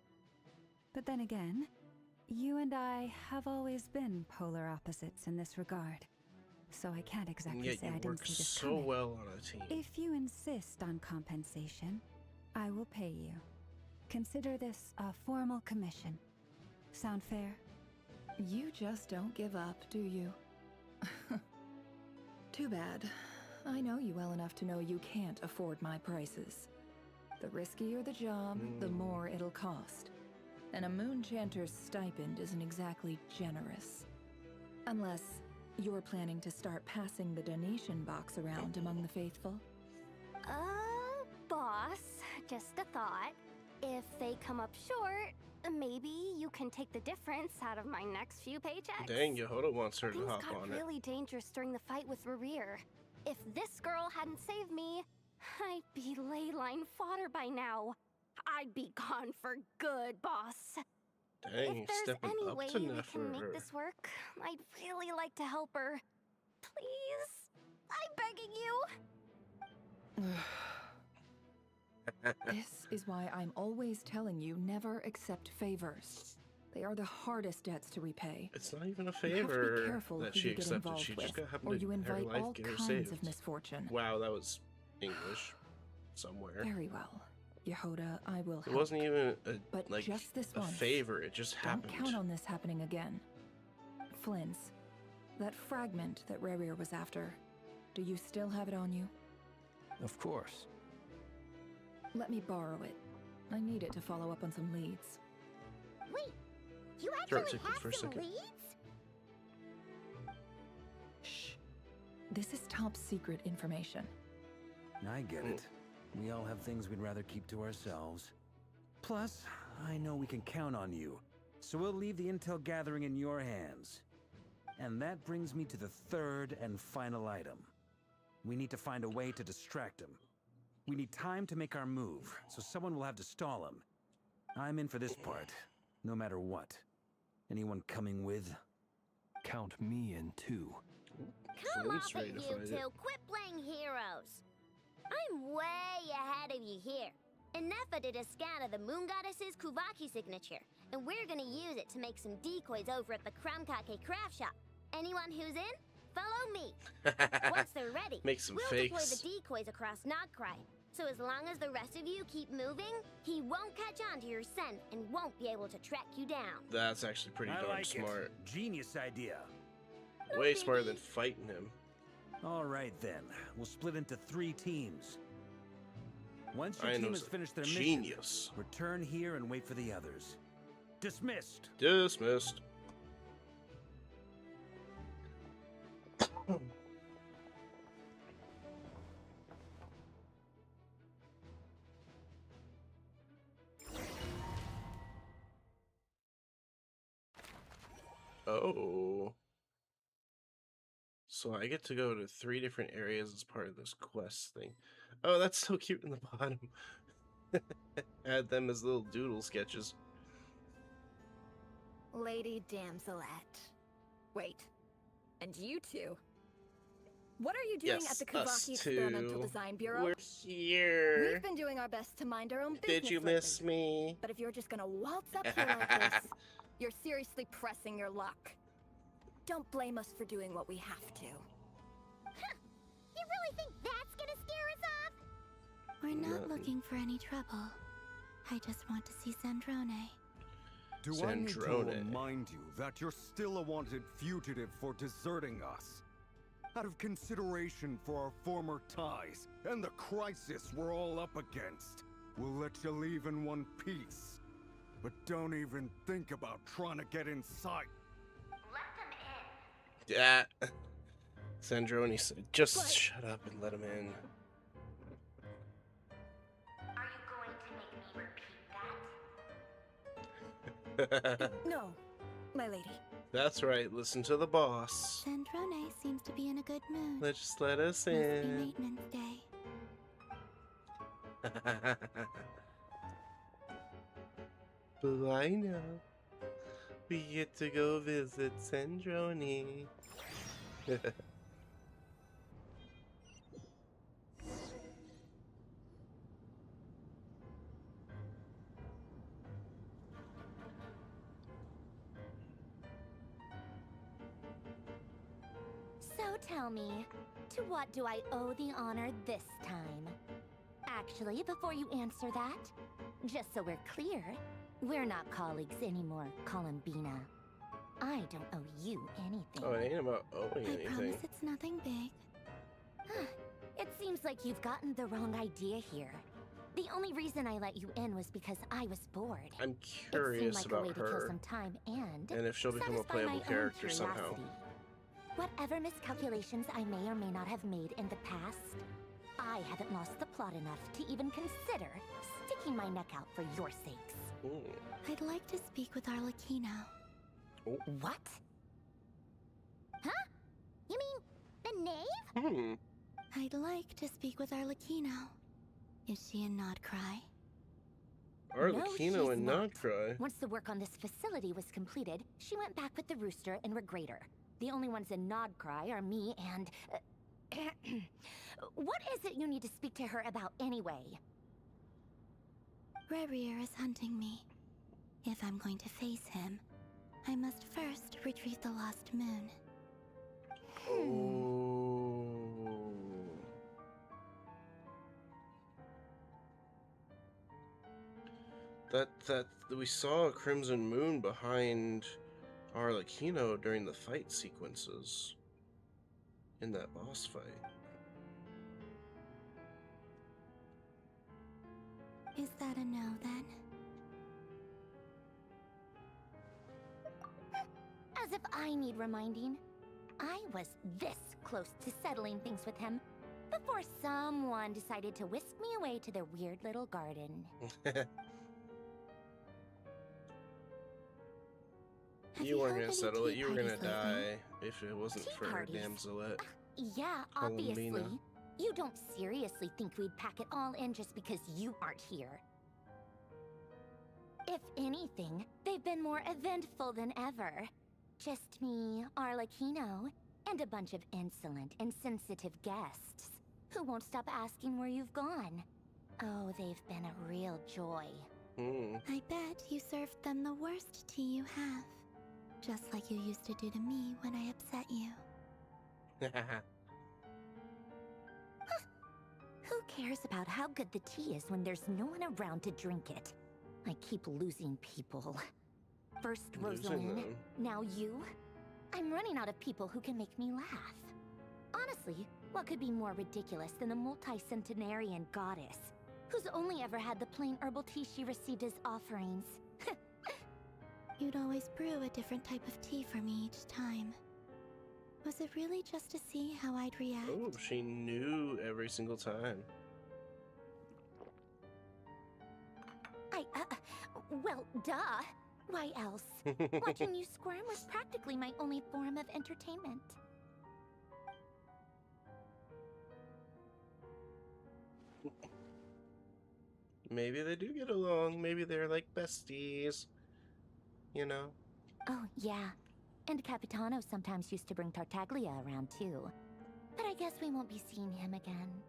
But then again, you and I have always been polar opposites in this regard. So I can't exactly Yet say you I work didn't see this so coming. well on a team. If you insist on compensation, I will pay you. Consider this a formal commission. Sound fair? You just don't give up, do you? Too bad. I know you well enough to know you can't afford my prices. The riskier the job, the more it'll cost. And a Moonchanter's stipend isn't exactly generous. Unless you're planning to start passing the donation box around among the faithful. Boss, just a thought. If they come up short, maybe you can take the difference out of my next few paychecks. Dang, Yehoda wants her to Things hop got on it. really dangerous during the fight with Rarir. If this girl hadn't saved me, I'd be ley line fodder by now. I'd be gone for good, boss. Dang, If there's stepping any up way to we Nefer. can make this work, I'd really like to help her. Please? I'm begging you. This is why I'm always telling you never accept favors. They are the hardest debts to repay. It's not even a You have to be favor careful that who she you get accepted. involved She with, just got happened or to you her invite life all get her kinds saved. of misfortune. Wow, that was English. somewhere. Very well. Yehoda, I will help. It wasn't even But like just this a once. favor. It just Don't happened. count on this happening again. Flynn's. That fragment that Rerir was after. Do you still have it on you? Of course. Let me borrow it. I need it to follow up on some leads. Wait, you Throat actually tickles have for a some second. leads? Shh. This is top secret information. I get it. We all have things we'd rather keep to ourselves. Plus, I know we can count on you, so we'll leave the intel gathering in your hands. And that brings me to the third and final item. We need to find a way to distract him. We need time to make our move, so someone will have to stall him. I'm in for this part, no matter what. Anyone coming with? Count me in too. Come Flynn's off ready it, to you fight two. it. Quit playing heroes. I'm way ahead of you here. And Nefer did a scan of the Moon Goddess's Kuvaki signature, and we're gonna use it to make some decoys over at the Kramkake craft shop. Anyone who's in, follow me. Once they're ready, Make some we'll fakes. deploy the decoys across Nodcry. So as long as the rest of you keep moving, he won't catch on to your scent and won't be able to track you down. That's actually pretty I darn like smart. it. Genius idea. Way smarter biggie. than fighting him. All right then, we'll split into 3 teams. Once your team Ino's has finished their genius. mission, return here and wait for the others. Dismissed. Dismissed. Oh. So I get to go to 3 different areas as part of this quest thing. Oh, that's so cute in the bottom. Add them as little doodle sketches. Lady Damselette. Wait. And you two? What are you doing Yes, at the us Kuvaki Experimental two. Design Bureau? We're here. We've been doing our best to mind our own business. Did you miss lately. me? But if you're just gonna waltz up here like this, you're seriously pressing your luck. Don't blame us for doing what we have to. You really think that's gonna scare us off? We're not Nothing. looking for any trouble. I just want to see Sandrone. Do I need to Sandrone. remind you that you're still a wanted fugitive for deserting us? Out of consideration for our former ties and the crisis we're all up against, we'll let you leave in one piece. But don't even think about trying to get inside. Yeah. Sandrone said, just shut up and let him in. No, my lady. That's right, listen to the boss. Sandrone seems to be in a good mood. Just let us Must be in. maintenance day. But I know. We get to go visit Sandrone. So tell me, to what do I owe the honor this time? Actually, before you answer that, just so we're clear, we're not colleagues anymore, Columbina. I don't owe you anything. Oh, it ain't about owing I anything. promise it's nothing big. It seems like you've gotten the wrong idea here. The only reason I let you in was because I was bored. I'm It seemed curious like a about way to kill her some time and if she'll become a satisfy my playable own character somehow. curiosity. Whatever miscalculations I may or may not have made in the past, I haven't lost the plot enough to even consider sticking my neck out for your sakes. Ooh. I'd like to speak with Arlecchino. What? Huh? You mean the knave? I'd like to speak with Arlecchino. Is she in Nodcry? Arlecchino she's and not. Nodcry. Once the work on this facility was completed, she went back with the Rooster and Regrator. The only ones in Nodcry are me and... what is it you need to speak to her about anyway? Rerir is hunting me. If I'm going to face him, I must first retrieve the lost moon. Oh. That we saw a crimson moon behind Arlecchino during the fight sequences in that boss fight. Is that a no, then? As if I need reminding. I was this close to settling things with him before someone decided to whisk me away to their weird little garden. You weren't gonna held any settle it. tea You were gonna parties lately? die if it wasn't Tea for parties? Damselet. Yeah, obviously. Columbina. You don't seriously think we'd pack it all in just because you aren't here. If anything, they've been more eventful than ever. Just me, Arlecchino, and a bunch of insolent, insensitive guests who won't stop asking where you've gone. Oh, they've been a real joy. I bet you served them the worst tea you have. Just like you used to do to me when I upset you. Who cares about how good the tea is when there's no one around to drink it? I keep losing people. First Losing Rosalind, them. now you? I'm running out of people who can make me laugh. Honestly, what could be more ridiculous than a multi-centenarian goddess who's only ever had the plain herbal tea she received as offerings? You'd always brew a different type of tea for me each time. Was it really just to see how I'd react? Oh, she knew every single time. Well, duh. Why else? Watching you squirm was practically my only form of entertainment. Maybe they do get along. Maybe they're like besties. You know? Oh, yeah. And Capitano sometimes used to bring Tartaglia around too. But I guess we won't be seeing him again.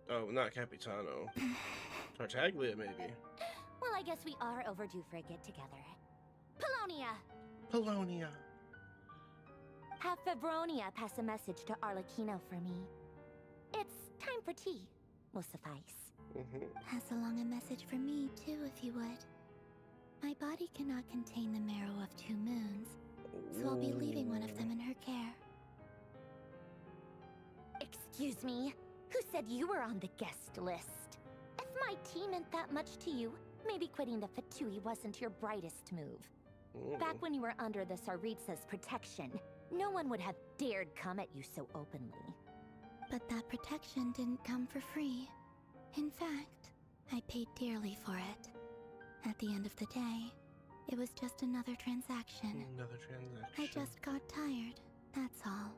Oh, not Capitano. Tartaglia, maybe. Well, I guess we are overdue for a get-together. Polonia! Polonia. Have Febronia pass a message to Arlecchino for me. It's time for tea. Will suffice. Pass along a message for me, too, if you would. My body cannot contain the marrow of 2 moons, so I'll be leaving one of them in her care. Excuse me? Who said you were on the guest list? If my tea meant that much to you, maybe quitting the Fatui wasn't your brightest move. Back when you were under the Tsaritsa's protection, no one would have dared come at you so openly. But that protection didn't come for free. In fact, I paid dearly for it. At the end of the day, it was just another transaction. Another transaction. I just got tired, that's all.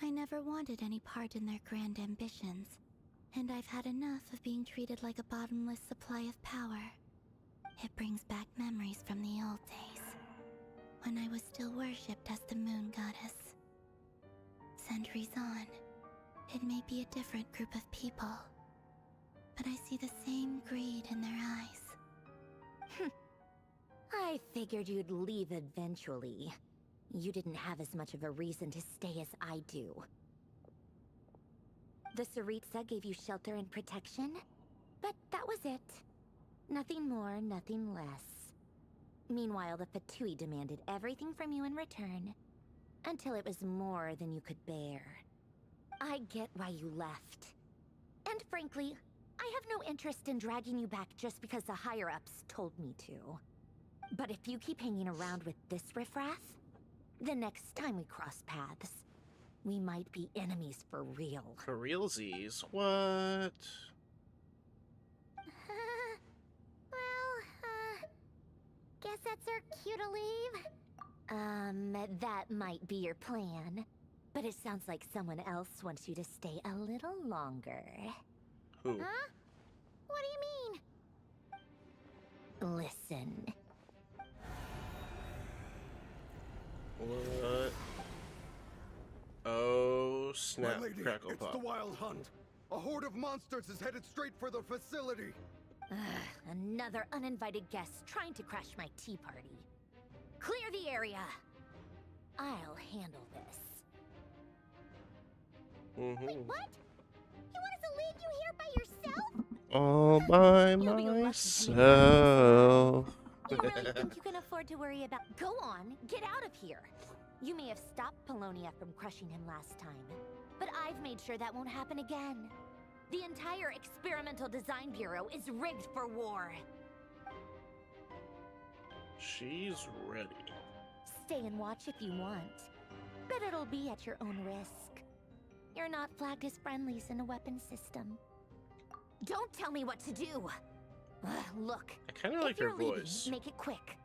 I never wanted any part in their grand ambitions, and I've had enough of being treated like a bottomless supply of power. It brings back memories from the old days, when I was still worshipped as the moon goddess. Centuries on, it may be a different group of people, but I see the same greed in their eyes. I figured you'd leave eventually. You didn't have as much of a reason to stay as I do. The Tsaritsa gave you shelter and protection, but that was it. Nothing more, nothing less. Meanwhile, the Fatui demanded everything from you in return, until it was more than you could bear. I get why you left. And frankly, I have no interest in dragging you back just because the higher-ups told me to. But if you keep hanging around with this riffraff, the next time we cross paths, we might be enemies for real. For realsies? What? Guess that's our cue to leave? That might be your plan. But it sounds like someone else wants you to stay a little longer. Who? Huh? What do you mean? Listen. What? Oh, snap, My lady, crackle it's pop. the Wild Hunt. A horde of monsters is headed straight for the facility. Another uninvited guest trying to crash my tea party. Clear the area. I'll handle this. Wait, what? You want us to leave you here by yourself? all by You'll be lucky to make it myself. You really think you can afford to worry about? Go on, get out of here. You may have stopped Polonia from crushing him last time, but I've made sure that won't happen again. The entire Experimental Design Bureau is rigged for war. She's ready. Stay and watch if you want, but it'll be at your own risk. You're not flagged as friendlies in the weapon system. Don't tell me what to do. Look, I kind of like her voice. Make it quick,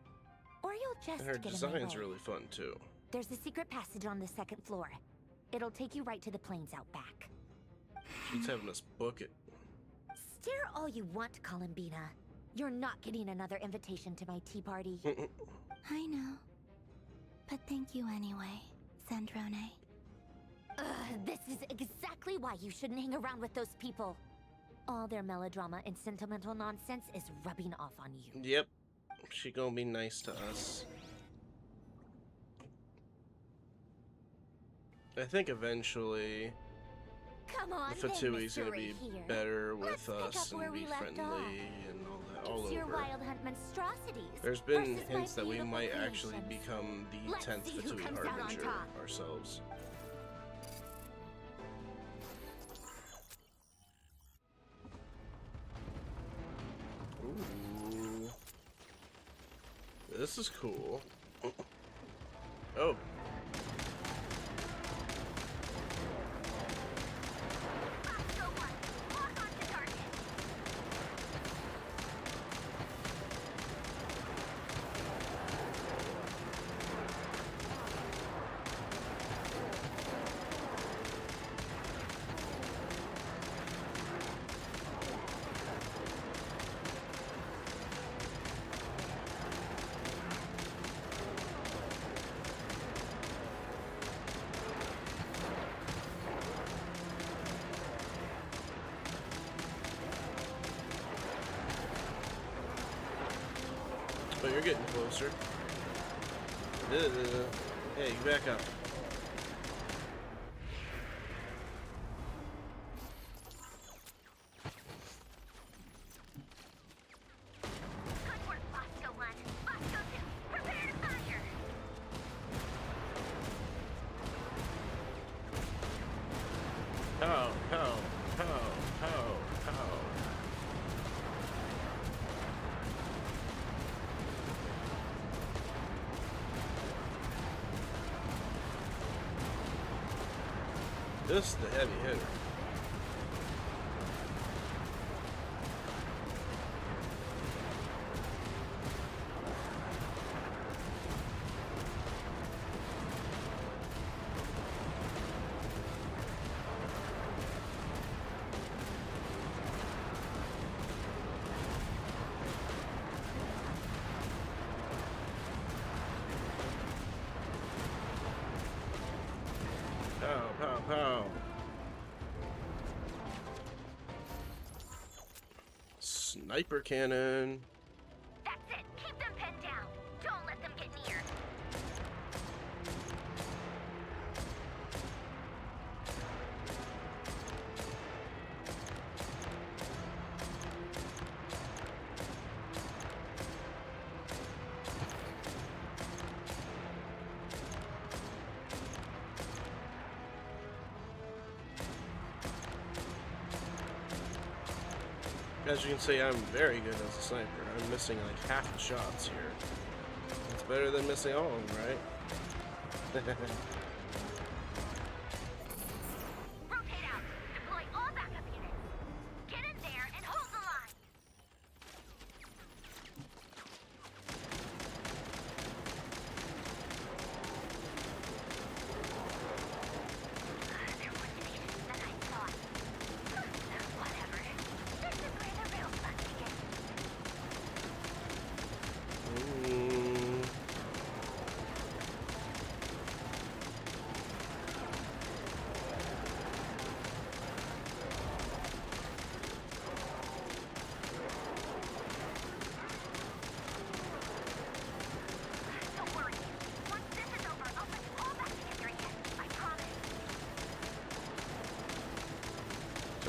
or you'll just And her get in my design's way. really fun too. There's a secret passage on the 2nd floor. It'll take you right to the plains out back. She's having us book it. Stare all you want, Columbina. You're not getting another invitation to my tea party. I know. But thank you anyway, Sandrone. This is exactly why you shouldn't hang around with those people. All their melodrama and sentimental nonsense is rubbing off on you. Yep. She gonna be nice to us. I think eventually Come on, the Fatui's then, gonna Mr. be Here. better with Let's pick us up where and we be left friendly off. and all that all It's your over. Wild Hunt monstrosities. There's been versus my hints that we beautiful might actually creations. become the Let's 10th see who Fatui comes out on Harbinger top. ourselves. Ooh. This is cool. Oh. But you're getting closer. Hey, back up. Good work, Bosco 1. Bosco 2, prepare to fire! Pow, pow, pow, pow, pow. This is the heavy hitter. Pow, pow, pow. Sniper cannon. That's it. Keep them pinned down. Don't let them get near. As you can see, I'm very good as a sniper. I'm missing like half the shots here. It's better than missing all of them, right? Rotate out. Deploy all backup units. Get in there and hold the line. They're more tenacious than I thought. Whatever. This is where the real fun begins. Ooh.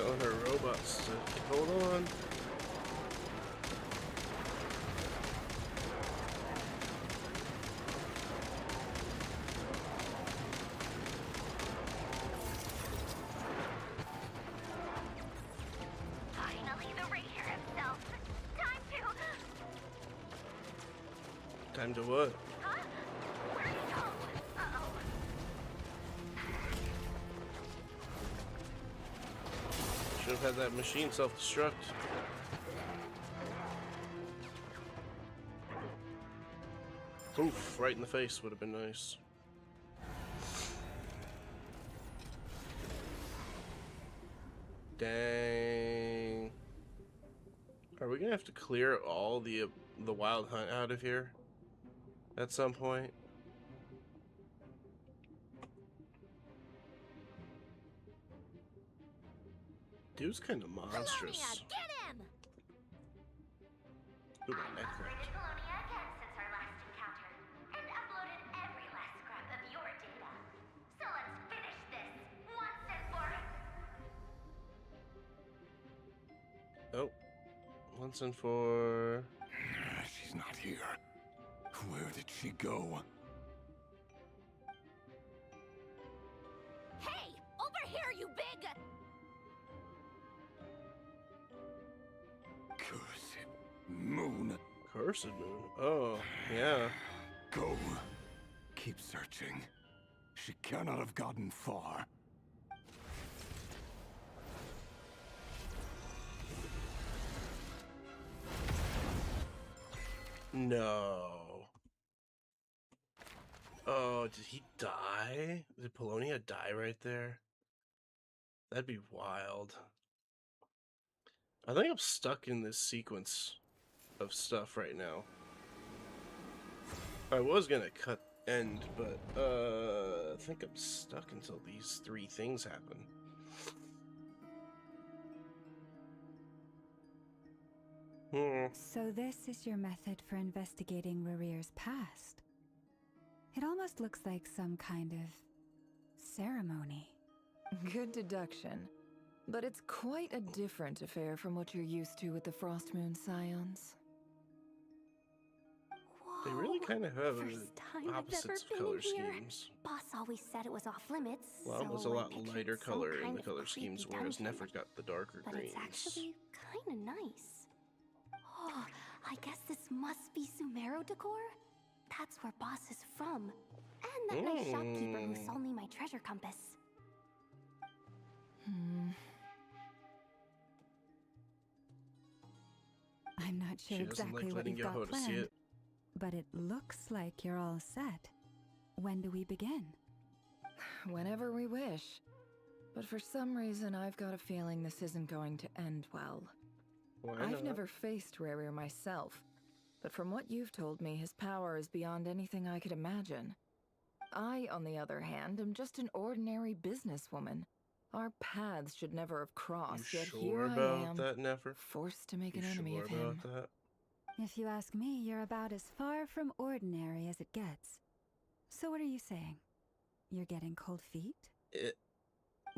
Telling her robots to hold on. Finally, the Ranger himself. Time to. Time to what? Huh? Where'd he go? Uh-oh. Should have had that machine self-destruct. Oof, right in the face would have been nice. Dang. Are we gonna have to clear all the wild hunt out of here at some point? Dude's kind of monstrous. Colonia, get him! Ooh, my neck cracked. Colonia again since our last encounter, and uploaded every last scrap of your data. So let's finish this once and for. Oh, once and for. She's not here. Where did she go? Hey, over here, you big. Cursed moon. Cursed moon. Oh, yeah. Go. Keep searching. She cannot have gotten far. No. Oh, did he die? Did Polonia die right there? That'd be wild. I think I'm stuck in this sequence of stuff right now. I was gonna cut end, but I think I'm stuck until these 3 things happen. So this is your method for investigating Rarir's past. It almost looks like some kind of ceremony. Good deduction. But it's quite a different affair from what you're used to with the Frost Moon Scions. They really kind of have First time I've opposites ever of been color here. schemes. Boss always said it was off limits. Well, so it's a I lot pictured lighter some color in kind the of color creepy schemes, whereas dungeon. Nefer's got the darker But greens. it's actually kind of nice. Oh, I guess this must be Sumero decor? That's where Boss is from. And that nice shopkeeper who sold me my treasure compass. I'm not sure She doesn't exactly like what letting you've got Yehoda see planned, it. but it looks like you're all set. When do we begin? Whenever we wish. But for some reason, I've got a feeling this isn't going to end well. Why I've not? never faced Rarir myself, but from what you've told me, his power is beyond anything I could imagine. I, on the other hand, am just an ordinary businesswoman. Our paths should never have crossed, You yet sure here I about am, that, Nefer? forced to make You an enemy sure of him. about that? If you ask me, you're about as far from ordinary as it gets. So what are you saying? You're getting cold feet?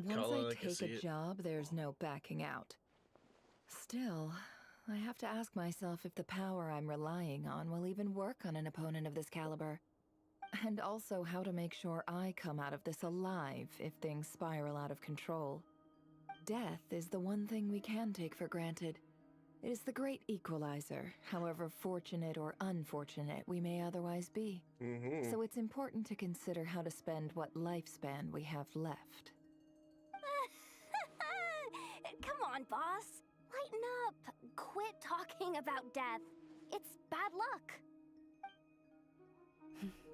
Once Call it I like I take see a it. job, there's no backing out. Still, I have to ask myself if the power I'm relying on will even work on an opponent of this caliber. And also how to make sure I come out of this alive if things spiral out of control. Death is the one thing we can take for granted. It is the great equalizer, however fortunate or unfortunate we may otherwise be. So it's important to consider how to spend what lifespan we have left. Come on, boss. Lighten up. Quit talking about death. It's bad luck.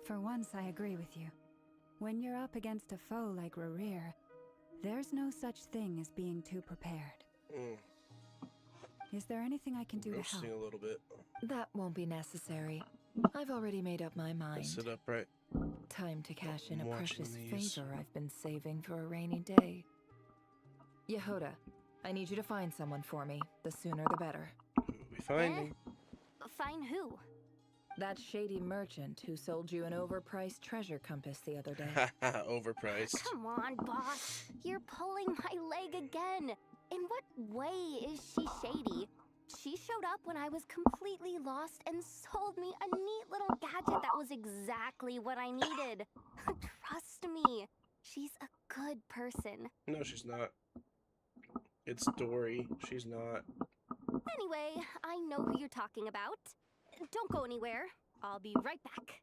For once, I agree with you. When you're up against a foe like Rarir, there's no such thing as being too prepared. Is there anything I can do to help? Roasting a little bit. That won't be necessary. I've already made up my mind. Sit upright. Time to cash in I'm a watching precious these. favor I've been saving for a rainy day. Yehoda, I need you to find someone for me. The sooner the better. We finding. Find who? That shady merchant who sold you an overpriced treasure compass the other day. Overpriced. Come on, boss. You're pulling my leg again. In what way is she shady? She showed up when I was completely lost and sold me a neat little gadget that was exactly what I needed. Trust me, she's a good person. No, she's not. It's Dory. She's not. Anyway, I know who you're talking about. Don't go anywhere. I'll be right back.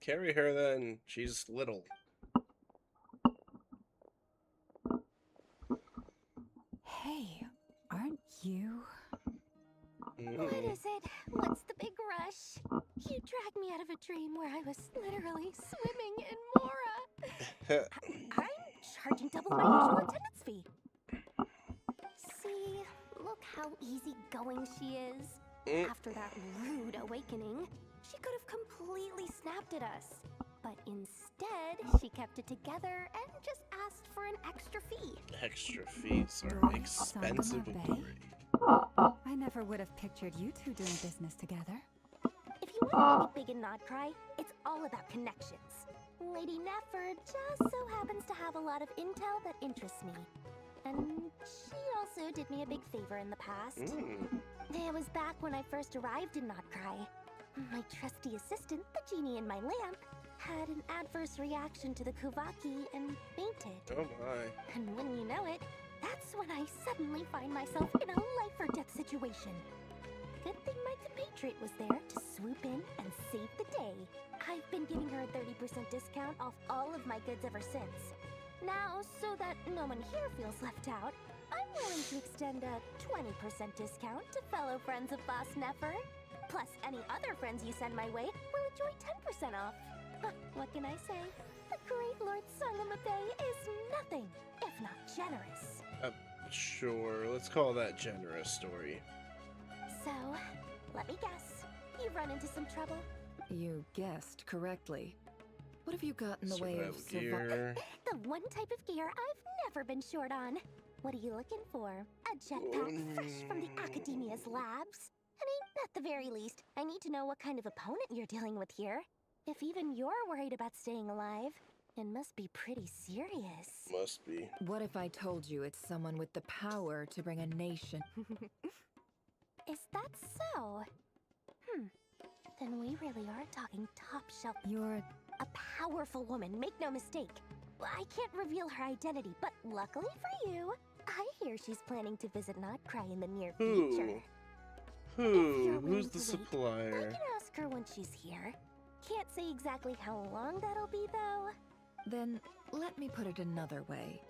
Carry her then. She's little. Hey, aren't you? What is it? What's the big rush? You dragged me out of a dream where I was literally swimming in Mora. I'm charging double my usual attendance fee. See, look how easygoing she is. After that rude awakening, she could have completely snapped at us. But instead, she kept it together and just asked for an extra fee. Extra fees are Dory, expensive in Sangamo Dory. I never would have pictured you two doing business together. If you want to be big in Nodcry, it's all about connections. Lady Nefer just so happens to have a lot of intel that interests me. And she also did me a big favor in the past. It was back when I first arrived in Nodcry. My trusty assistant, the genie in my lamp, had an adverse reaction to the Kuvaki and fainted. Oh my. And when you know it, that's when I suddenly find myself in a life or death situation. Good thing my compatriot was there to swoop in and save the day. I've been giving her a 30% discount off all of my goods ever since. Now, so that no one here feels left out, I'm willing to extend a 20% discount to fellow friends of Boss Nefer. Plus, any other friends you send my way will enjoy 10% off. What can I say? The great Lord Sangamabe is nothing if not generous. Sure. Let's call that generous, Dory. So, let me guess. You've run into some trouble? You guessed correctly. What have you got in the way of Survival gear. The one type of gear I've never been short on. What are you looking for? A jetpack fresh from the Academia's labs? I mean, at the very least, I need to know what kind of opponent you're dealing with here. If even you're worried about staying alive, it must be pretty serious. Must be. What if I told you it's someone with the power to bring a nation? Is that so? Then we really are talking top shelf. You're A powerful woman, make no mistake. I can't reveal her identity, but luckily for you, I hear she's planning to visit Nodcry in the near future. Who's the I supplier? can ask her when she's here. Can't say exactly how long that'll be, though. Then let me put it another way.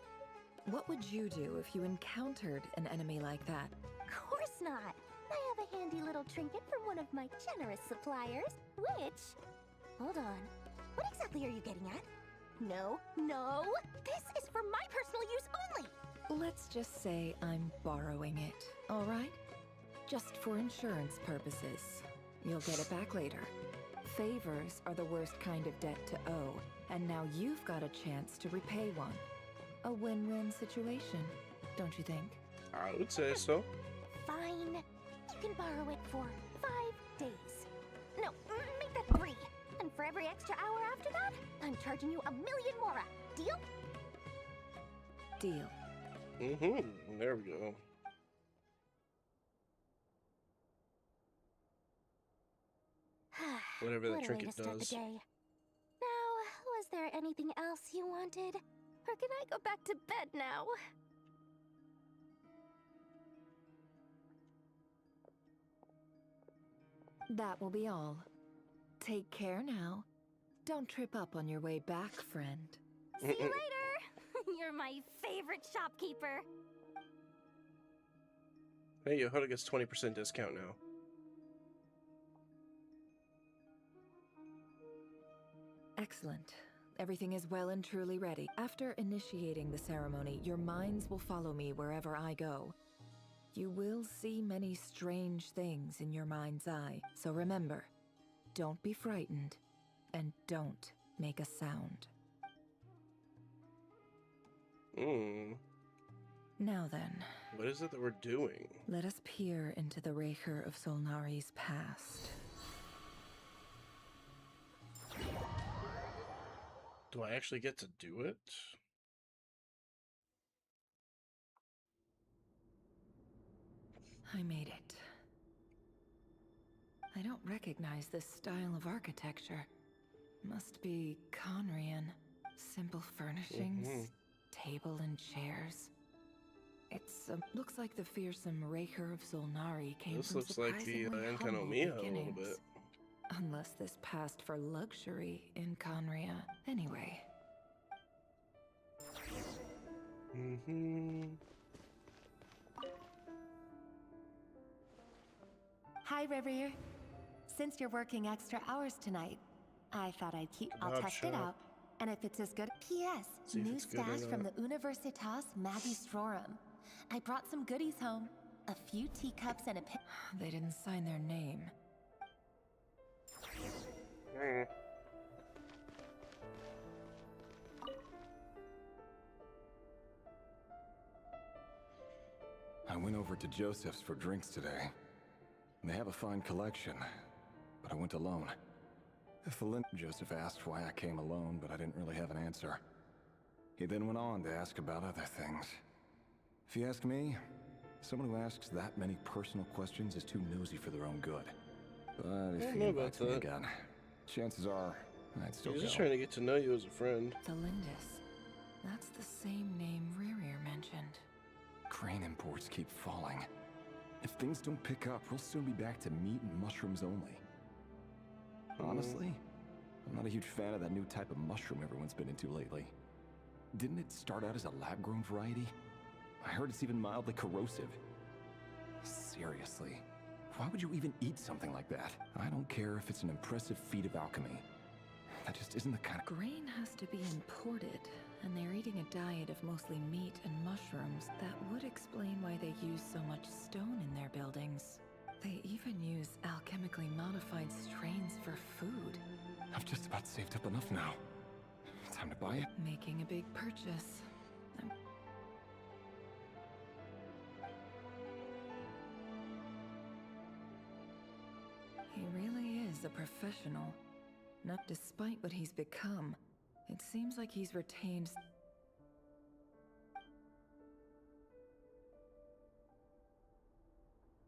What would you do if you encountered an enemy like that? Of course not. I have a handy little trinket from one of my generous suppliers, which... Hold on. What exactly are you getting at? No, no! This is for my personal use only! Let's just say I'm borrowing it, all right? Just for insurance purposes. You'll get it back later. Favors are the worst kind of debt to owe, and now you've got a chance to repay one. A win-win situation, don't you think? I would say so. Fine. You can borrow it for 5 days. No, make that 3. And for every extra hour after that, I'm charging you 1,000,000 more. Deal? Deal. There we go. Whatever that What a way trinket to start does. the day. Now, was there anything else you wanted? Or can I go back to bed now? That will be all. Take care now. Don't trip up on your way back, friend. See you later! You're my favorite shopkeeper. Hey, Yehuda gets 20% discount now. Excellent. Everything is well and truly ready. After initiating the ceremony, your minds will follow me wherever I go. You will see many strange things in your mind's eye, so remember, don't be frightened, and don't make a sound. Now then, What is it that we're doing? let us peer into the Raker of Solnari's past. Do I actually get to do it? I made it. I don't recognize this style of architecture. Must be Conrian. Simple furnishings, table and chairs. It's looks like the fearsome Raker of Solnari came This from looks like the surprisingly humble Enkanomiya a little beginnings. bit. Unless this passed for luxury in Conria. Anyway. Hi, River. Since you're working extra hours tonight, I thought I'll test it out. And if it's as good, P.S. New stash from the Universitas Magistrorum. I brought some goodies home. A few teacups and a They didn't sign their name. I went over to Joseph's for drinks today. They have a fine collection, but I went alone. Joseph asked why I came alone, but I didn't really have an answer. He then went on to ask about other things. If you ask me, someone who asks that many personal questions is too nosy for their own good. But if he invites me again, chances are I'd still go. He's just trying to get to know you as a friend. The Lindis. That's the same name Rerir mentioned. Crane imports keep falling. If things don't pick up, we'll soon be back to meat and mushrooms only. Honestly, I'm not a huge fan of that new type of mushroom everyone's been into lately. Didn't it start out as a lab-grown variety? I heard it's even mildly corrosive. Seriously, why would you even eat something like that? I don't care if it's an impressive feat of alchemy. That just isn't the kind of... Grain has to be imported, and they're eating a diet of mostly meat and mushrooms. That would explain why they use so much stone in their buildings. They even use alchemically modified strains for food. I've just about saved up enough now. Time to buy it. Making a big purchase. He really is a professional. Not despite what he's become. It seems like he's retained...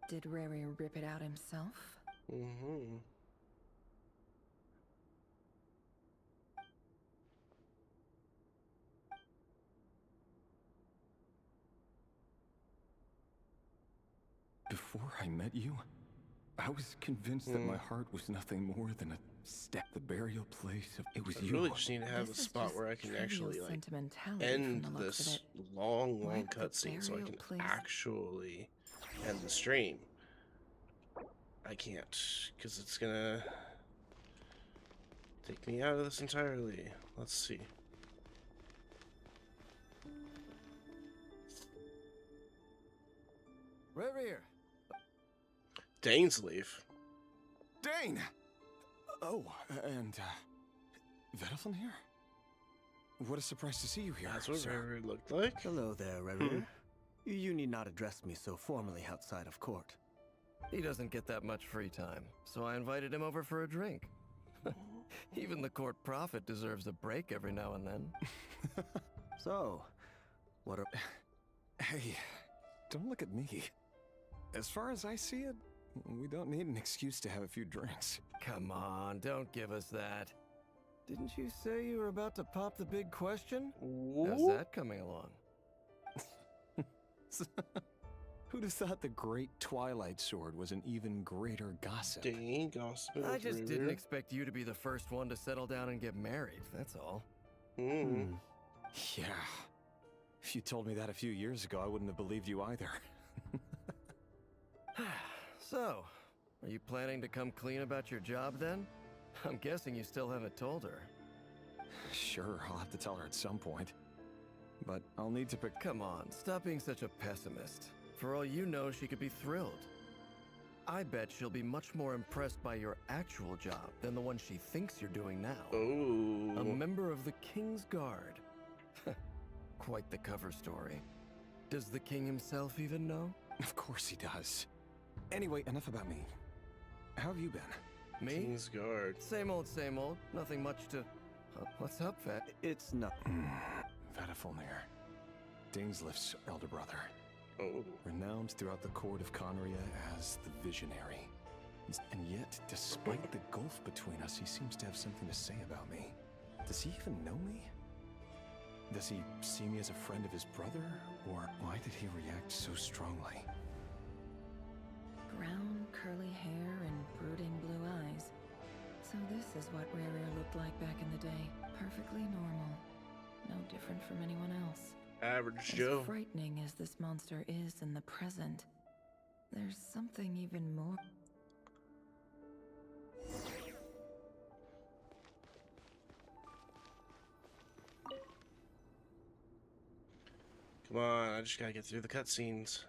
Did Rary rip it out himself? Before I met you, I was convinced that my heart was nothing more than a step, the burial place of... It was I you. really just need to have a spot where I can actually like end this long cutscene so I can actually end the stream. I can't, because it's gonna take me out of this entirely. Let's see. Rerir. Dainsleif. Dane! Oh, and, Vedelfin here? What a surprise to see you here. That's what Rerir looked like. Hello there, Rerir. You need not address me so formally outside of court. He doesn't get that much free time, so I invited him over for a drink. Even the court prophet deserves a break every now and then. So, what are... Hey, don't look at me. As far as I see it, we don't need an excuse to have a few drinks. Come on, don't give us that. Didn't you say you were about to pop the big question? How's that coming along? Who'd have thought the great Twilight Sword was an even greater gossip? Dang, gossip. I just didn't expect you to be the first one to settle down and get married, that's all. Yeah. If you told me that a few years ago, I wouldn't have believed you either. So, are you planning to come clean about your job then? I'm guessing you still haven't told her. Sure, I'll have to tell her at some point. But I'll need to pick... Come on, stop being such a pessimist. For all you know, she could be thrilled. I bet she'll be much more impressed by your actual job than the one she thinks you're doing now. Oh. A member of the King's Guard. Quite the cover story. Does the king himself even know? Of course he does. Anyway, enough about me. How have you been? Me? King's Guard. Same old, same old. Nothing much to What's up, Vet? It's not. Vedifulnir, Dainslift's elder brother. Oh. Renowned throughout the court of Conria as the Visionary. And yet, despite the gulf between us, he seems to have something to say about me. Does he even know me? Does he see me as a friend of his brother? Or why did he react so strongly? Brown, curly hair and brooding blue eyes. So this is what Rare looked like back in the day. Perfectly normal. No different from anyone else. Average Joe. As frightening as this monster is in the present, there's something even more. Come on, I just gotta get through the cutscenes.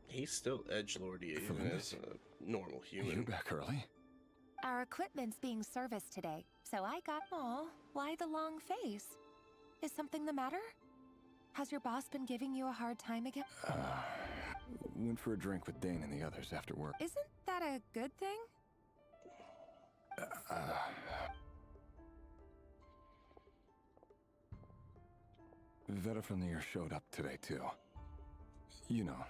He's still edgelordy even as a normal human. You're back early. Our equipment's being serviced today, so I got. Aw, why the long face? Is something the matter? Has your boss been giving you a hard time again? Went for a drink with Dane and the others after work. Isn't that a good thing? Vedifulnir showed up today too. You know,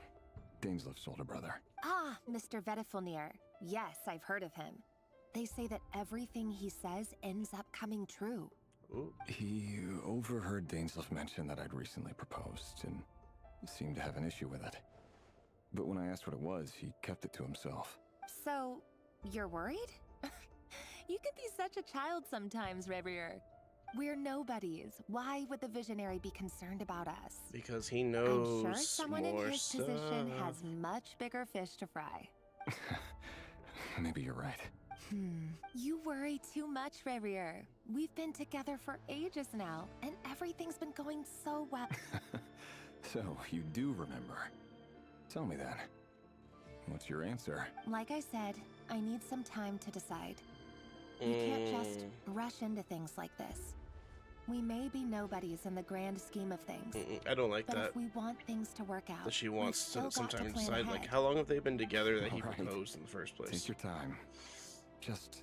Dainslift's older brother. Ah, Mr. Vedifulnir. Yes, I've heard of him. They say that everything he says ends up coming true. Ooh. He overheard Dainslift mention that I'd recently proposed and seemed to have an issue with it. But when I asked what it was, he kept it to himself. So, you're worried? You can be such a child sometimes, Revier. We're nobodies. Why would the Visionary be concerned about us? Because he knows I'm sure someone in his stuff. position has much bigger fish to fry. Maybe you're right. You worry too much, Revier. We've been together for ages now, and everything's been going so well. So, you do remember. Tell me then. What's your answer? Like I said, I need some time to decide. You can't just rush into things like this. We may be nobodies in the grand scheme of things. I don't like but that. If we want things to work out, That she wants to sometimes decide, like, ahead. how long have they been together that he All right. proposed in the first place? Take your time. Just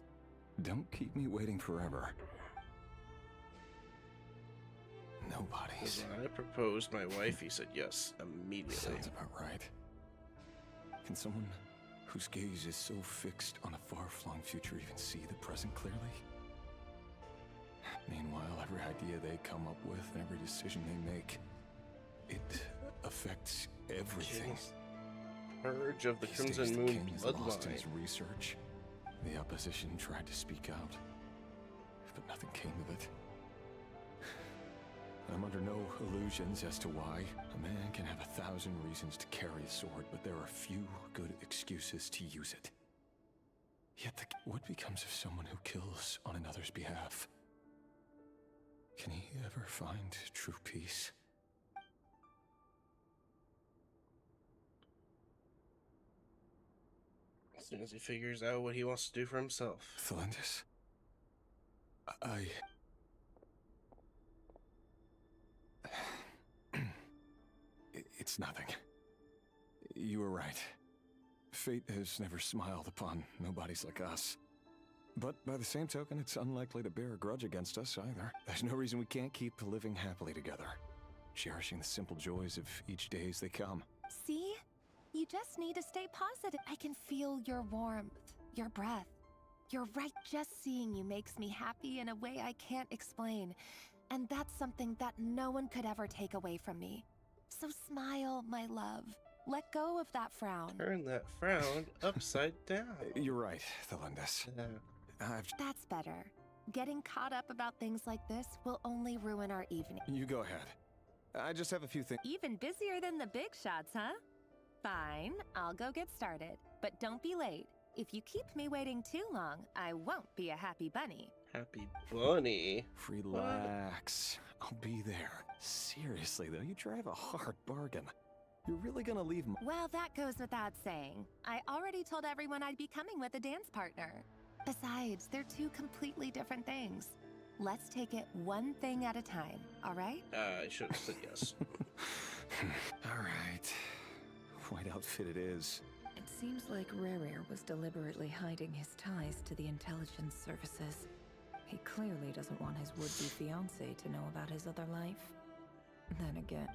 don't keep me waiting forever. Nobody's. When I proposed my wife, he said yes immediately. Sounds about right. Can someone whose gaze is so fixed on a far-flung future even see the present clearly? Meanwhile, every idea they come up with and every decision they make, it affects everything. Purge of the These days, Crimson the Moon king is lost in bloodline. his research. The opposition tried to speak out, but nothing came of it. I'm under no illusions as to why. A man can have 1,000 reasons to carry a sword, but there are few good excuses to use it. Yet what becomes of someone who kills on another's behalf? Can he ever find true peace? As soon as he figures out what he wants to do for himself. Thelendis? It's nothing. You were right. Fate has never smiled upon nobodies like us. But by the same token, it's unlikely to bear a grudge against us either. There's no reason we can't keep living happily together, cherishing the simple joys of each day as they come. See? You just need to stay positive. I can feel your warmth, your breath. You're right, just seeing you makes me happy in a way I can't explain. And that's something that no one could ever take away from me. So smile, my love. Let go of that frown. Turn that frown upside down. You're right, Thelendis. That's better. Getting caught up about things like this will only ruin our evening. You go ahead. I just have a few things. Even busier than the big shots, huh? Fine, I'll go get started. But don't be late. If you keep me waiting too long, I won't be a happy bunny. Happy bunny? Relax. I'll be there. Seriously, though, you drive a hard bargain. You're really gonna leave Well, that goes without saying. I already told everyone I'd be coming with a dance partner. Besides, they're two completely different things. Let's take it one thing at a time, all right? I should have said yes. All right. White outfit it is. Seems like Rerir was deliberately hiding his ties to the intelligence services. He clearly doesn't want his would-be fiancée to know about his other life. Then again,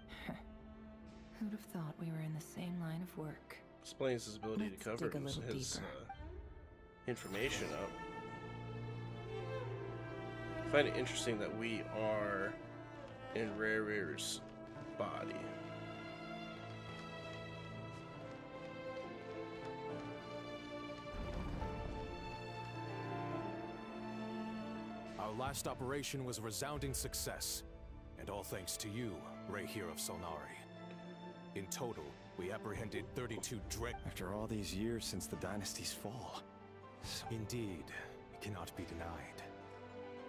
who'd have thought we were in the same line of work? Explains his ability Let's to cover dig a little his deeper. information up. I find it interesting that we are in Rerir's body. Our last operation was a resounding success, and all thanks to you, Rehir of Solnari. In total, we apprehended 32 dread... After all these years since the dynasty's fall. Indeed, it cannot be denied.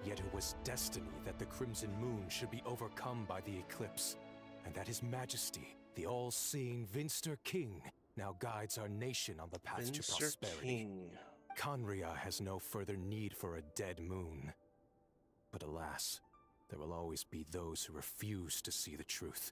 Yet it was destiny that the Crimson Moon should be overcome by the eclipse, and that His Majesty, the all-seeing Vinster King, now guides our nation on the path to prosperity. King. Conria has no further need for a dead moon. But alas, there will always be those who refuse to see the truth,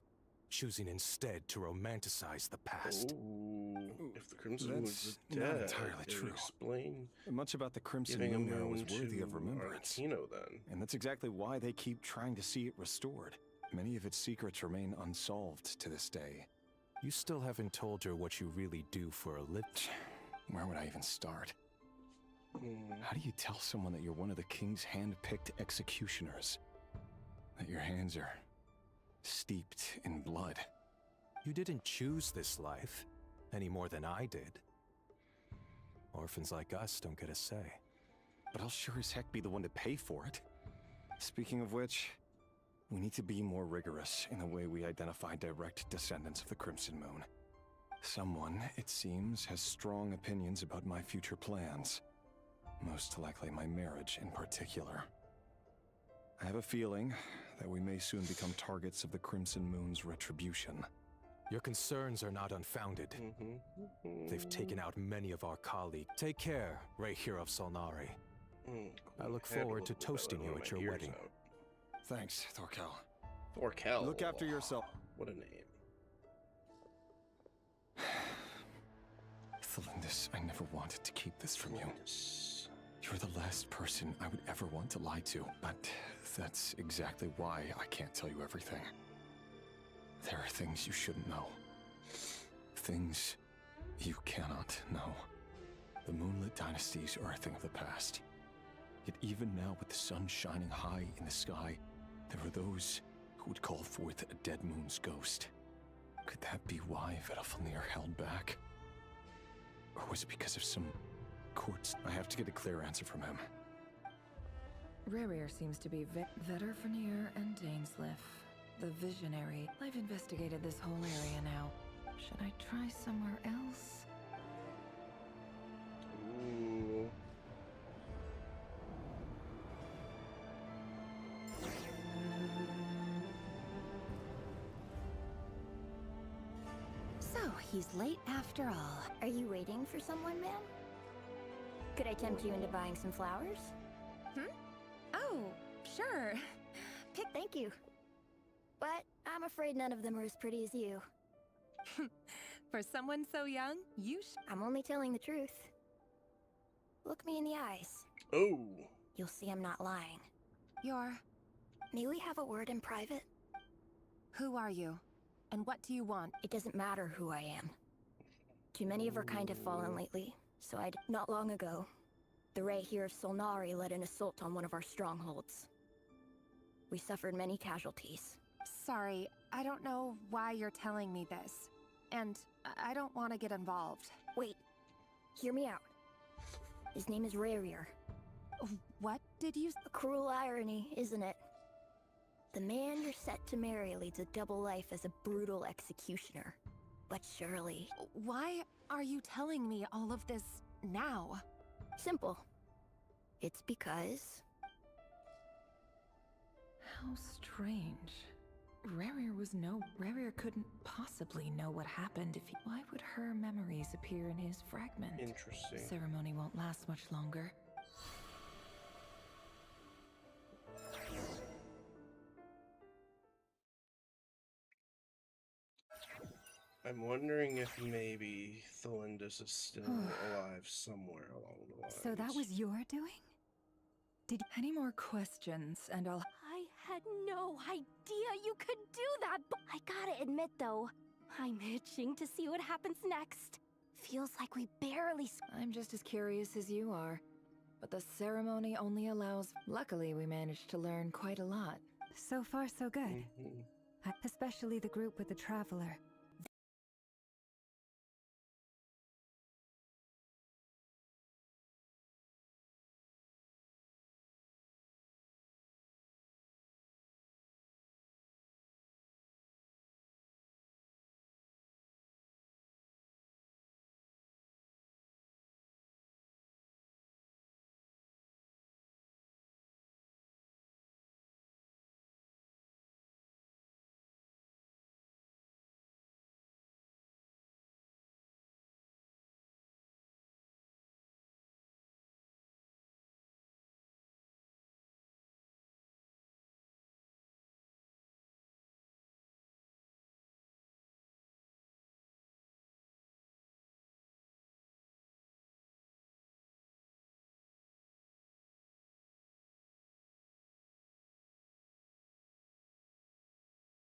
choosing instead to romanticize the past. Ooh, if the Crimson Moon was That's dead, not entirely it would true. Explain Much about the Crimson giving a Moon era was moon worthy of to remembrance. Arkino, then. And that's exactly why they keep trying to see it restored. Many of its secrets remain unsolved to this day. You still haven't told her what you really do for a living. Where would I even start? How do you tell someone that you're one of the king's hand-picked executioners? That your hands are steeped in blood? You didn't choose this life, any more than I did. Orphans like us don't get a say. But I'll sure as heck be the one to pay for it. Speaking of which, we need to be more rigorous in the way we identify direct descendants of the Crimson Moon. Someone, it seems, has strong opinions about my future plans. Most likely my marriage in particular. I have a feeling that we may soon become targets of the Crimson Moon's retribution. Your concerns are not unfounded. They've taken out many of our colleagues. Take care, Rehir of Solnari. I look forward to toasting you at your wedding. Thanks, Thorkel. Thorkel. Look after yourself. What a name. Thelindis, I never wanted to keep this from you. You're the last person I would ever want to lie to, but that's exactly why I can't tell you everything. There are things you shouldn't know. Things you cannot know. The moonlit dynasties are a thing of the past. Yet even now, with the sun shining high in the sky, there are those who would call forth a dead moon's ghost. Could that be why Vedalfnir held back? Or was it because of some courts? I have to get a clear answer from him. Rerir seems to be Vedalfnir and Dainsliff, the visionary. I've investigated this whole area now. Should I try somewhere else? Ooh. So, he's late after all. Are you waiting for someone, ma'am? Could I tempt you into buying some flowers? Oh, sure. Thank you. But I'm afraid none of them are as pretty as you. For someone so young, I'm only telling the truth. Look me in the eyes. Oh. You'll see I'm not lying. May we have a word in private? Who are you? And what do you want? It doesn't matter who I am. Too many of our kind have fallen lately, so not long ago, the Rehir of Solnari led an assault on one of our strongholds. We suffered many casualties. Sorry, I don't know why you're telling me this. And I don't want to get involved. Wait, hear me out. His name is Rerir. What did you... A cruel irony, isn't it? The man you're set to marry leads a double life as a brutal executioner. But surely... Why are you telling me all of this now? Simple. It's because... How strange. Rerir couldn't possibly know what happened if he... Why would her memories appear in his fragment? Interesting. Ceremony won't last much longer. I'm wondering if maybe Thelindus is still alive somewhere along the lines. So that was your doing? Did any more questions and I'll... I had no idea you could do that, but I gotta admit though, I'm itching to see what happens next. Feels like we barely... I'm just as curious as you are. But the ceremony only allows... Luckily, we managed to learn quite a lot. So far, so good. Especially the group with the Traveler.